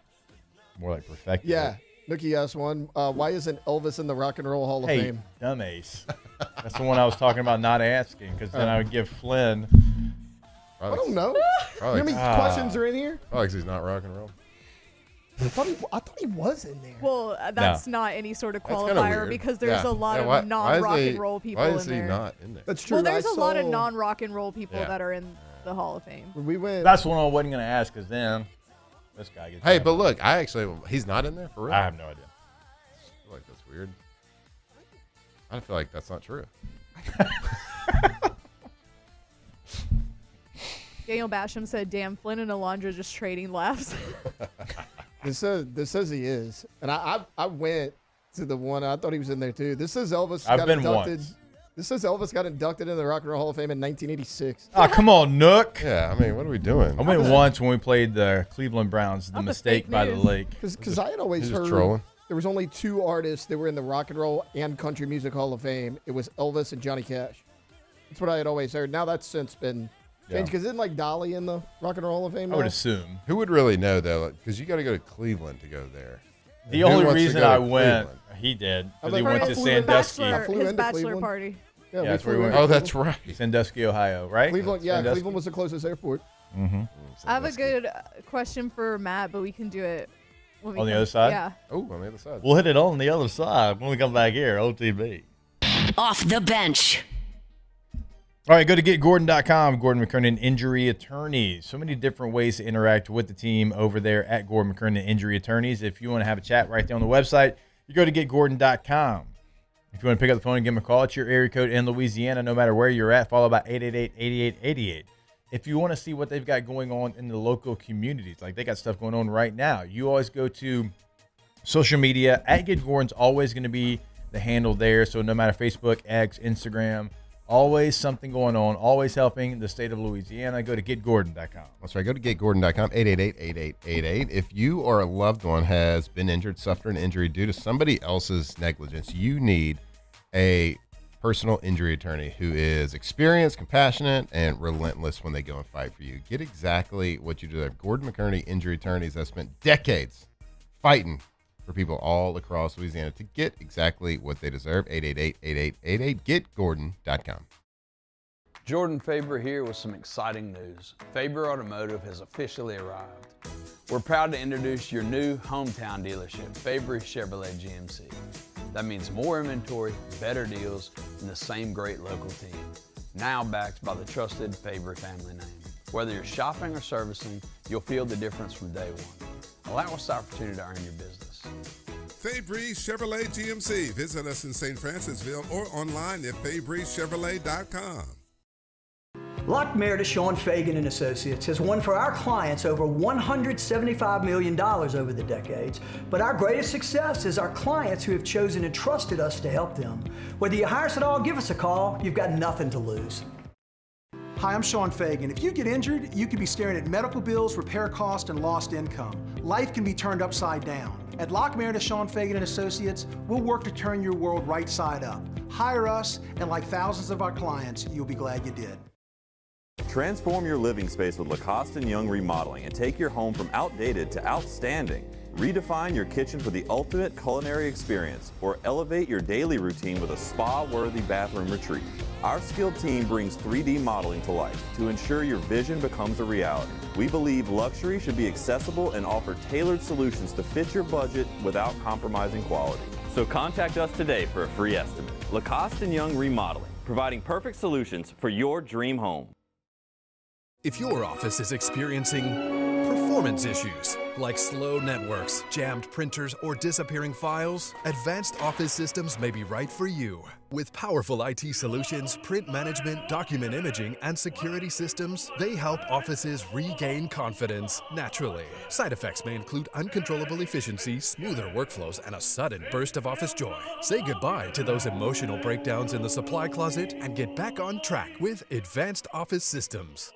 More like perfected. Yeah. Nikki asked one. Why isn't Elvis in the Rock and Roll Hall of Fame? Dumb ace. That's the one I was talking about not asking, because then I would give Flynn. I don't know. You know how many questions are in here? Probably because he's not rock and roll. I thought he was in there. Well, that's not any sort of That's kinda qualifier weird. because there's a lot Yeah, of non-rock and roll people in there. Why is he not in there? That's true. Well, there's a lot of non-rock and roll people Yeah. that are in the Hall of Fame. We went. That's one I wasn't going to ask, because then this guy gets. Hey, but look, he's not in there for real? I have no idea. I feel like that's weird. I feel like that's not true. Daniel Basham said, "Damn, Flynn and Alondra just trading laughs." This says he is, and I went to the one. I thought he was in there too. This says Elvis I've got been inducted. once. This says Elvis got inducted into the Rock and Roll Hall of Fame in 1986. Oh, come on, Nook. Yeah, I mean, what are we doing? I went once when we played the Cleveland Browns, the Mistake by the Lake. Because I had always He's just heard trolling. there was only 2 artists that were in the Rock and Roll and Country Music Hall of Fame. It was Elvis and Johnny Cash. That's what I had always heard. Now that's since been changed. Because isn't like Dolly in the Rock and Roll Hall of Fame now? I would assume. Who would really know, though? Because you got to go to Cleveland to go there. The And who only wants to reason go to I went, Cleveland? he did, I because he flew went to Sandusky. His bachelor party. Yeah, that's where he flew went. into Oh, that's right. Sandusky, Ohio, right? Cleveland, yeah, Sandusky? Cleveland was the closest airport. Mm-hmm. I have a good question for Matt, but we can do it when we On the come- other side? Yeah. Oh, on the other side. We'll hit it on the other side when we come back here, OTB. Off the bench. All right, go to getgordon.com. Gordon McKernan Injury Attorneys. So many different ways to interact with the team over there at Gordon McKernan Injury Attorneys. If you want to have a chat right there on the website, you go to getgordon.com. If you want to pick up the phone and give them a call, it's your area code in Louisiana, no matter where you're at, followed by 888-8888. If you want to see what they've got going on in the local communities, like they got stuff going on right now, you always go to social media. At Get Gordon's always going to be the handle there. So no matter Facebook, X, Instagram, always something going on, always helping the state of Louisiana. Go to getgordon.com. That's right. Go to getgordon.com, 888-8888. If you or a loved one has been injured, suffered an injury due to somebody else's negligence, you need a personal injury attorney who is experienced, compassionate, and relentless when they go and fight for you. Get exactly what you deserve. Gordon McKernan Injury Attorneys have spent decades fighting for people all across Louisiana to get exactly what they deserve. 888-8888. GetGordon.com. Jordan Faber here with some exciting news. Faber Automotive has officially arrived. We're proud to introduce your new hometown dealership, Faber Chevrolet GMC. That means more inventory, better deals, and the same great local team. Now backed by the trusted Faber family name. Whether you're shopping or servicing, you'll feel the difference from day one. Allow us the opportunity to earn your business. Fabry Chevrolet GMC. Visit us in St. Francisville or online at fabrychevrolet.com. Lock Meredith, Sean Fagan and Associates has won for our clients over $175 million over the decades. But our greatest success is our clients who have chosen and trusted us to help them. Whether you hire us at all, give us a call. You've got nothing to lose. Hi, I'm Sean Fagan. If you get injured, you could be staring at medical bills, repair costs, and lost income. Life can be turned upside down. At Lock Meredith, Sean Fagan and Associates, we'll work to turn your world right side up. Hire us, and like thousands of our clients, you'll be glad you did. Transform your living space with Lacoste & Young Remodeling and take your home from outdated to outstanding. Redefine your kitchen for the ultimate culinary experience or elevate your daily routine with a spa-worthy bathroom retreat. Our skilled team brings 3D modeling to life to ensure your vision becomes a reality. We believe luxury should be accessible and offer tailored solutions to fit your budget without compromising quality. So contact us today for a free estimate. Lacoste & Young Remodeling, providing perfect solutions for your dream home. If your office is experiencing performance issues like slow networks, jammed printers, or disappearing files, Advanced Office Systems may be right for you. With powerful IT solutions, print management, document imaging, and security systems, they help offices regain confidence naturally. Side effects may include uncontrollable efficiency, smoother workflows, and a sudden burst of office joy. Say goodbye to those emotional breakdowns in the supply closet and get back on track with Advanced Office Systems.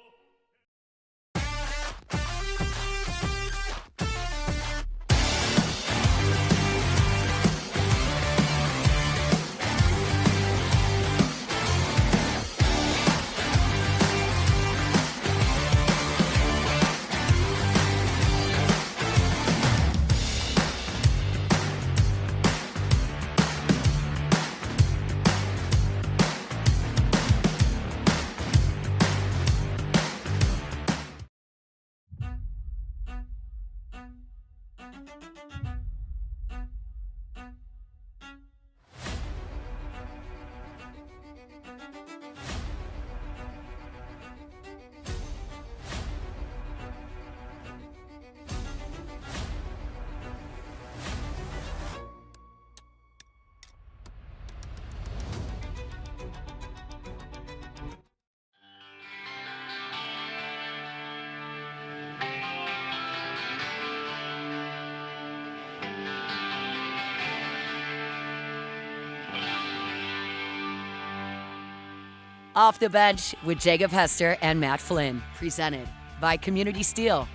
Off the Bench with Jacob Hester and Matt Flynn. Presented by Community Steel.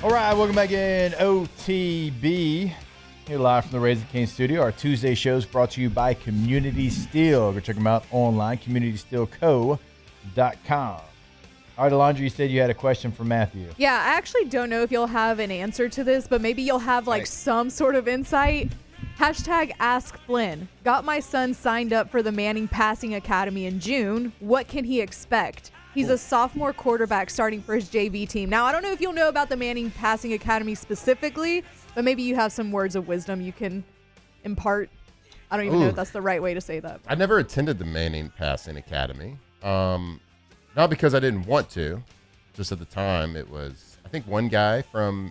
All right, welcome back in OTB. Here live from the Raising Cane studio. Our Tuesday show is brought to you by Community Steel. Go check them out online, communitysteelco.com. All right, Alondra, you said you had a question for Matthew. Yeah, I actually don't know if you'll have an answer to this, but maybe you'll have some sort of insight. Hashtag Ask Flynn. Got my son signed up for the Manning Passing Academy in June. What can he expect? He's a sophomore quarterback starting for his JV team. Now, I don't know if you'll know about the Manning Passing Academy specifically, but maybe you have some words of wisdom you can impart. I don't even know if that's the right way to say that. I never attended the Manning Passing Academy. Not because I didn't want to, just at the time it was, I think one guy from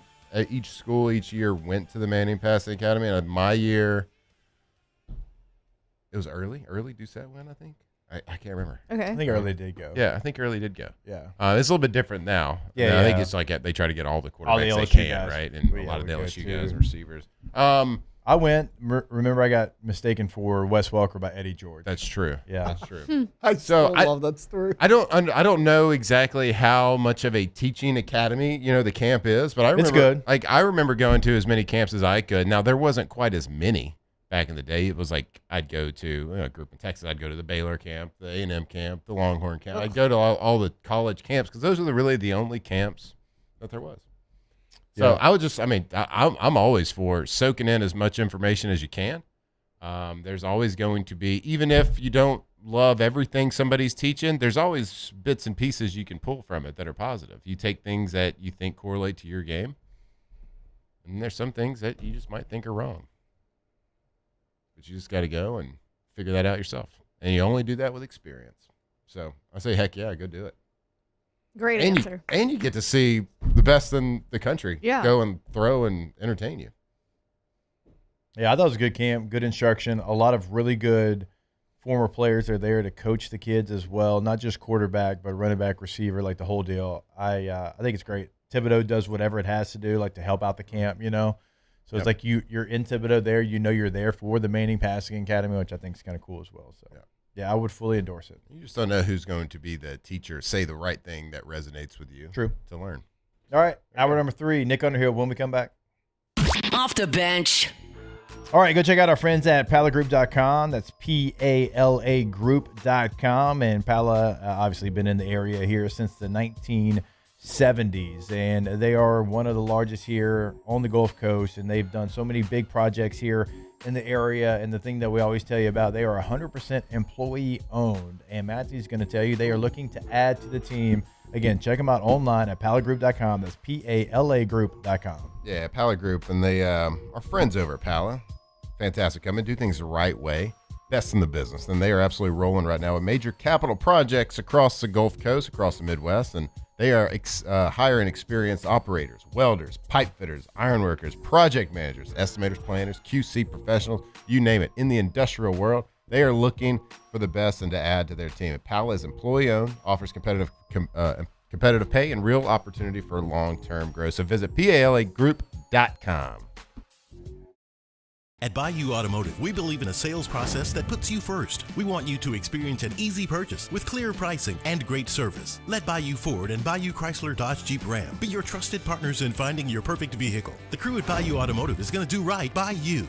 each school each year went to the Manning Passing Academy. And my year, it was early Doucette went, I think. I can't remember. Okay. I think Early did go. Yeah, I think Early did go. Yeah. It's a little bit different now. Yeah, I think it's like they try to get all the quarterbacks they can, right? And a lot of the LSU guys and receivers. I went. Remember, I got mistaken for Wes Welker by Eddie George. That's true. Yeah, that's true. I love that story. I don't know exactly how much of a teaching academy the camp is, but I remember it's good. Like I remember going to as many camps as I could. Now there wasn't quite as many back in the day. It was like I'd go to a group in Texas. I'd go to the Baylor camp, the A&M camp, the Longhorn camp. I'd go to all the college camps because those were really the only camps that there was. So Yeah. I would just, I'm always for soaking in as much information as you can. There's always going to be, even if you don't love everything somebody's teaching, there's always bits and pieces you can pull from it that are positive. You take things that you think correlate to your game, and there's some things that you just might think are wrong. But you just got to go and figure that out yourself. And you only do that with experience. So I say, heck yeah, go do it. Great and answer. And you get to see the best in the country go and throw and entertain you. Yeah, I thought it was a good camp, good instruction. A lot of really good former players are there to coach the kids as well, not just quarterback, but running back, receiver, like the whole deal. I think it's great. Thibodeau does whatever it has to do, like to help out the camp, you know. So it's like you're in Thibodeau there. You know you're there for the Manning Passing Academy, which I think is kind of cool as well. So, yeah, I would fully endorse it. You just don't know who's going to be the teacher, say the right thing that resonates with you. True. To learn. All right, hour number 3, Nick Underhill when we come back. Off the bench. All right, go check out our friends at palagroup.com. That's PALA group.com. And Pala obviously been in the area here since the 1970s. And they are one of the largest here on the Gulf Coast. And they've done so many big projects here in the area. And the thing that we always tell you about, they are 100% employee owned. And Matthew's going to tell you they are looking to add to the team. Again, check them out online at palagroup.com. That's PALA group.com. Yeah, Pala Group. And they are friends over at Pala. Fantastic. Come and do things the right way. Best in the business. And they are absolutely rolling right now with major capital projects across the Gulf Coast, across the Midwest. And they are hiring experienced operators, welders, pipe fitters, ironworkers, project managers, estimators, planners, QC professionals, you name it. In the industrial world, they are looking for the best and to add to their team. Pala is employee-owned, offers competitive pay and real opportunity for long-term growth. So visit palagroup.com. At Bayou Automotive, we believe in a sales process that puts you first. We want you to experience an easy purchase with clear pricing and great service. Let Bayou Ford and Bayou Chrysler Dodge Jeep Ram be your trusted partners in finding your perfect vehicle. The crew at Bayou Automotive is going to do right by you.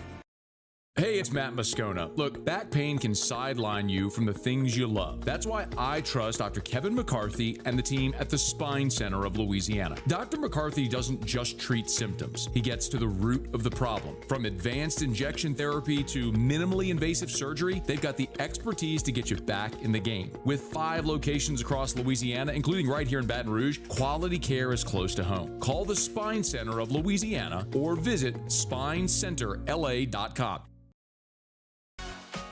Hey, it's Matt Moscona. Look, back pain can sideline you from the things you love. That's why I trust Dr. Kevin McCarthy and the team at the Spine Center of Louisiana. Dr. McCarthy doesn't just treat symptoms. He gets to the root of the problem. From advanced injection therapy to minimally invasive surgery, they've got the expertise to get you back in the game. With 5 locations across Louisiana, including right here in Baton Rouge, quality care is close to home. Call the Spine Center of Louisiana or visit spinecenterla.com.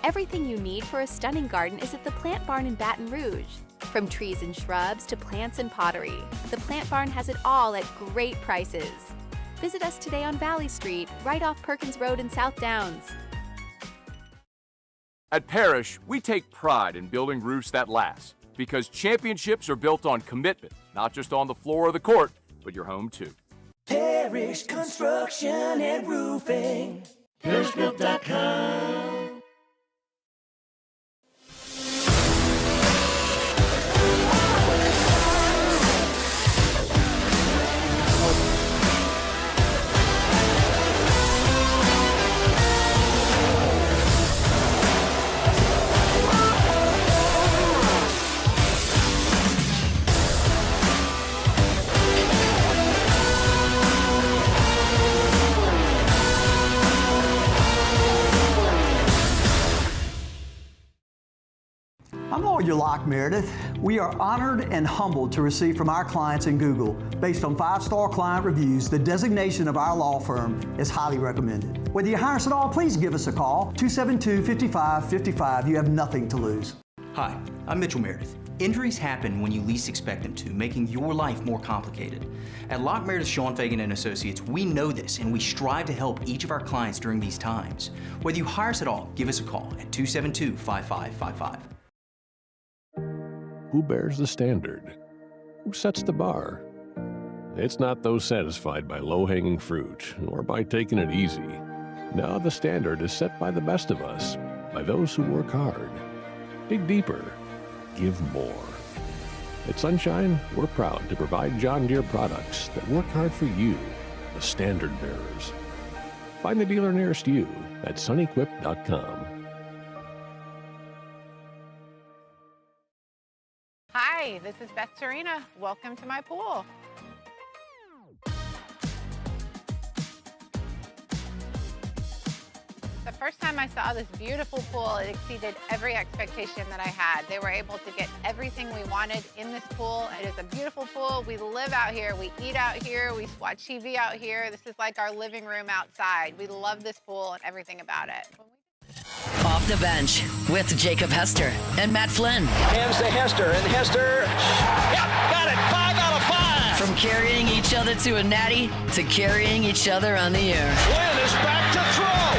Everything you need for a stunning garden is at the Plant Barn in Baton Rouge. From trees and shrubs to plants and pottery, the Plant Barn has it all at great prices. Visit us today on Valley Street, right off Perkins Road in South Downs. At Parrish, we take pride in building roofs that last, because championships are built on commitment, not just on the floor of the court, but your home too. Parrish Construction and Roofing. ParrishGroup.com. I'm Lawyer Locke Meredith. We are honored and humbled to receive from our clients in Google. Based on 5-star client reviews, the designation of our law firm is highly recommended. Whether you hire us at all, please give us a call, 272-5555. You have nothing to lose. Hi, I'm Mitchell Meredith. Injuries happen when you least expect them to, making your life more complicated. At Locke Meredith, Sean Fagan and Associates, we know this and we strive to help each of our clients during these times. Whether you hire us at all, give us a call at 272-5555. Who bears the standard? Who sets the bar? It's not those satisfied by low-hanging fruit or by taking it easy. No, the standard is set by the best of us, by those who work hard. Dig deeper. Give more. At Sunshine, we're proud to provide John Deere products that work hard for you, the standard bearers. Find the dealer nearest you at sunequip.com. Hi, this is Beth Serena. Welcome to my pool. The first time I saw this beautiful pool, it exceeded every expectation that I had. They were able to get everything we wanted in this pool. It is a beautiful pool. We live out here, we eat out here, we watch TV out here. This is like our living room outside. We love this pool and everything about it. Off the bench with Jacob Hester and Matt Flynn. Hands to Hester, and Hester, yep, got it, 5 out of 5. From carrying each other to a natty to carrying each other on the air. Flynn is back to throw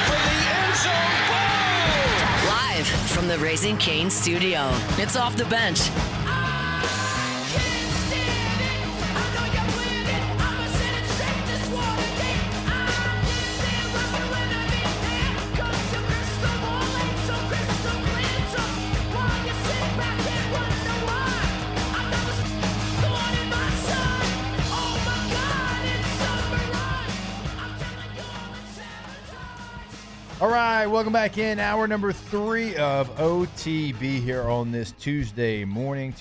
for the end zone. Boom! Live from the Raising Cane studio, it's Off the Bench. All right, welcome back in hour number 3 of OTB here on this Tuesday morning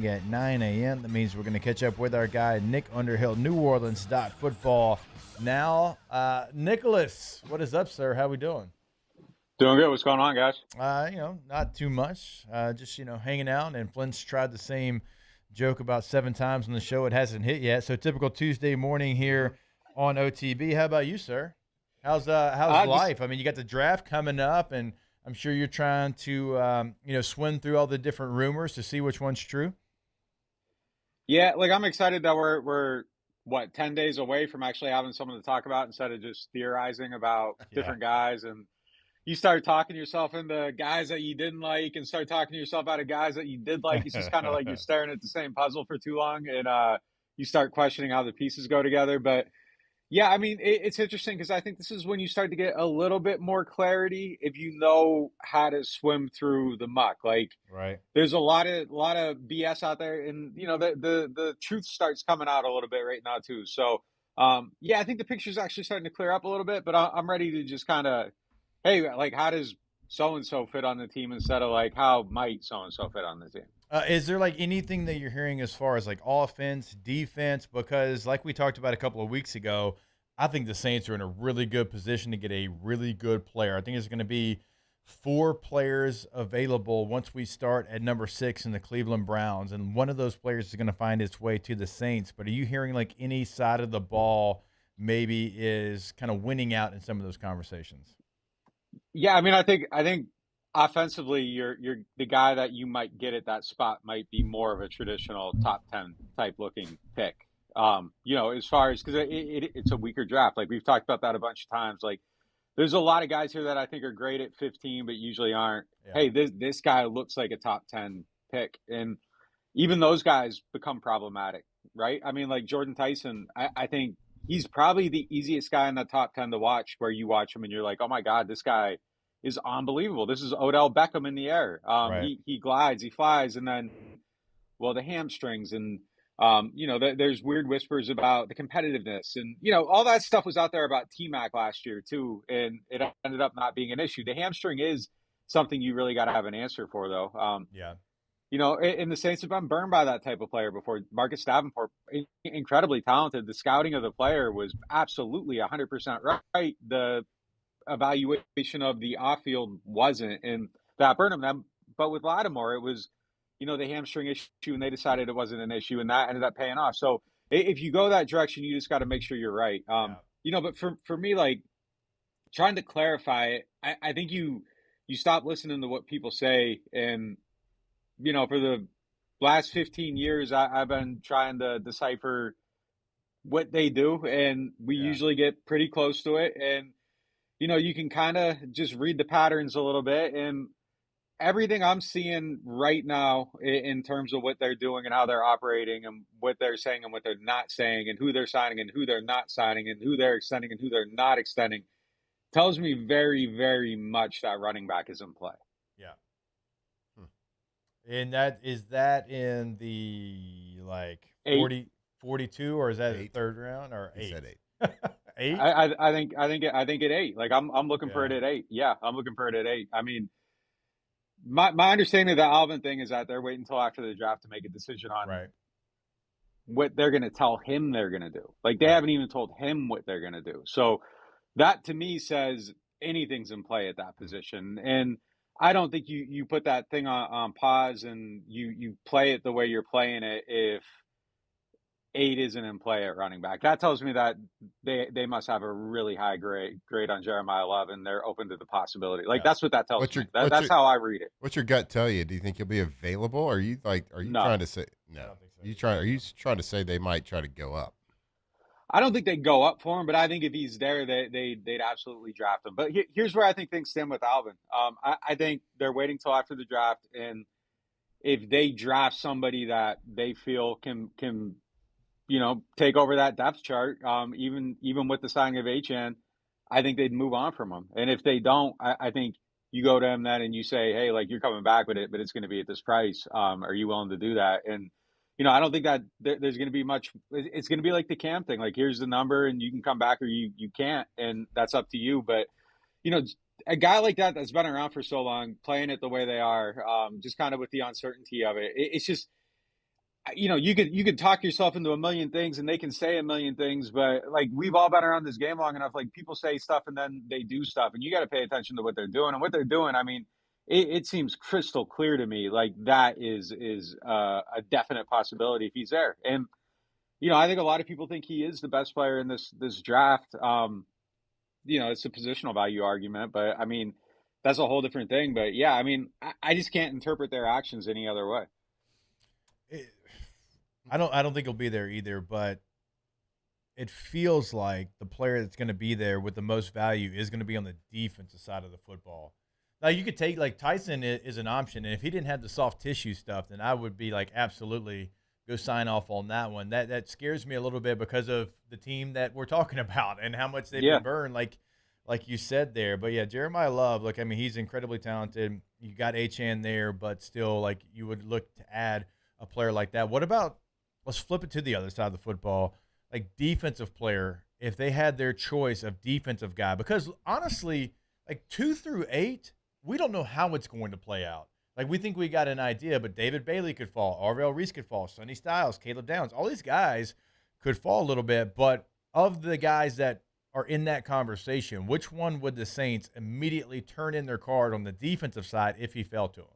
at 9 a.m. That means we're going to catch up with our guy, Nick Underhill, New Orleans Football. Now, Nicholas, what is up, sir? How we doing? Doing good. What's going on, guys? Not too much. Just hanging out. And Flynn's tried the same joke about 7 times on the show. It hasn't hit yet. So typical Tuesday morning here on OTB. How about you, sir? How's life? I mean, you got the draft coming up, and I'm sure you're trying to swim through all the different rumors to see which one's true. Yeah, I'm excited that we're 10 days away from actually having someone to talk about instead of just theorizing about different guys. And you start talking yourself into guys that you didn't like, and start talking yourself out of guys that you did like. It's just kind of like you're staring at the same puzzle for too long, and you start questioning how the pieces go together. But yeah, I mean, it's interesting because I think this is when you start to get a little bit more clarity if you know how to swim through the muck. Right. There's a lot of BS out there, and the truth starts coming out a little bit right now too. So I think the picture's actually starting to clear up a little bit, but I'm ready to just kind of, hey, how does so and so fit on the team instead of how might so and so fit on the team. Is there anything that you're hearing as far as offense, defense? Because like we talked about a couple of weeks ago, I think the Saints are in a really good position to get a really good player. I think there's going to be 4 players available once we start at number 6 in the Cleveland Browns, and one of those players is going to find its way to the Saints. But are you hearing any side of the ball maybe is kind of winning out in some of those conversations? Yeah, I mean, I think offensively, you're the guy that you might get at that spot might be more of a traditional top 10 type looking pick. As far as because it's a weaker draft. We've talked about that a bunch of times. There's a lot of guys here that I think are great at 15, but usually aren't. Yeah. Hey, this guy looks like a top 10 pick, and even those guys become problematic, right? I mean, Jordan Tyson, I think he's probably the easiest guy in the top 10 to watch, where you watch him and you're like, oh my God, this guy is unbelievable. This is Odell Beckham in the air. Right. He glides, he flies, and then, the hamstrings and, there's weird whispers about the competitiveness and, all that stuff was out there about T-Mac last year too. And it ended up not being an issue. The hamstring is something you really got to have an answer for though. And the Saints have been burned by that type of player before. Marcus Davenport, incredibly talented. The scouting of the player was absolutely 100% right. The evaluation of the off-field wasn't, and that burned them. But with Lattimore, it was, the hamstring issue, and they decided it wasn't an issue, and that ended up paying off. So if you go that direction, you just got to make sure you're right. But for me, trying to clarify it, I think you stop listening to what people say. And, for the last 15 years, I've been trying to decipher what they do, and we usually get pretty close to it. And, you can kind of just read the patterns a little bit, and everything I'm seeing right now in terms of what they're doing and how they're operating and what they're saying and what they're not saying and who they're signing and who they're not signing and who they're extending and who they're not extending tells me very, very much that running back is in play. Yeah. And that in the 40, 42, or is that the third round or 8? He said 8. 8? I think at 8. I'm looking for it at 8. Yeah, I'm looking for it at 8. I mean, my understanding of the Alvin thing is that they're waiting until after the draft to make a decision on what they're going to tell him they're going to do. They haven't even told him what they're going to do. So that to me says anything's in play at that position. And I don't think you put that thing on pause and you play it the way you're playing it if 8 isn't in play at running back. That tells me that they must have a really high grade on Jeremiah Love, and they're open to the possibility. Like, that's what that tells me. That's how I read it. What's your gut tell you? Do you think he'll be available? Or are you No. trying to say no? I don't think so. Are you trying to say they might try to go up? I don't think they go up for him, but I think if he's there, they'd absolutely draft him. But here's where I think things stand with Alvin. I think they're waiting till after the draft, and if they draft somebody that they feel can take over that depth chart, even with the signing of HN, I think they'd move on from him. And if they don't, I think you go to him then and you say, hey, like, you're coming back with it, but it's going to be at this price. Are you willing to do that? And I don't think that there's going to be much. It's going to be like the Cam thing. Like, here's the number, and you can come back or you can't, and that's up to you. But a guy like that that's been around for so long, playing it the way they are, just kind of with the uncertainty of it, it's just. You could talk yourself into a million things, and they can say a million things, but like, we've all been around this game long enough. Like, people say stuff and then they do stuff, and you got to pay attention to what they're doing. And what they're doing, I mean, it seems crystal clear to me. Like, that is a definite possibility if he's there. And I think a lot of people think he is the best player in this draft. It's a positional value argument, but I mean, that's a whole different thing. But yeah, I mean, I just can't interpret their actions any other way. I don't think he'll be there either, but it feels like the player that's going to be there with the most value is going to be on the defensive side of the football. Now, you could take, like, Tyson is an option, and if he didn't have the soft tissue stuff, then I would be like, absolutely go sign off on that one. That scares me a little bit because of the team that we're talking about and how much they've been burned, like you said there. But yeah, Jeremiah Love, look, I mean, he's incredibly talented. You got H-An there, but still, like, you would look to add a player like that. What about, let's flip it to the other side of the football, like defensive player, if they had their choice of defensive guy, because honestly, like 2 through 8, we don't know how it's going to play out. Like, we think we got an idea, but David Bailey could fall, Arvell Reese could fall, Sonny Styles, Caleb Downs, all these guys could fall a little bit. But of the guys that are in that conversation, which one would the Saints immediately turn in their card on the defensive side if he fell to them?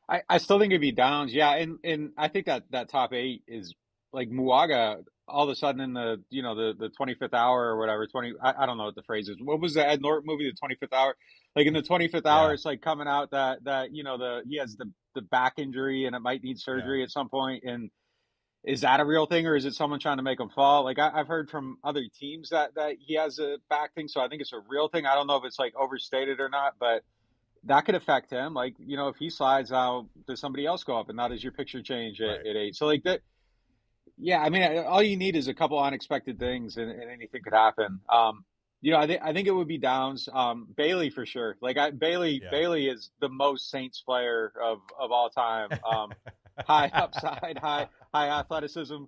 I still think it'd be Downs, yeah, and I think that top 8 is like Muaga. All of a sudden, in the the 25th hour or whatever, I don't know what the phrase is. What was the Ed Norton movie, the 25th hour? Like, in the 25th hour, it's like coming out that he has the back injury and it might need surgery at some point. And is that a real thing, or is it someone trying to make him fall? Like, I've heard from other teams that he has a back thing, so I think it's a real thing. I don't know if it's like overstated or not, but that could affect him. Like, if he slides out, does somebody else go up, and now does your picture change at 8? So, like, that, yeah, I mean, all you need is a couple unexpected things, and anything could happen. I think it would be Downs, Bailey for sure. Like, Bailey is the most Saints player of all time. High upside, high athleticism.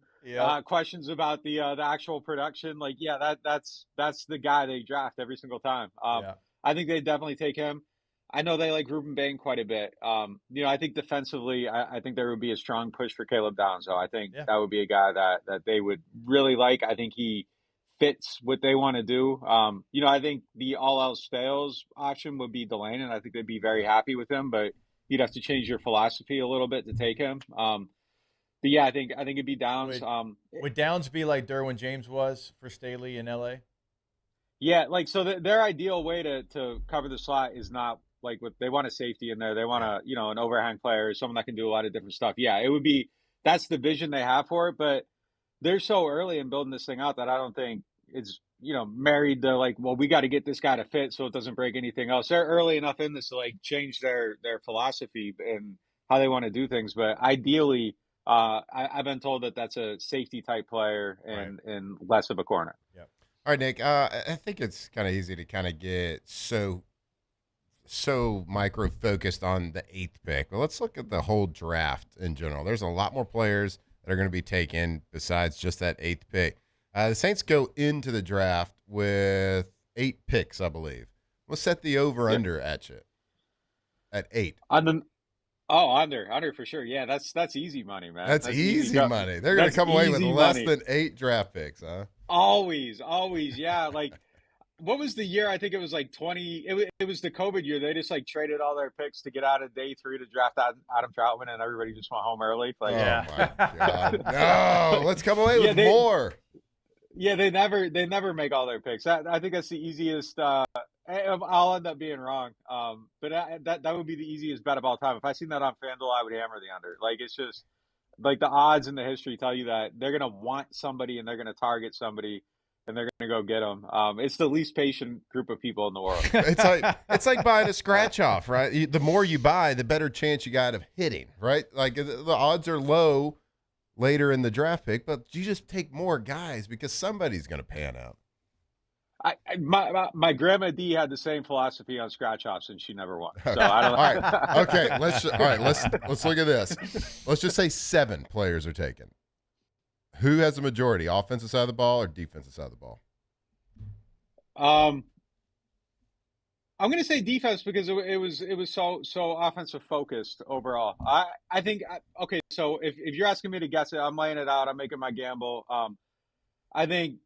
Questions about the actual production. Like, that's the guy they draft every single time. I think they definitely take him. I know they like Ruben Bain quite a bit. I think defensively, I think there would be a strong push for Caleb Downs. So I think that would be a guy that they would really like. I think he fits what they want to do. I think the all else fails option would be Delane, and I think they'd be very happy with him, but you'd have to change your philosophy a little bit to take him. But yeah, I think it'd be Downs. Would Downs be like Derwin James was for Staley in LA? Yeah, like, so their ideal way to cover the slot is not like what they want, a safety in there. They want an overhang player, someone that can do a lot of different stuff. Yeah, it would be, that's the vision they have for it, but they're so early in building this thing out that I don't think it's, married to like, well, we got to get this guy to fit so it doesn't break anything else. They're early enough in this to like change their philosophy and how they want to do things. But ideally, I've been told that that's a safety type player and less of a corner. Yeah. All right, Nick, I think it's kind of easy to kind of get so micro-focused on the 8th pick. But let's look at the whole draft in general. There's a lot more players that are going to be taken besides just that 8th pick. The Saints go into the draft with 8 picks, I believe. We'll set the over-under at 8. Under for sure. Yeah, that's easy money, man. That's easy money. They're going to come away with less than 8 draft picks, huh? Always, yeah. Like, what was the year? I think it was like 20. It was the COVID year. They just like traded all their picks to get out of day 3 to draft Adam Troutman, and everybody just went home early. Like, my God. No, let's come away with more. Yeah, they never make all their picks. I think that's the easiest. I'll end up being wrong. But that would be the easiest bet of all time. If I seen that on FanDuel, I would hammer the under. Like, it's just like the odds and the history tell you that they're gonna want somebody and they're gonna target somebody and they're gonna go get them. It's the least patient group of people in the world. It's like buying a scratch off, right? The more you buy, the better chance you got of hitting, right? Like the odds are low later in the draft pick, but you just take more guys because somebody's going to pan out. My grandma D had the same philosophy on scratch offs, and she never won. So I don't. All right, okay. Let's look at this. Let's just say 7 players are taken. Who has the majority, offensive side of the ball or defensive side of the ball? I'm going to say defense because it was so offensive focused overall. I think okay. So if you're asking me to guess it, I'm laying it out. I'm making my gamble. I think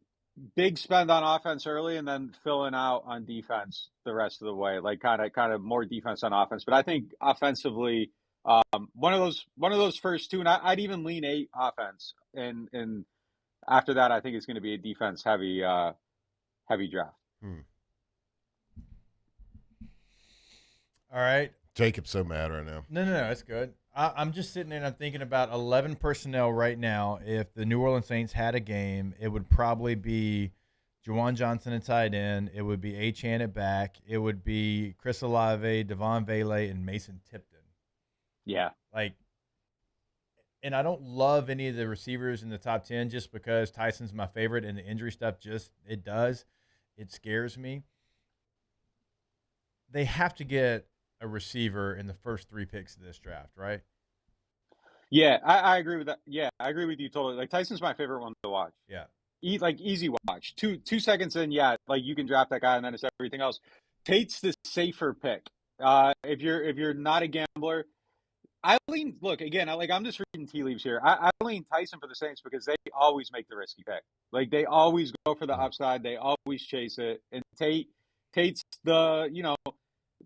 big spend on offense early and then filling out on defense the rest of the way. Like kind of more defense on offense. But I think offensively, one of those first 2, and I'd even lean 8 offense. And after that, I think it's going to be a defense heavy draft. All right. Jacob's so mad right now. No, it's good. I'm just sitting there and I'm thinking about 11 personnel right now. If the New Orleans Saints had a game, it would probably be Juwan Johnson at tight end. It would be Achane at back. It would be Chris Olave, Devon Vele, and Mason Tipton. Yeah. And I don't love any of the receivers in the top 10 just because Tyson's my favorite and the injury stuff it scares me. They have to get a receiver in the first 3 picks of this draft, right? Yeah, I agree with that. Yeah, I agree with you totally. Like Tyson's my favorite one to watch. Yeah. Easy watch. 2 seconds in, yeah, like you can draft that guy and then it's everything else. Tate's the safer pick. If you're not a gambler, I lean. Look again. I'm just reading tea leaves here. I lean Tyson for the Saints because they always make the risky pick. Like they always go for the upside. They always chase it. And Tate's the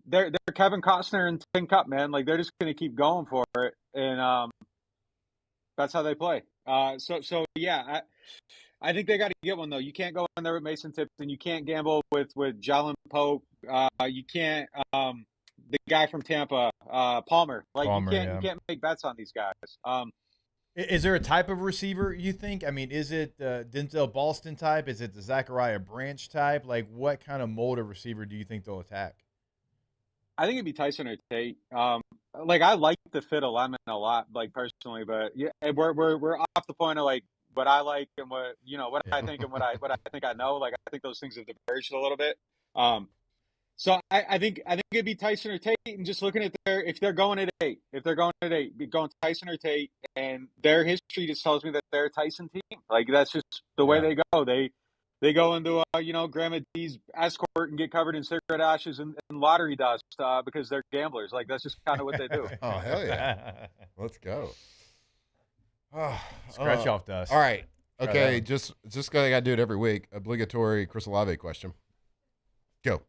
they're Kevin Costner and Tin Cup, man. Like they're just going to keep going for it, and that's how they play. So yeah, I think they got to get one though. You can't go in there with Mason Tipton. You can't gamble with Jalen Pope. You can't. The guy from Tampa, Palmer. You can't make bets on these guys. Is there a type of receiver you think? I mean, is it Denzel Boston type? Is it the Zachariah Branch type? Like, what kind of mold of receiver do you think they'll attack? I think it'd be Tyson or Tate. I like the fit alignment a lot, like personally, but yeah, we're off the point of like what I like and what I think and what I think I know. Like I think those things have diverged a little bit. So I think it'd be Tyson or Tate, and just looking at if they're going at 8, be going Tyson or Tate, and their history just tells me that they're a Tyson team. Like that's just the way they go. They go into Grandma D's escort and get covered in cigarette ashes and lottery dust because they're gamblers. Like that's just kind of what they do. Oh hell yeah, let's go. Scratch off dust. All right, okay, just because I got to do it every week. Obligatory Chris Olave question. Go.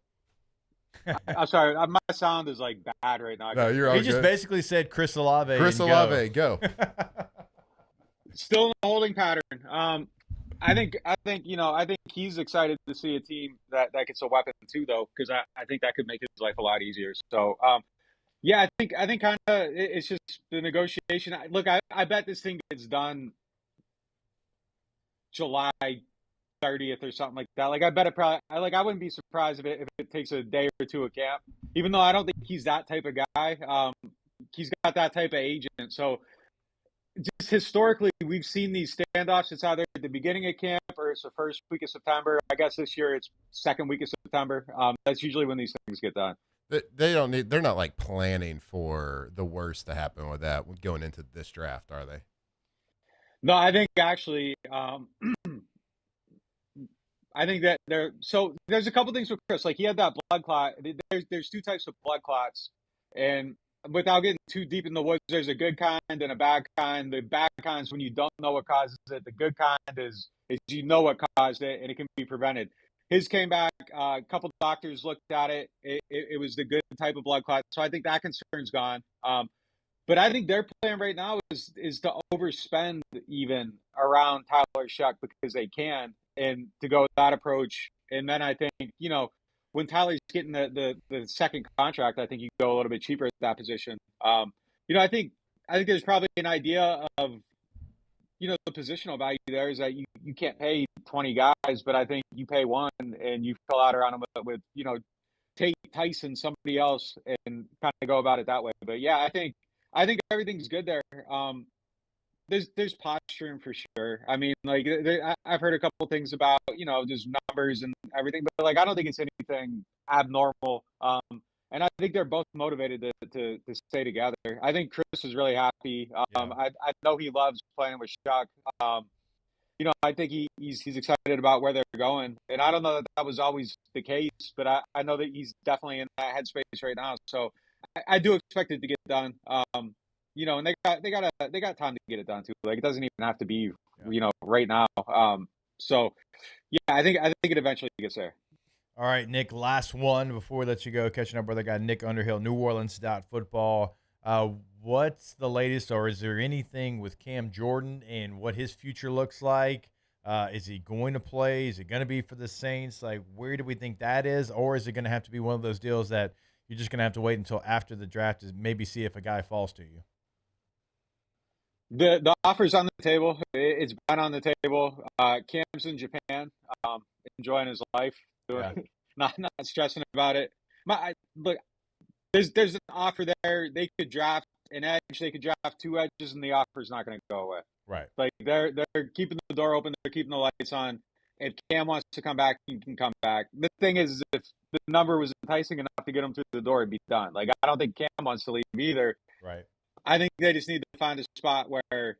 I'm sorry, my sound is like bad right now. No, you're all He just basically said Chris Olave. Chris Olave, go. Still in the holding pattern. I think he's excited to see a team that gets a weapon too, though, because I think that could make his life a lot easier. So, yeah, I think kind of it's just the negotiation. Look, I bet this thing gets done July 30th or something like that. Like I bet it probably. I wouldn't be surprised if it takes a day or two of camp. Even though I don't think he's that type of guy. He's got that type of agent. So just historically, we've seen these standoffs. It's either at the beginning of camp or it's the first week of September. I guess this year it's second week of September. That's usually when these things get done. They're not like planning for the worst to happen with that going into this draft, are they? No, I think actually. I think that there's a couple things with Chris. Like he had that blood clot. There's 2 types of blood clots, and without getting too deep in the woods, there's a good kind and a bad kind. The bad kind is when you don't know what causes it. The good kind is you know what caused it and it can be prevented. his came back. A couple doctors looked at it. It was the good type of blood clot. So I think that concern's gone. But I think their plan right now is to overspend even around Tyler Shuck because they can, and to go that approach. And then I think, when Tyler's getting the second contract, I think you go a little bit cheaper at that position. I think there's probably an idea of, the positional value there is that you can't pay 20 guys, but I think you pay one and you fill out around them with, Tate, Tyson, somebody else, and kind of go about it that way. But yeah, I think everything's good there. There's posturing for sure. I mean, like I've heard a couple things about, just numbers and everything, but like I don't think it's anything abnormal. And I think they're both motivated to stay together. I think Chris is really happy. I know he loves playing with Shuck. I think he's excited about where they're going. And I don't know that was always the case, but I know that he's definitely in that headspace right now. So I do expect it to get done. And they got time to get it done too. Like it doesn't even have to be, right now. So yeah, I think it eventually gets there. All right, Nick, last one before we let you go. Catching up with our guy, Nick Underhill, NewOrleans.football. What's the latest, or is there anything with Cam Jordan and what his future looks like? Is he going to play? Is it going to be for the Saints? Like, where do we think that is? Or is it going to have to be one of those deals that you're just going to have to wait until after the draft to maybe see if a guy falls to you? The offer's on the table. It's been on the table. Cam's in Japan, enjoying his life. Yeah. Not stressing about it. Look, there's an offer there. They could draft an edge. They could draft two edges, and the offer's not going to go away. Right. Like they're keeping the door open. They're keeping the lights on. If Cam wants to come back, he can come back. The thing is, if the number was enticing enough to get him through the door, it'd be done. Like I don't think Cam wants to leave either. Right. I think they just need to find a spot where,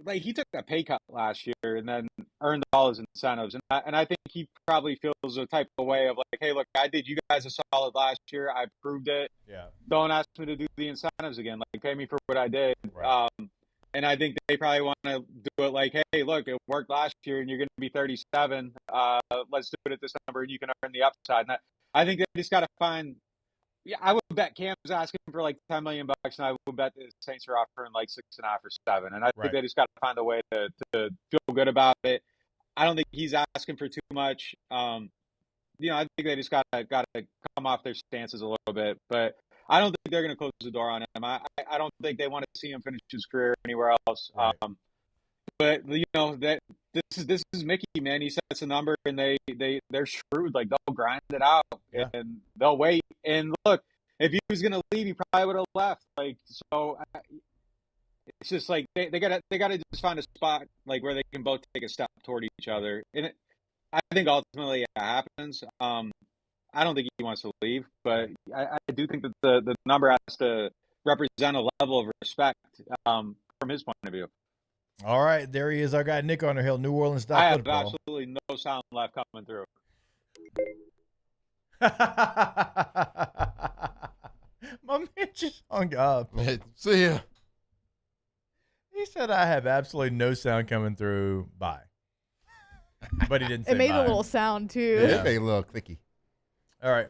like, he took a pay cut last year and then earned all his incentives. And I think he probably feels a type of way of like, hey, look, I did you guys a solid last year. I proved it. Yeah. Don't ask me to do the incentives again. Like, pay me for what I did. Right. And I think they probably want to do it like, hey, look, it worked last year and you're going to be 37. Let's do it at this number and you can earn the upside. And I think they just got to find. Yeah, I would bet Cam's asking for like $10 million, and I would bet the Saints are offering like 6.5 or 7. And I think they just got to find a way to feel good about it. I don't think he's asking for too much. I think they just got to come off their stances a little bit. But I don't think they're going to close the door on him. I don't think they want to see him finish his career anywhere else. Right. But that this is Mickey, man. He sets a number, and they're shrewd. Like they'll grind it out, and they'll wait. And look, if he was gonna leave, he probably would have left. Like so, it's just like they gotta just find a spot like where they can both take a step toward each other. And I think ultimately it happens. I don't think he wants to leave, but I do think that the number has to represent a level of respect from his point of view. All right, there he is, our guy Nick Underhill, NewOrleans.football. I have absolutely no sound left coming through. My man just hung up. See ya. He said, I have absolutely no sound coming through. Bye. But he didn't say It made bye. a little sound, too. Yeah, it made a little clicky. All right.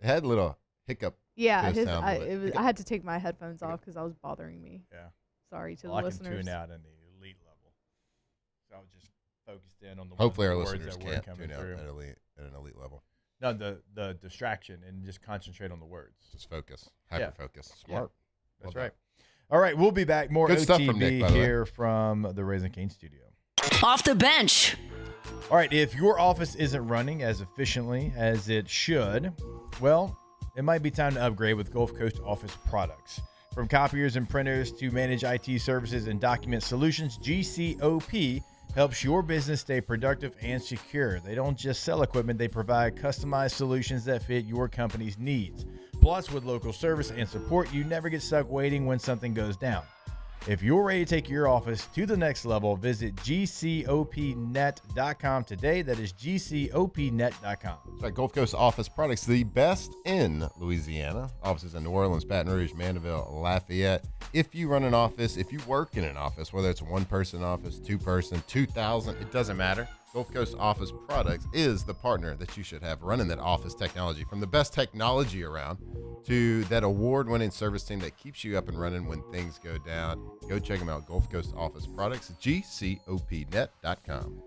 It had a little hiccup. Yeah, to the sound of it. I had to take my headphones off because I was bothering me. Yeah. Sorry to Well, the I can listeners. tune out in the elite level. So I was just focused in on the Hopefully our words listeners that were can't coming tune out through. at an elite level. No, the distraction and just concentrate on the words. Just focus. Hyper focus. Smart. Yeah. That's Well right. All right, we'll be back. More Good OTB stuff from Nick, by the way. here from the Raising Cane studio. Off the bench. All right, if your office isn't running as efficiently as it should, well, it might be time to upgrade with Gulf Coast Office products. From copiers and printers to manage IT services and document solutions, GCOP helps your business stay productive and secure. They don't just sell equipment, they provide customized solutions that fit your company's needs. Plus, with local service and support, you never get stuck waiting when something goes down. If you're ready to take your office to the next level, visit GCOPnet.com today. That is GCOPnet.com. That's right, Gulf Coast Office Products, the best in Louisiana. Offices in New Orleans, Baton Rouge, Mandeville, Lafayette. If you run an office, if you work in an office, whether it's a one-person office, two-person, 2,000, it doesn't matter. Gulf Coast Office Products is the partner that you should have running that office technology. From the best technology around to that award-winning service team that keeps you up and running when things go down. Go check them out, Gulf Coast Office Products, gcopnet.com.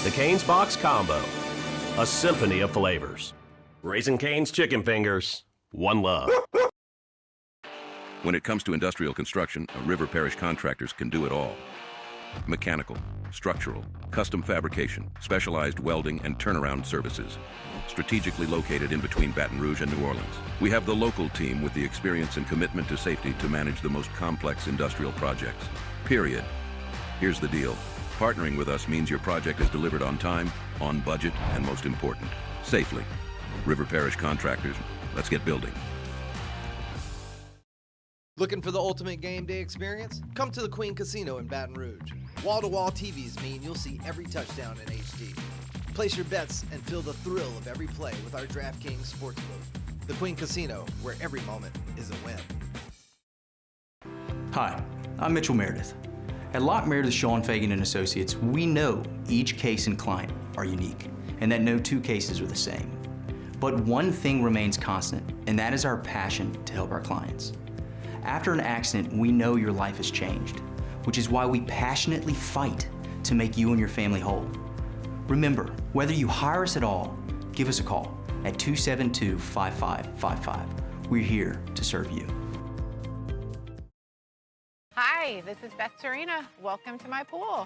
The Cane's Box Combo, a symphony of flavors. Raising Cane's Chicken Fingers, one love. When it comes to industrial construction, River Parish Contractors can do it all. Mechanical, structural, custom fabrication, specialized welding, and turnaround services. Strategically located in between Baton Rouge and New Orleans, we have the local team with the experience and commitment to safety to manage the most complex industrial projects. Period. Here's the deal. Partnering with us means your project is delivered on time, on budget, and most important, safely. River Parish Contractors, let's get building. Looking for the ultimate game day experience? Come to the Queen Casino in Baton Rouge. Wall-to-wall TVs mean you'll see every touchdown in HD. Place your bets and feel the thrill of every play with our DraftKings Sportsbook. The Queen Casino, where every moment is a win. Hi, I'm Mitchell Meredith. At Locke Meredith, Sean Fagan and Associates, we know each case and client are unique, and that no two cases are the same. But one thing remains constant, and that is our passion to help our clients. After an accident, we know your life has changed, which is why we passionately fight to make you and your family whole. Remember, whether you hire us at all, give us a call at 272-5555. We're here to serve you. Hi, this is Beth Serena. Welcome to my pool.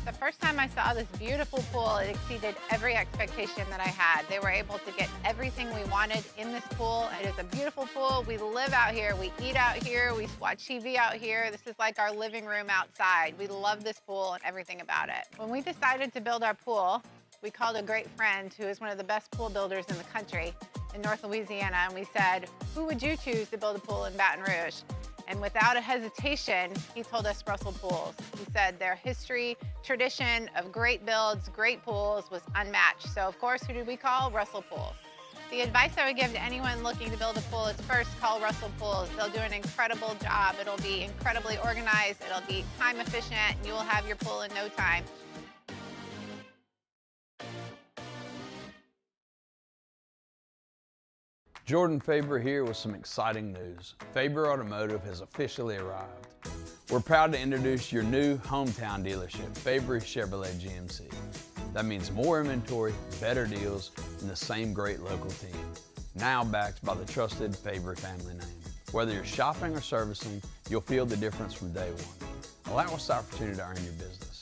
The first time I saw this beautiful pool, it exceeded every expectation that I had. They were able to get everything we wanted in this pool. It is a beautiful pool. We live out here, we eat out here, we watch TV out here. This is like our living room outside. We love this pool and everything about it. When we decided to build our pool, we called a great friend who is one of the best pool builders in the country in North Louisiana, and we said, who would you choose to build a pool in Baton Rouge? And without a hesitation, he told us Russell Pools. He said their history, tradition of great builds, great pools was unmatched. So of course, who did we call? Russell Pools. The advice I would give to anyone looking to build a pool is first call Russell Pools. They'll do an incredible job. It'll be incredibly organized. It'll be time efficient, and you will have your pool in no time. Jordan Faber here with some exciting news. Faber Automotive has officially arrived. We're proud to introduce your new hometown dealership, Faber Chevrolet GMC. That means more inventory, better deals, and the same great local team. Now backed by the trusted Faber family name. Whether you're shopping or servicing, you'll feel the difference from day one. Allow us the opportunity to earn your business.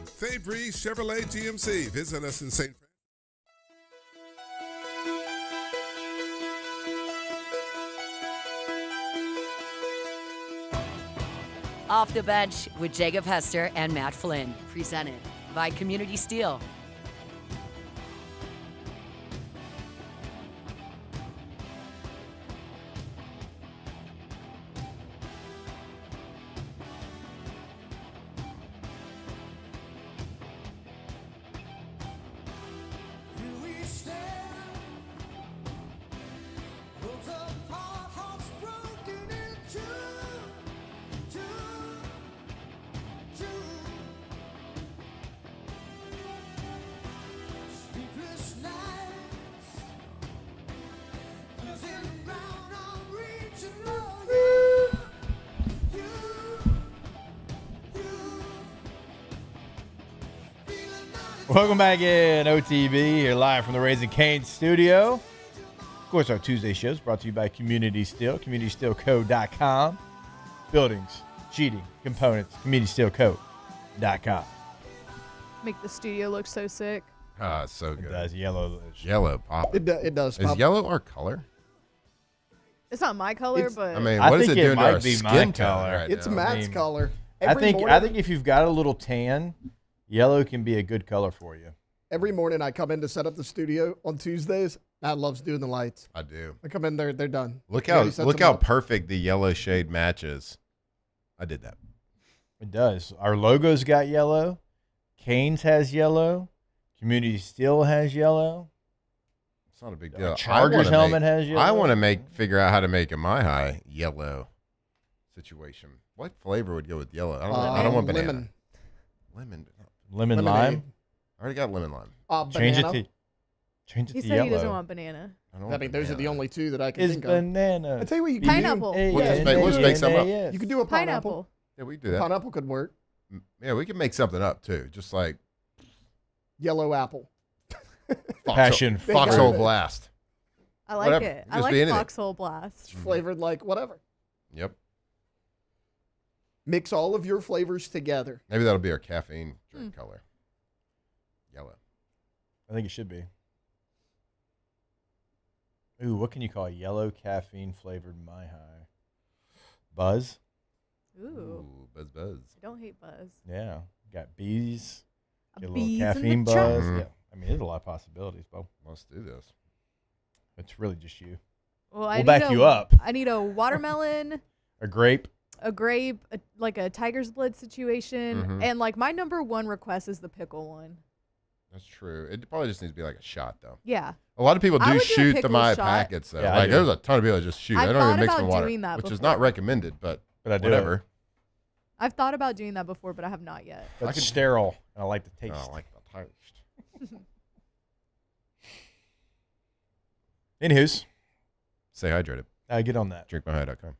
Faber Chevrolet GMC. Visit us in St. Off the Bench with Jacob Hester and Matt Flynn. Presented by Community Steel. Welcome back in, OTB, here live from the Raising Cane's studio. Of course, our Tuesday show is brought to you by Community Steel, CommunitySteelCo.com. Buildings, sheeting, components, CommunitySteelCo.com. Make the studio look so sick. Ah, it's so good. It does. Yellow pop. It does Is pop. yellow our color? It's not my color, but I mean, what is it doing to our skin color? tone right It's now? Matt's color. I think if you've got a little tan, yellow can be a good color for you. Every morning I come in to set up the studio on Tuesdays. Matt loves doing the lights. I do. I come in there, they're done. Look He already how sets them up. perfect the yellow shade matches. I did that. It does. Our logo's got yellow, Canes has yellow. Community Steel has yellow. It's not a big deal. Chargers helmet has yellow. I want to figure out how to make a my high yellow situation. What flavor would go with yellow? I don't want banana. Lemon lime. I already got lemon lime. Change it Banana. to He said yellow. he doesn't want banana. I mean, those are the only two that I can It's think banana. of. I tell you what, you Pineapple. can do. We'll just make some up. You could do a pineapple. Yeah, we can do that. Pineapple could work. Yeah, we can make something up too. Just like Yellow apple. Foxhole Blast. I like Whatever. it. I Just like be anything. Foxhole Blast. Flavored like whatever. Yep. Mix all of your flavors together. Maybe that'll be our caffeine drink color. Yellow. I think it should be. Ooh, what can you call a yellow caffeine flavored My High? Buzz? Ooh. Buzz. I don't hate Buzz. Yeah. Got bees. Get a little bees in the caffeine jar. buzz. Mhm. Yeah. I mean, there's a lot of possibilities, Bo. Let's do this. It's really just you. Well, We'll back you up. I need a watermelon, A grape. a grape, like a tiger's blood situation, Mhm. and like my number one request is the pickle one. That's true. It probably just needs to be like a shot, though. Yeah. A lot of people I do would do a shoot the pickle My shot. packets, though. Yeah, I like, do. there's a ton of people that just shoot. I They don't thought even mix about with water, doing that which is before. not recommended, but I do whatever. it. I've thought about doing that before, but I have not yet. But it's sterile, and I like the taste. I like the taste. Anywho's. Stay hydrated. Get on that. DrinkMyHigh.com.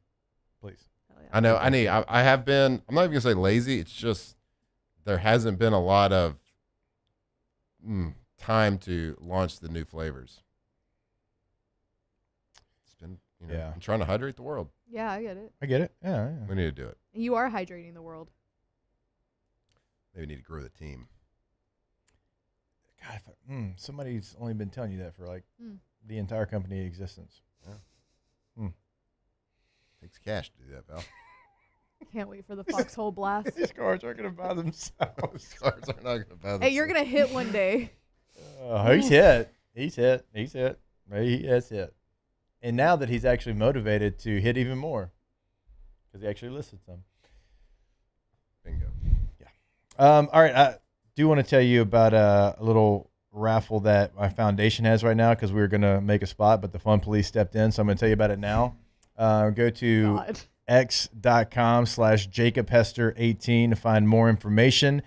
Please. I know. I have been. I'm not even gonna say lazy. It's just there hasn't been a lot of time to launch the new flavors. It's been, Yeah. I'm trying to hydrate the world. Yeah, I get it. I get it. Yeah. We need to do it. You are hydrating the world. Maybe we need to grow the team. God, somebody's only been telling you that for like the entire company existence. Yeah. Takes cash to do that, pal. Can't wait for the Foxhole Blast. These cars aren't going to buy themselves. Cars are not going to buy themselves. Hey, you're gonna hit one day. He's hit. He's hit. He has hit. And now that he's actually motivated to hit even more, because he actually listed some. Bingo. Yeah. All right. I do want to tell you about a little raffle that my foundation has right now, because we were going to make a spot, but the Fun Police stepped in, so I'm going to tell you about it now. Go to x.com/JacobHester18 to find more information.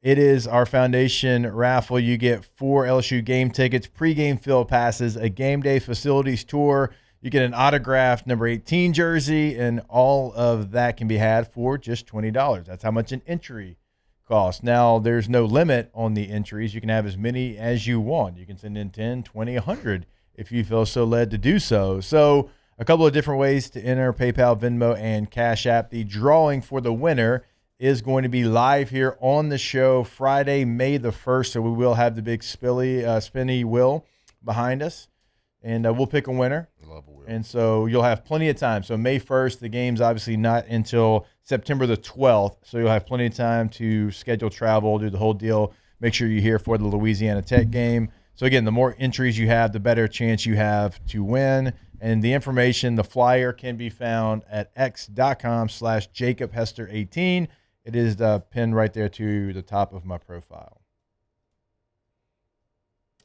It is our foundation raffle. You get 4 LSU game tickets, pregame field passes, a game day facilities tour. You get an autographed number 18 jersey, and all of that can be had for just $20. That's how much an entry costs. Now, there's no limit on the entries. You can have as many as you want. You can send in 10, 20, 100 if you feel so led to do so. So, a couple of different ways to enter: PayPal, Venmo, and Cash App. The drawing for the winner is going to be live here on the show Friday, May the 1st. So we will have the big spinny wheel behind us, and we'll pick a winner. Love a wheel. And so you'll have plenty of time. So May 1st, the game's obviously not until September the 12th. So you'll have plenty of time to schedule travel, do the whole deal. Make sure you're here for the Louisiana Tech game. So again, the more entries you have, the better chance you have to win. And the information, the flyer, can be found at x.com/JacobHester18. It is pinned right there to the top of my profile.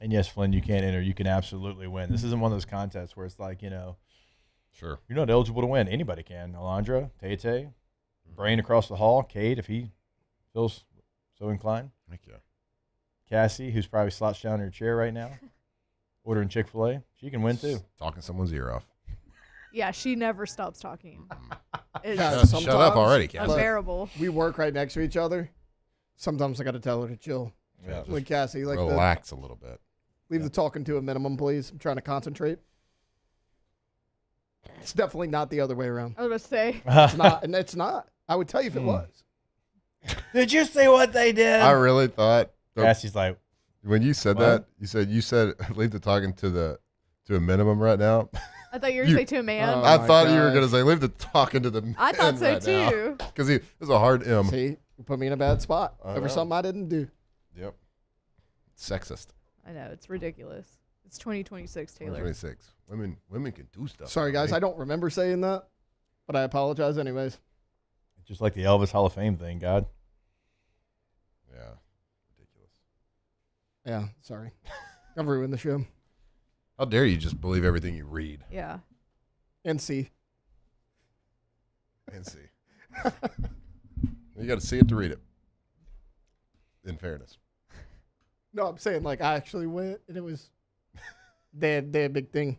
And yes, Flynn, you can enter. You can absolutely win. This isn't one of those contests where it's like, sure, you're not eligible to win. Anybody can. Alondra, Tate, Brain across the hall, Cade, if he feels so inclined. Thank you. Cassie, who's probably slouched down in her chair right now, ordering Chick-fil-A. She can win too. Talking someone's ear off. Yeah, she never stops talking. It's Shut up already, Cassie. unbearable. We work right next to each other. Sometimes I got to tell her to chill. Yeah, With Cassie, like relax a little bit. Leave the talking to a minimum, please. I'm trying to concentrate. It's definitely not the other way around. I was going to say. It's not, and it's not. I would tell you if it was. Did you see what they did? I really thought. Cassie's like, when you said what? that, you said leave the talking to a minimum right now. I thought you were going to say to a man. I thought you were going to say leave the talking to the man. I thought so too. Because it was a hard M. See, you put me in a bad spot I over know. something I didn't do. Yep. Sexist. I know, it's ridiculous. It's 2026, Taylor. 2026. Women can do stuff. Sorry, guys. right? I don't remember saying that, but I apologize anyways. just like the Elvis Hall of Fame thing, God. Yeah. Yeah, sorry. I've ruined the show. How dare you just believe everything you read Yeah. And see. and see? You got to see it to read it. In fairness. No, I'm saying like I actually went and it was they had a big thing.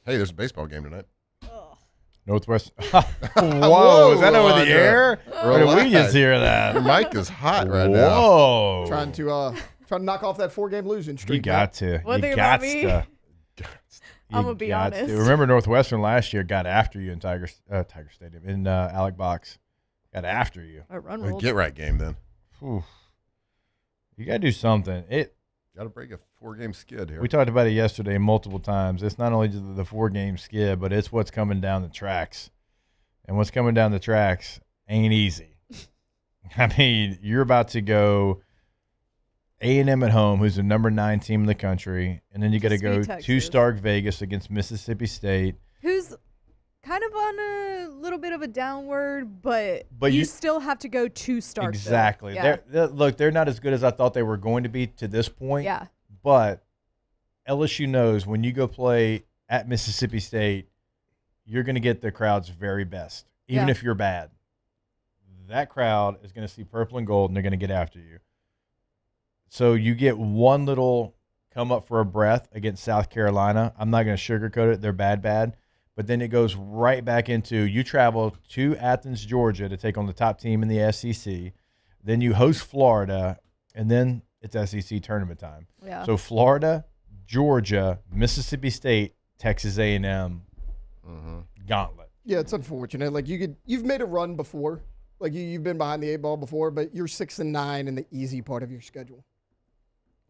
Hey, there's a baseball game tonight. Northwest. Whoa, is that over the air? Or did we just hear that? Your mic is hot right now. Whoa. Trying to knock off that 4-game losing streak. You got to. One You thing got about me, to. I'm gonna be honest. Remember Northwestern last year got after you in Tiger Stadium in Alec Box. Got after you. A run A roll. get right game then. Whew. You got to do something. Got to break a 4-game skid here. We talked about it yesterday multiple times. It's not only the 4-game skid, but it's what's coming down the tracks. And what's coming down the tracks ain't easy. I mean, you're about to go A&M at home, who's the number 9 team in the country, and then you got to go to Stark Vegas against Mississippi State, who's kind of on a little bit of a downward, but you you still have to go to Starkville. Exactly. Yeah. They're not as good as I thought they were going to be to this point. Yeah. But LSU knows when you go play at Mississippi State, you're going to get the crowd's very best, even if you're bad. That crowd is going to see purple and gold, and they're going to get after you. So you get one little come up for a breath against South Carolina. I'm not going to sugarcoat it. They're bad. But then it goes right back into you travel to Athens, Georgia to take on the top team in the SEC. Then you host Florida, and then it's SEC tournament time. Yeah. So Florida, Georgia, Mississippi State, Texas A&M, gauntlet. Yeah, it's unfortunate. Like you've made a run before. Like you've been behind the 8 ball before, but you're 6-9 in the easy part of your schedule.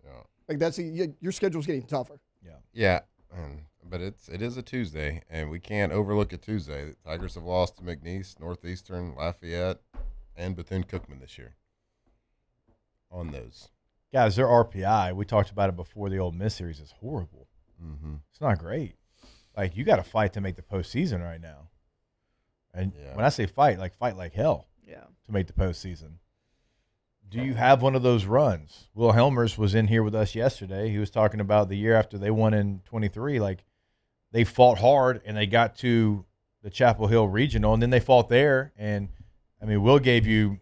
Yeah. Like your schedule's getting tougher. Yeah. But it is a Tuesday, and we can't overlook a Tuesday. The Tigers have lost to McNeese, Northeastern, Lafayette, and Bethune-Cookman this year. On those. Guys, their RPI, we talked about it before the Ole Miss series, is horrible. Mm-hmm. It's not great. Like, you got to fight to make the postseason right now. And when I say fight like hell to make the postseason. Do you have one of those runs? Will Helmers was in here with us yesterday. He was talking about the year after they won in 23. Like, they fought hard, and they got to the Chapel Hill Regional, and then they fought there. And, I mean, Will gave you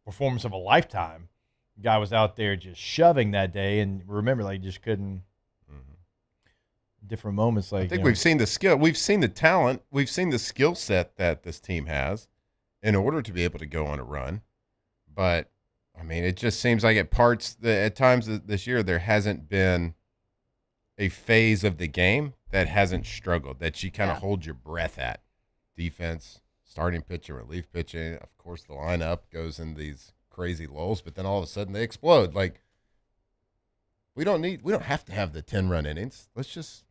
performance of a lifetime. The guy was out there just shoving that day, and remember, like, just couldn't. Different moments, like I think we've seen the skill, we've seen the talent, we've seen the skill set that this team has in order to be able to go on a run. But I mean, it just seems like at times this year there hasn't been a phase of the game that hasn't struggled, that you kind of hold your breath at. Defense, starting pitching, relief pitching. Of course, the lineup goes in these crazy lulls, but then all of a sudden they explode. Like we don't have to have the 10-run innings. Let's just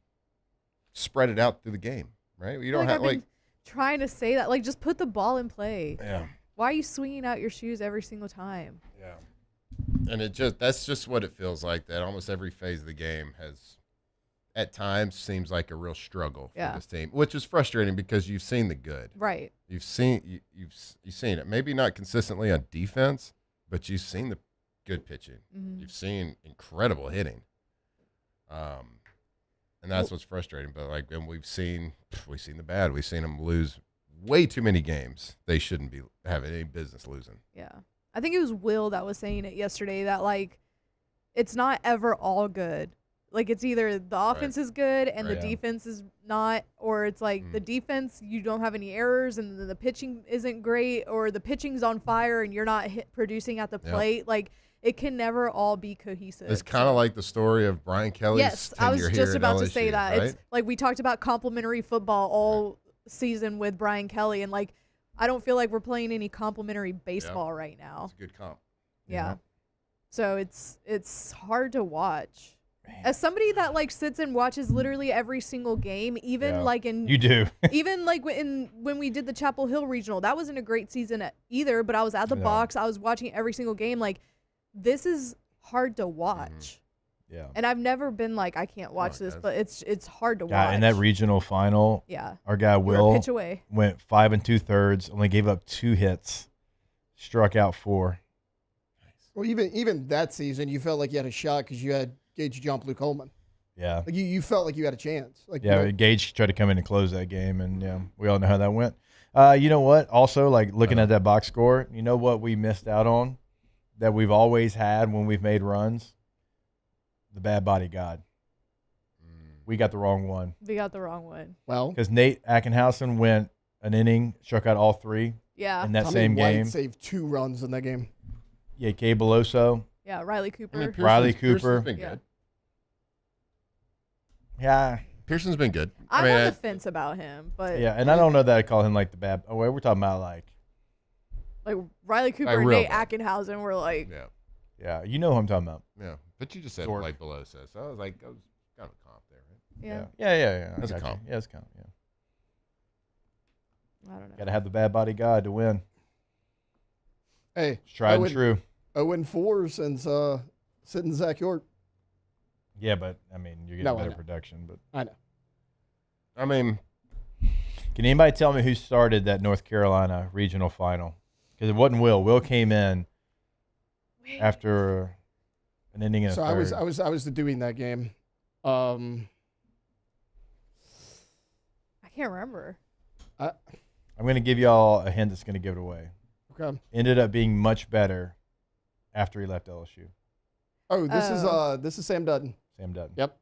spread it out through the game, right? You don't have I've been trying to say that, like, just put the ball in play. Yeah. Why are you swinging out your shoes every single time? Yeah. And that's just what it feels like, that almost every phase of the game has at times seems like a real struggle for this team, which is frustrating because you've seen the good. Right. You've seen it. Maybe not consistently on defense, but you've seen the good pitching. Mm-hmm. You've seen incredible hitting. And that's what's frustrating. But like, and we've seen the bad. We've seen them lose way too many games they shouldn't be having any business losing. Yeah. I think it was Will that was saying it yesterday, that like it's not ever all good. Like it's either the offense is good and the defense is not, or it's like the defense, you don't have any errors and the pitching isn't great, or the pitching's on fire and you're not producing at the plate. Like it can never all be cohesive. It's kind of like the story of Brian Kelly's Yes, I was tenure just here about at to LSU, say that. right? It's like we talked about complimentary football all season with Brian Kelly, and like I don't feel like we're playing any complimentary baseball right now. It's a good comp. Yeah. So it's hard to watch. As somebody that like sits and watches literally every single game, even like in You do. even like when we did the Chapel Hill Regional, that wasn't a great season either, but I was at the box, I was watching every single game. Like this is hard to watch. Yeah. And I've never been like, I can't watch this, but it's hard to watch. Yeah, in that regional final, our guy We were a Will pitch away. went 5 2/3, only gave up 2 hits, struck out 4. Well, even that season, you felt like you had a shot because you had Gage jump Luke Holman. Yeah. Like you felt like you had a chance. Like Gage tried to come in and close that game, and we all know how that went. You know what? Also, like looking at that box score, you know what we missed out on that we've always had when we've made runs? The bad body god. We got the wrong one. We got the wrong one. Well, because Nate Ackenhausen went an inning, struck out all 3. Yeah. In that Tommy same White game. saved 2 runs in that game. Yeah, Kay Beloso. Yeah, Riley Cooper. Riley Cooper. Pearson's been good. Yeah. Pearson's been good. I'm on the fence about him, but Yeah, and I don't know that I call him like the bad. Oh, we're talking about like Riley Cooper and real Nate Ackenhausen were like, yeah, you know who I'm talking about. Yeah, but you just said Dork. like below says. So I was like, I was kind of a comp there, right? Yeah. That's That's a comp. Yeah, it's a comp. Yeah. I don't know. Got to have the bad body god to win. Hey, It's tried and true. 0-4 since sitting Zach York. Yeah, but I mean, you're getting No, I better know. production. But I know. I mean, can anybody tell me who started that North Carolina regional final? Because it wasn't Will. Will came in after an inning and a So third. I was doing that game. I can't remember. I'm going to give y'all a hint that's going to give it away. Okay. Ended up being much better after he left LSU. Oh, this is Sam Dutton. Sam Dutton. Yep.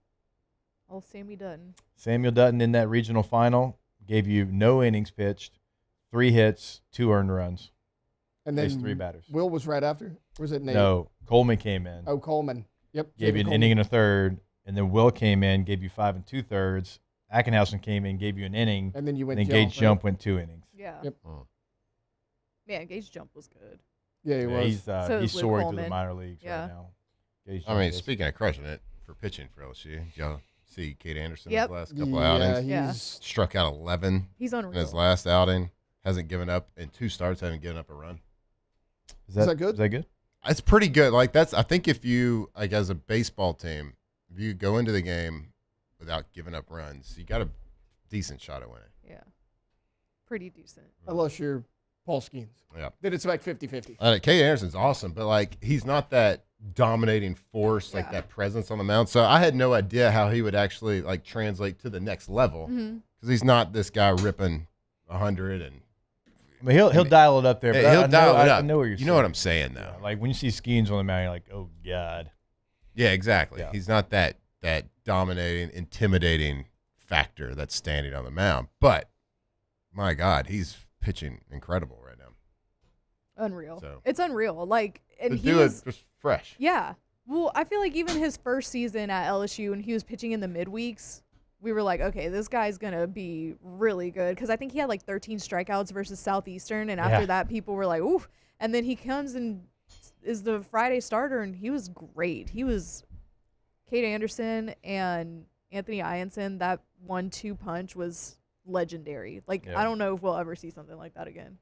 Oh, Sammy Dutton. Samuel Dutton in that regional final gave you no innings pitched, 3 hits, 2 earned runs. And then Faced 3 batters. Will was right after. Or was it Nate? No, Coleman came in. Oh, Coleman. Yep. Gave you an inning and a third, and then Will came in, gave you 5 2/3. Ackenhausen came in, gave you an inning, And then you went and jump, Gage right? Jump went 2 innings. Yeah. Yep. Man, Gage Jump was good. Yeah, he was. He's So he's is Luke soaring through the Coleman. minor leagues Yeah. right now. Gage I mean, Jump is. speaking of crushing it for pitching for LSU, did y'all see Kate Anderson Yep. his last couple Yeah, outings? Yeah. Struck out 11 He's in unreal. his last outing. Hasn't given up in 2 starts. Hasn't given up a run. Is that good? Is that good? It's pretty good. Like I think if you like as a baseball team, if you go into the game without giving up runs, you got a decent shot at winning. Yeah. Pretty decent. Unless you're Paul Skeens. Yeah. Then it's like 50-50. Kate Anderson's awesome, but like he's not that dominating force, like that presence on the mound. So I had no idea how he would actually like translate to the next level because he's not this guy ripping 100 and. I mean, he'll dial it up there. But He'll I dial know, it up. I know what you're saying. You know what I'm saying, though. Yeah, like when you see Skeens on the mound, you're like, oh god. Yeah, exactly. Yeah. He's not that dominating, intimidating factor that's standing on the mound. But my God, he's pitching incredible right now. Unreal. So- It's unreal. Like, and The he dude was just fresh. Yeah. Well, I feel like even his first season at LSU and he was pitching in the midweeks, we were like, okay, this guy's going to be really good. Because I think he had like 13 strikeouts versus Southeastern. And after that, people were like, oof. And then he comes and is the Friday starter, and he was great. He was Kate Anderson and Anthony Ianson. That 1-2 punch was legendary. Like, I don't know if we'll ever see something like that again.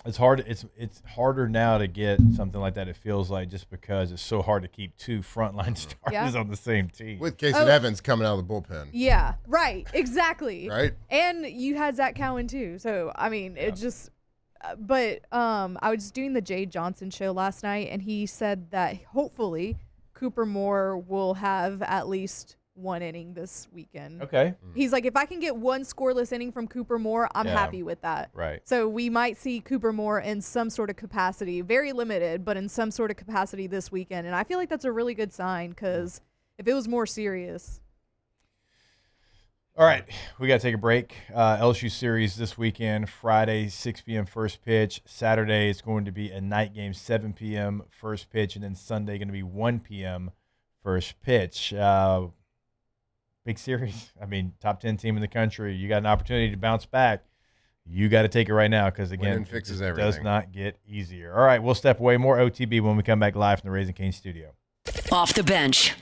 It's hard. It's harder now to get something like that. It feels like just because it's so hard to keep 2 frontline starters on the same team. With Casey Evans coming out of the bullpen. Yeah, right. Exactly. Right. And you had Zach Cowan too. So, I mean, it just but I was doing the Jay Johnson show last night, and he said that hopefully Cooper Moore will have at least 1 inning this weekend. Okay. He's like, if I can get 1 scoreless inning from Cooper Moore, I'm happy with that. Right. So we might see Cooper Moore in some sort of capacity, very limited, but in some sort of capacity this weekend. And I feel like that's a really good sign, because if it was more serious. All right, we got to take a break. LSU series this weekend, Friday, 6 p.m. first pitch. Saturday, it's going to be a night game, 7 p.m. first pitch, and then Sunday going to be 1 p.m. first pitch. Big series. I mean, top 10 team in the country. You got an opportunity to bounce back. You got to take it right now because, again, Winning fixes it everything. does not get easier. All right, we'll step away. More OTB when we come back live from the Raising Cane studio. Off the bench.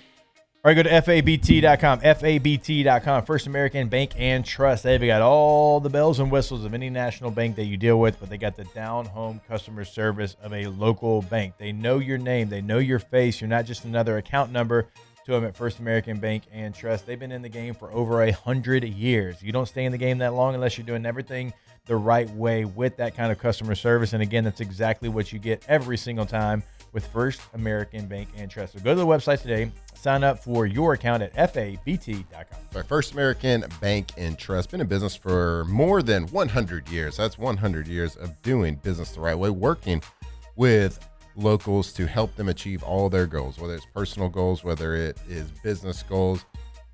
All right, go to FABT.com. FABT.com, First American Bank and Trust. They've got all the bells and whistles of any national bank that you deal with, but they got the down-home customer service of a local bank. They know your name. They know your face. You're not just another account number to them at First American Bank and Trust. They've been in the game for over 100 years. You don't stay in the game that long unless you're doing everything the right way with that kind of customer service. And again, that's exactly what you get every single time with First American Bank and Trust. So go to the website today. Sign up for your account at FABT.com. Our First American Bank and Trust, been in business for more than 100 years. That's 100 years of doing business the right way, working with locals to help them achieve all their goals, whether it's personal goals, whether it is business goals.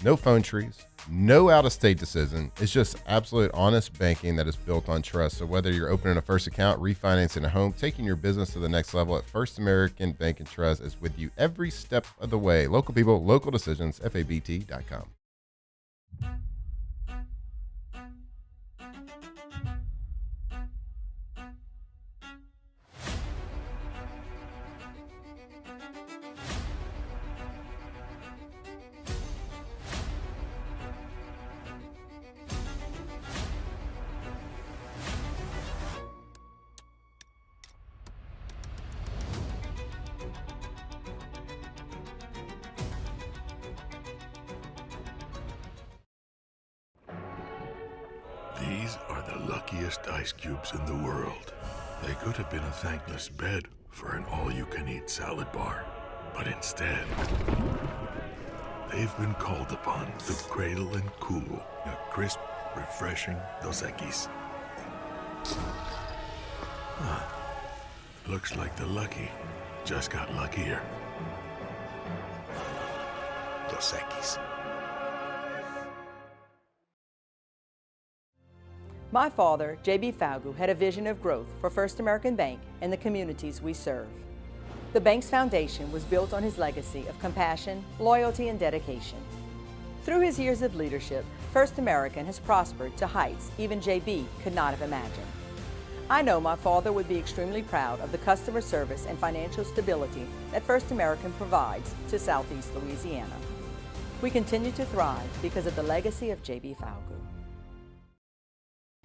No phone trees, no out-of-state decision. It's just absolute honest banking that is built on trust. So whether you're opening a first account, refinancing a home, taking your business to the next level, at First American Bank and Trust is with you every step of the way. Local people, local decisions, FABT.com. These are the luckiest ice cubes in the world. They could have been a thankless bed for an all-you-can-eat salad bar. But instead, they've been called upon to cradle and cool a crisp, refreshing Dos Equis. Looks like the lucky just got luckier. Dos Equis. My father, J.B. Falgu, had a vision of growth for First American Bank and the communities we serve. The bank's foundation was built on his legacy of compassion, loyalty, and dedication. Through his years of leadership, First American has prospered to heights even J.B. could not have imagined. I know my father would be extremely proud of the customer service and financial stability that First American provides to Southeast Louisiana. We continue to thrive because of the legacy of J.B. Falgu.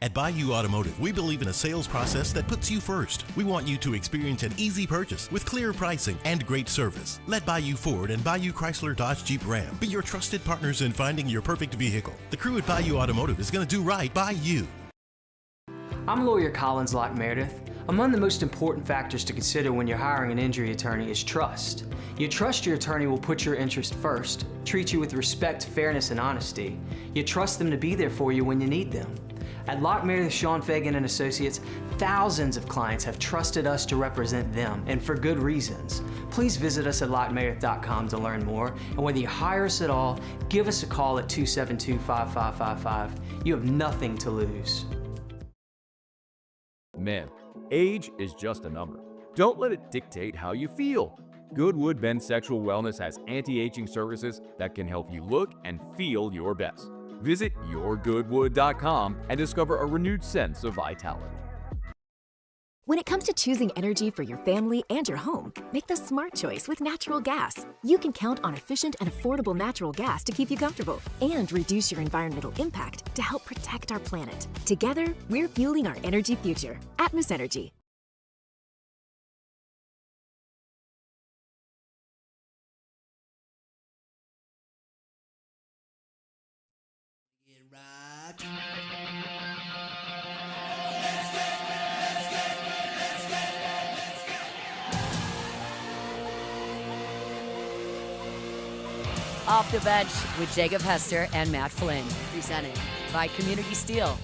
At Bayou Automotive, we believe in a sales process that puts you first. We want you to experience an easy purchase with clear pricing and great service. Let Bayou Ford and Bayou Chrysler Dodge Jeep Ram be your trusted partners in finding your perfect vehicle. The crew at Bayou Automotive is going to do right by you. I'm lawyer Collins Locke Meredith. Among the most important factors to consider when you're hiring an injury attorney is trust. You trust your attorney will put your interest first, treat you with respect, fairness, and honesty. You trust them to be there for you when you need them. At Locke Meredith, Sean Fagan and Associates, thousands of clients have trusted us to represent them, and for good reasons. Please visit us at LockeMeredith.com to learn more, and whether you hire us at all, give us a call at 272-5555. You have nothing to lose. Men, age is just a number. Don't let it dictate how you feel. Goodwood Men's Sexual Wellness has anti-aging services that can help you look and feel your best. Visit yourgoodwood.com and discover a renewed sense of vitality. When it comes to choosing energy for your family and your home, make the smart choice with natural gas. You can count on efficient and affordable natural gas to keep you comfortable and reduce your environmental impact to help protect our planet. Together, we're fueling our energy future. Atmos Energy. Off the Bench with Jacob Hester and Matt Flynn, presented by Community Steel.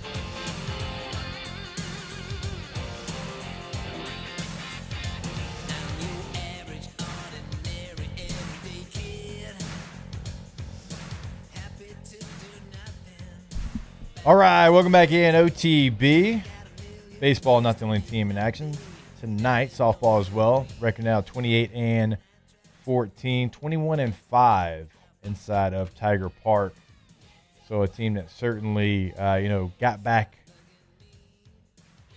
All right, welcome back in OTB. Baseball, not the only team in action tonight. Softball as well. Record now 28-14, 21-5 inside of Tiger Park. So a team that certainly, got back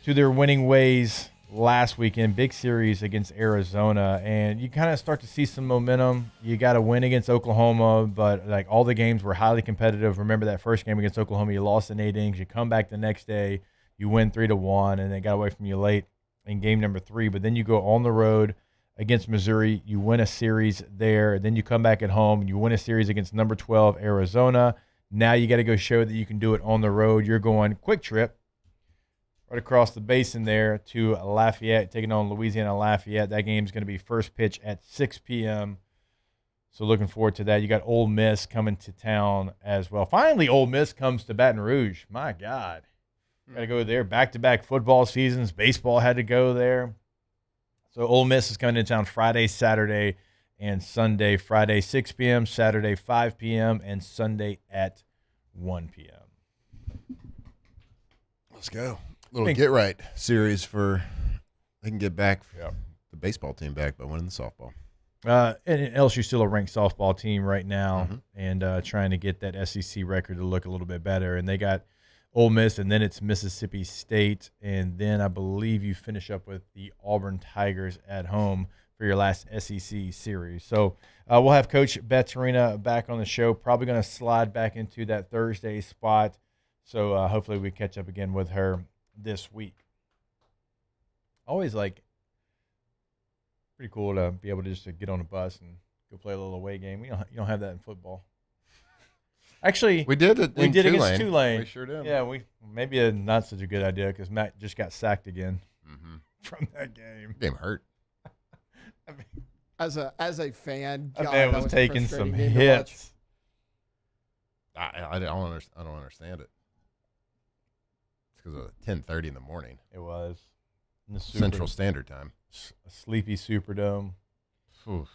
to their winning ways last weekend, big series against Arizona, and you kind of start to see some momentum. You got to win against Oklahoma, but like all the games were highly competitive. Remember that first game against Oklahoma, you lost in 8 innings. You come back the next day, you win 3-1, and they got away from you late in game number 3. But then you go on the road against Missouri, you win a series there. Then you come back at home, you win a series against number 12 Arizona. Now you got to go show that you can do it on the road. You're going quick trip right across the basin there to Lafayette, taking on Louisiana Lafayette. That game's going to be first pitch at 6 p.m. So looking forward to that. You got Ole Miss coming to town as well. Finally, Ole Miss comes to Baton Rouge. My God. Got to go there. Back-to-back football seasons. Baseball had to go there. So Ole Miss is coming to town Friday, Saturday, and Sunday. Friday, 6 p.m., Saturday, 5 p.m., and Sunday at 1 p.m. Let's go. Little get right series for they can get back the baseball team back by winning the softball. And LSU's still a ranked softball team right now, and trying to get that SEC record to look a little bit better. And they got Ole Miss, and then it's Mississippi State, and then I believe you finish up with the Auburn Tigers at home for your last SEC series. So we'll have Coach Batarina back on the show. Probably going to slide back into that Thursday spot. So hopefully we catch up again with her this week. Always pretty cool to be able to just get on a bus and go play a little away game. You don't have that in football. Actually, we did it. We did against Tulane. We sure did. Yeah, maybe not such a good idea because Matt just got sacked again from that game. Game hurt. I mean, as a fan, that God, man that was a taking frustrating some game to hits. I don't understand it. It's because of 10:30 in the morning. It was in the Central Standard Time. A sleepy Superdome. Oof.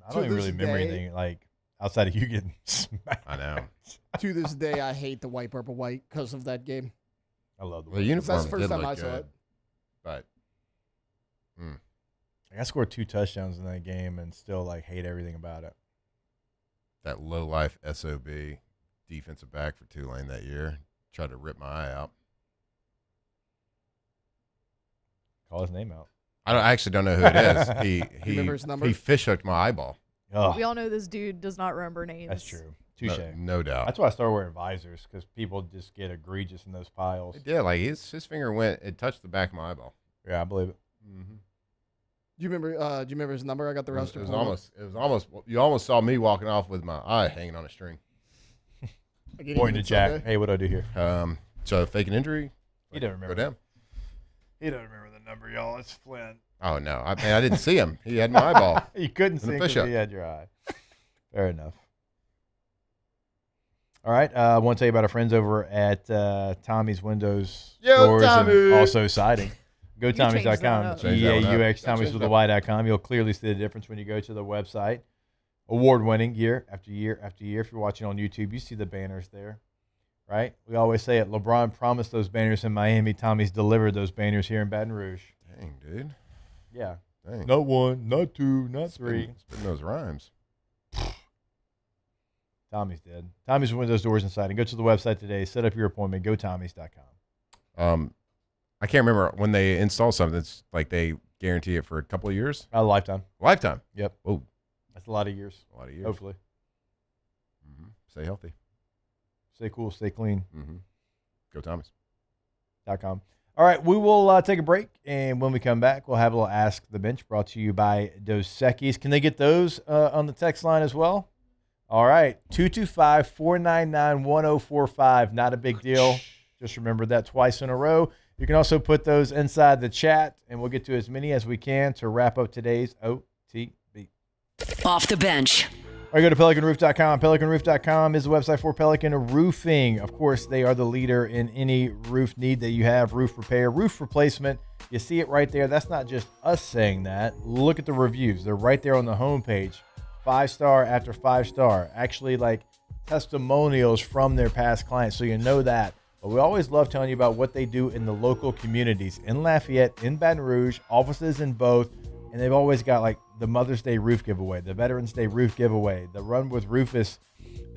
I don't even really remember anything outside of you getting smacked. I know. To this day, I hate the white, purple, white because of that game. I love the The uniform That's the first did time I look saw good, it. but I scored 2 touchdowns in that game and still hate everything about it. that low life SOB defensive back for Tulane that year tried to rip my eye out. Call his name out. I actually don't know who it is. He remember his number? He fish hooked my eyeball. Oh, We all know this dude does not remember names. that's true. Touche. No doubt. That's why I started wearing visors because people just get egregious in those piles. It did. His finger it touched the back of my eyeball. Yeah, I believe it. Mm-hmm. Do you remember his number? I got the roster. It was almost. You almost saw me walking off with my eye hanging on a string. Pointing to Jack. Sunday? Hey, what do I do here? So fake an injury. He doesn't remember. Go down. He doesn't remember the number, y'all. It's Flynn. Oh no! I didn't see him. He had my eyeball. You couldn't In the see him fish 'cause hook. he had your eye. Fair enough. All right. I want to tell you about our friends over at Tommy's Windows Doors Tommy! and also siding. Go changed that Tommy's.com. up. Change that one up. EAUX, Tommy's with a Y.com. You'll clearly see the difference when you go to the website. Award-winning year after year after year. If you're watching on YouTube, you see the banners there, right? We always say it. LeBron promised those banners in Miami. Tommy's delivered those banners here in Baton Rouge. Dang, dude. Yeah. Dang. Not 1, not 2, not 3. Spitting those rhymes. Tommy's dead. Tommy's Windows, Doors, and Siding. Go to the website today. Set up your appointment. Go Tommy's.com. I can't remember when they install something. It's like they guarantee it for a couple of years. A lifetime. Lifetime. Yep. Oh, That's a lot of years. a lot of years. Hopefully. Mm-hmm. Stay healthy. Stay cool. Stay clean. Mm-hmm. Go Thomas. .com. All right, we will take a break, and when we come back, we'll have a little Ask the Bench brought to you by Dos Equis. Can they get those on the text line as well? All right, 225-499-1045. Not a big deal. Just remember that twice in a row. You can also put those inside the chat, and we'll get to as many as we can to wrap up today's OTB. Off the bench. All right, go to PelicanRoof.com. PelicanRoof.com is the website for Pelican Roofing. Of course, they are the leader in any roof need that you have, roof repair, roof replacement. You see it right there. That's not just us saying that. Look at the reviews. They're right there on the homepage. 5-star after 5-star. Actually, testimonials from their past clients, so you know that. But we always love telling you about what they do in the local communities. In Lafayette, in Baton Rouge, offices in both. And they've always got the Mother's Day roof giveaway, the Veterans Day roof giveaway, the Run with Rufus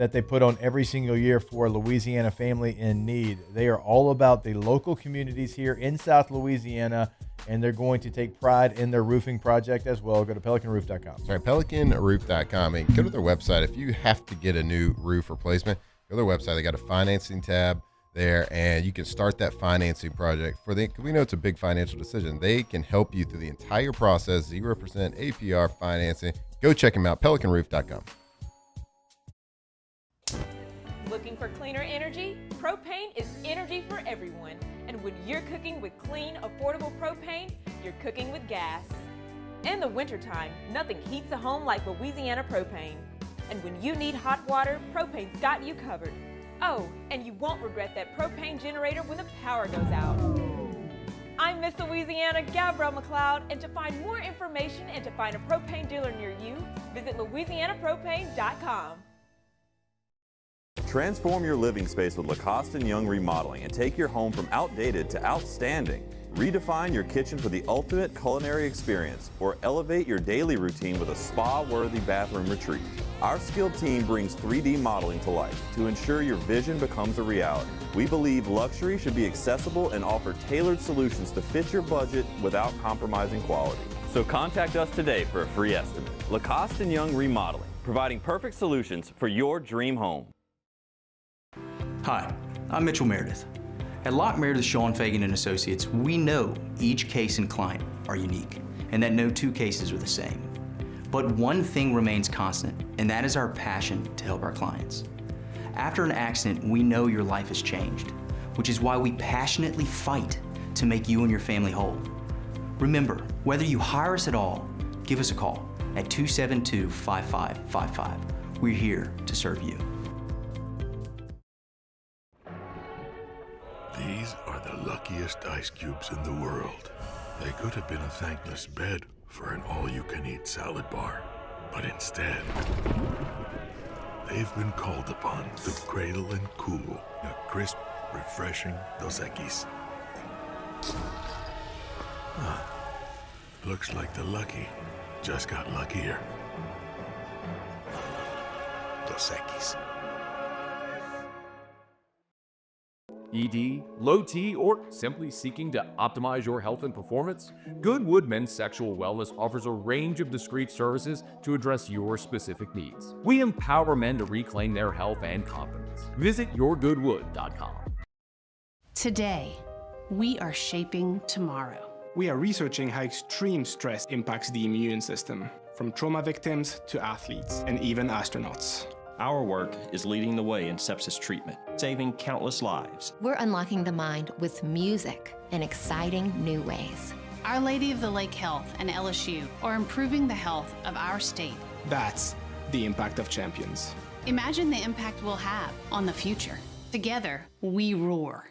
that they put on every single year for a Louisiana family in need. They are all about the local communities here in South Louisiana, and they're going to take pride in their roofing project as well. Go to pelicanroof.com. Sorry, pelicanroof.com. And go to their website. If you have to get a new roof replacement, go to their website. They got a financing tab there, and you can start that financing project for the. We know it's a big financial decision. They can help you through the entire process. 0% APR financing. Go check them out. Pelicanroof.com. Looking for cleaner energy? Propane is energy for everyone. And when you're cooking with clean, affordable propane, you're cooking with gas. In the wintertime, nothing heats a home like Louisiana propane. And when you need hot water, propane's got you covered. Oh, and you won't regret that propane generator when the power goes out. I'm Miss Louisiana, Gabrielle McLeod, and to find more information and to find a propane dealer near you, visit louisianapropane.com. Transform your living space with Lacoste & Young Remodeling and take your home from outdated to outstanding. Redefine your kitchen for the ultimate culinary experience or elevate your daily routine with a spa-worthy bathroom retreat. Our skilled team brings 3D modeling to life to ensure your vision becomes a reality. We believe luxury should be accessible and offer tailored solutions to fit your budget without compromising quality. So contact us today for a free estimate. Lacoste & Young Remodeling, providing perfect solutions for your dream home. Hi, I'm Mitchell Meredith. At Locke Meredith, Sean Fagan and Associates, we know each case and client are unique and that no two cases are the same. But one thing remains constant, and that is our passion to help our clients. After an accident, we know your life has changed, which is why we passionately fight to make you and your family whole. Remember, whether you hire us at all, give us a call at 272-5555. We're here to serve you. These are the luckiest ice cubes in the world. They could have been a thankless bed for an all-you-can-eat salad bar. But instead, they've been called upon to cradle and cool a crisp, refreshing Dos Equis. Looks like the lucky just got luckier. Dos Equis. ED, low T, or simply seeking to optimize your health and performance? Goodwood Men's Sexual Wellness offers a range of discreet services to address your specific needs. We empower men to reclaim their health and confidence. Visit yourgoodwood.com. Today, we are shaping tomorrow. We are researching how extreme stress impacts the immune system, from trauma victims to athletes and even astronauts. Our work is leading the way in sepsis treatment, saving countless lives. We're unlocking the mind with music in exciting new ways. Our Lady of the Lake Health and LSU are improving the health of our state. That's the impact of champions. Imagine the impact we'll have on the future. Together, we roar.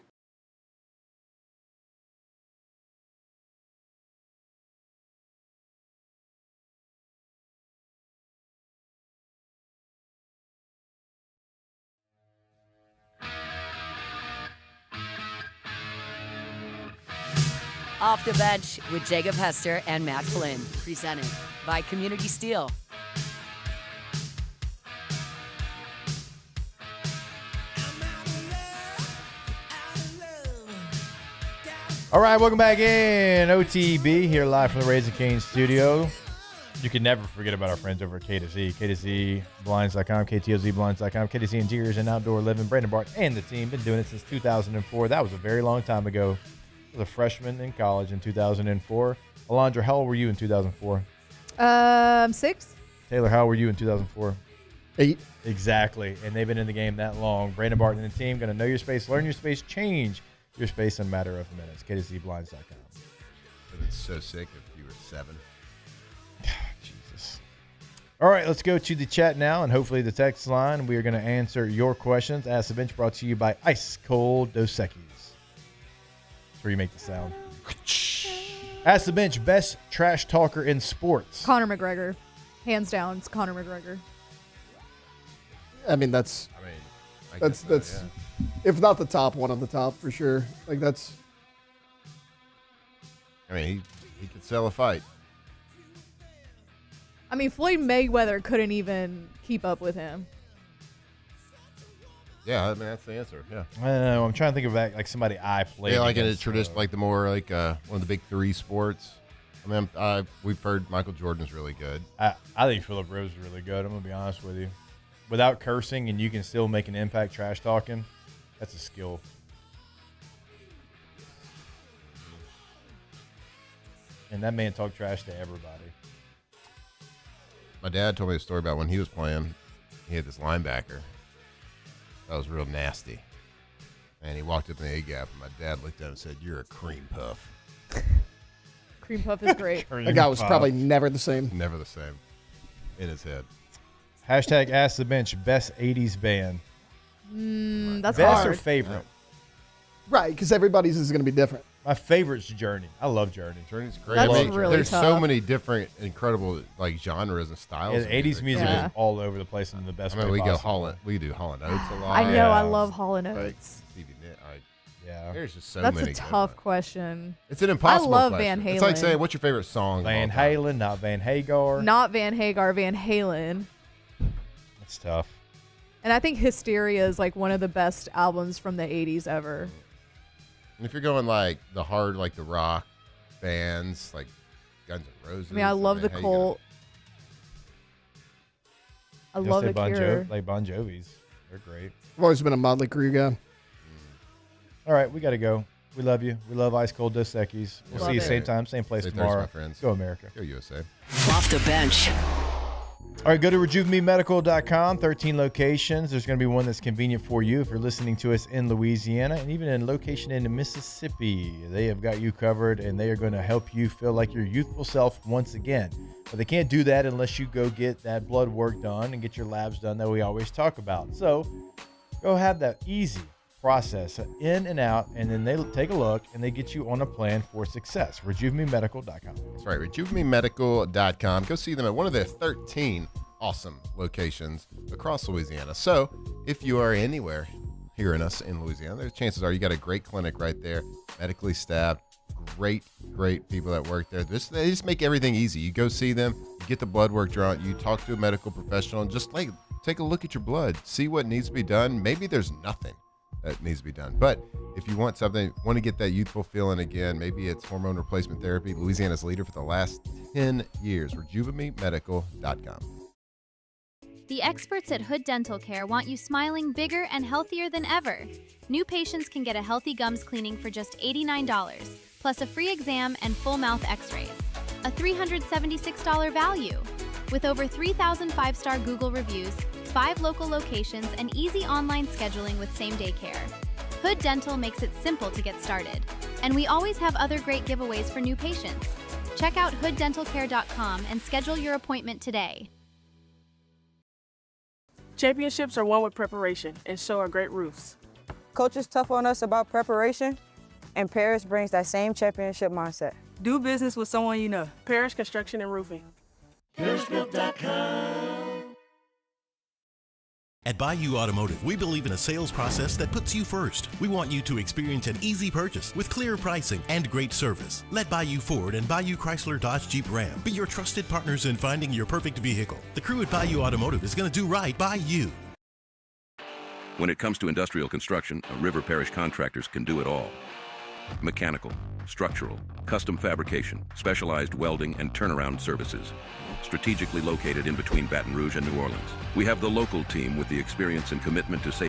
Off the Bench with Jacob Hester and Matt Flynn, presented by Community Steel. All right, welcome back in. OTB here live from the Raising Cane's studio. You can never forget about our friends over at K2Z. K2ZBlinds.com, KTOZBlinds.com, K2Z Interiors and Outdoor Living. Brandon Bart and the team been doing it since 2004. That was a very long time ago. I was a freshman in college in 2004. Alondra, how old were you in 2004? 6. Taylor, how old were you in 2004? 8. Exactly. And they've been in the game that long. Brandon Barton and the team going to know your space, learn your space, change your space in a matter of minutes. KTZBlinds.com. It's so sick if you were 7. Jesus. All right, let's go to the chat now and hopefully the text line. We are going to answer your questions. Ask the Bench brought to you by Ice Cold Dos Equis. That's where you make the sound. Ask the Bench, best trash talker in sports. Conor McGregor. Hands down, it's Conor McGregor. I mean, that's if not the top, one of the top for sure. Like that's. I mean, he could sell a fight. I mean, Floyd Mayweather couldn't even keep up with him. Yeah, I mean that's the answer. Yeah. I don't know. I'm trying to think of like somebody I played. Yeah, like in a against, tradition, like the more like one of the big three sports. I mean, we've heard Michael Jordan is really good. I think Phillip Rose is really good. I'm gonna be honest with you. Without cursing, and you can still make an impact trash talking. That's a skill. And that man talked trash to everybody. My dad told me a story about when he was playing. He had this linebacker that was real nasty. And he walked up in the A-gap, and my dad looked at him and said, "You're a cream puff." Cream puff is great. That guy was probably never the same. Never the same in his head. Hashtag Ask the Bench, best 80s band. That's best hard. or favorite? Right, because everybody's is going to be different. My favorite's Journey. I love Journey. Journey's great. That's I mean, really there's tough. so many different, incredible like genres and styles. Yeah, 80s music Yeah. is all over the place in the best I mean, way we go possible. Holland. We do Holland Oates a lot. I know. Yeah. I love Hall & Oates. Stevie Nicks. Yeah. There's just so That's many. a good tough ones. question. It's an impossible I love question. Van Halen. It's like saying, what's your favorite song? of Van all time? Halen, not Van Hagar. Not Van Hagar, Van Halen. That's tough. And I think Hysteria is like one of the best albums from the 80s ever. And if you're going like the hard, like the rock bands, like Guns N' Roses. I mean, I love the how you Cult. I love the Cure. Like Bon Jovi's. They're great. I've always been a Motley Crue guy. All right, we got to go. We love you. We love Ice Cold Dos Equis. We'll see you same time, same place Stay thirsty, tomorrow. my friends. Go America. Go USA. Off the bench. All right, go to RejuveMeMedical.com. 13 locations. There's going to be one that's convenient for you if you're listening to us in Louisiana and even in location in Mississippi. They have got you covered, and they are going to help you feel like your youthful self once again. But they can't do that unless you go get that blood work done and get your labs done that we always talk about. So go have that easy process in and out, and then they take a look, and they get you on a plan for success. RejuveMeMedical.com. That's right, RejuveMeMedical.com. Go see them at one of their 13 awesome locations across Louisiana. So if you are anywhere hearing us in Louisiana, there's chances are you got a great clinic right there, medically staffed, great people that work there. They just make everything easy. You go see them, you get the blood work drawn, you talk to a medical professional, and just like take a look at your blood, see what needs to be done. Maybe there's nothing that needs to be done. But if you want something, want to get that youthful feeling again, maybe it's hormone replacement therapy. Louisiana's leader for the last 10 years. RejuveMeMedical.com. The experts at Hood Dental Care want you smiling bigger and healthier than ever. New patients can get a healthy gums cleaning for just $89, plus a free exam and full mouth x-rays. A $376 value. With over 3,000 5-star Google reviews, 5 local locations, and easy online scheduling with same-day care. Hood Dental makes it simple to get started. And we always have other great giveaways for new patients. Check out hooddentalcare.com and schedule your appointment today. Championships are won with preparation, and so are great roofs. Coach is tough on us about preparation, and Paris brings that same championship mindset. Do business with someone you know. Parish Construction and Roofing. At Bayou Automotive, we believe in a sales process that puts you first. We want you to experience an easy purchase with clear pricing and great service. Let Bayou Ford and Bayou Chrysler Dodge Jeep Ram be your trusted partners in finding your perfect vehicle. The crew at Bayou Automotive is going to do right by you. When it comes to industrial construction, River Parish Contractors can do it all. Mechanical, structural, custom fabrication, specialized welding, and turnaround services. Strategically located in between Baton Rouge and New Orleans, we have the local team with the experience and commitment to safety.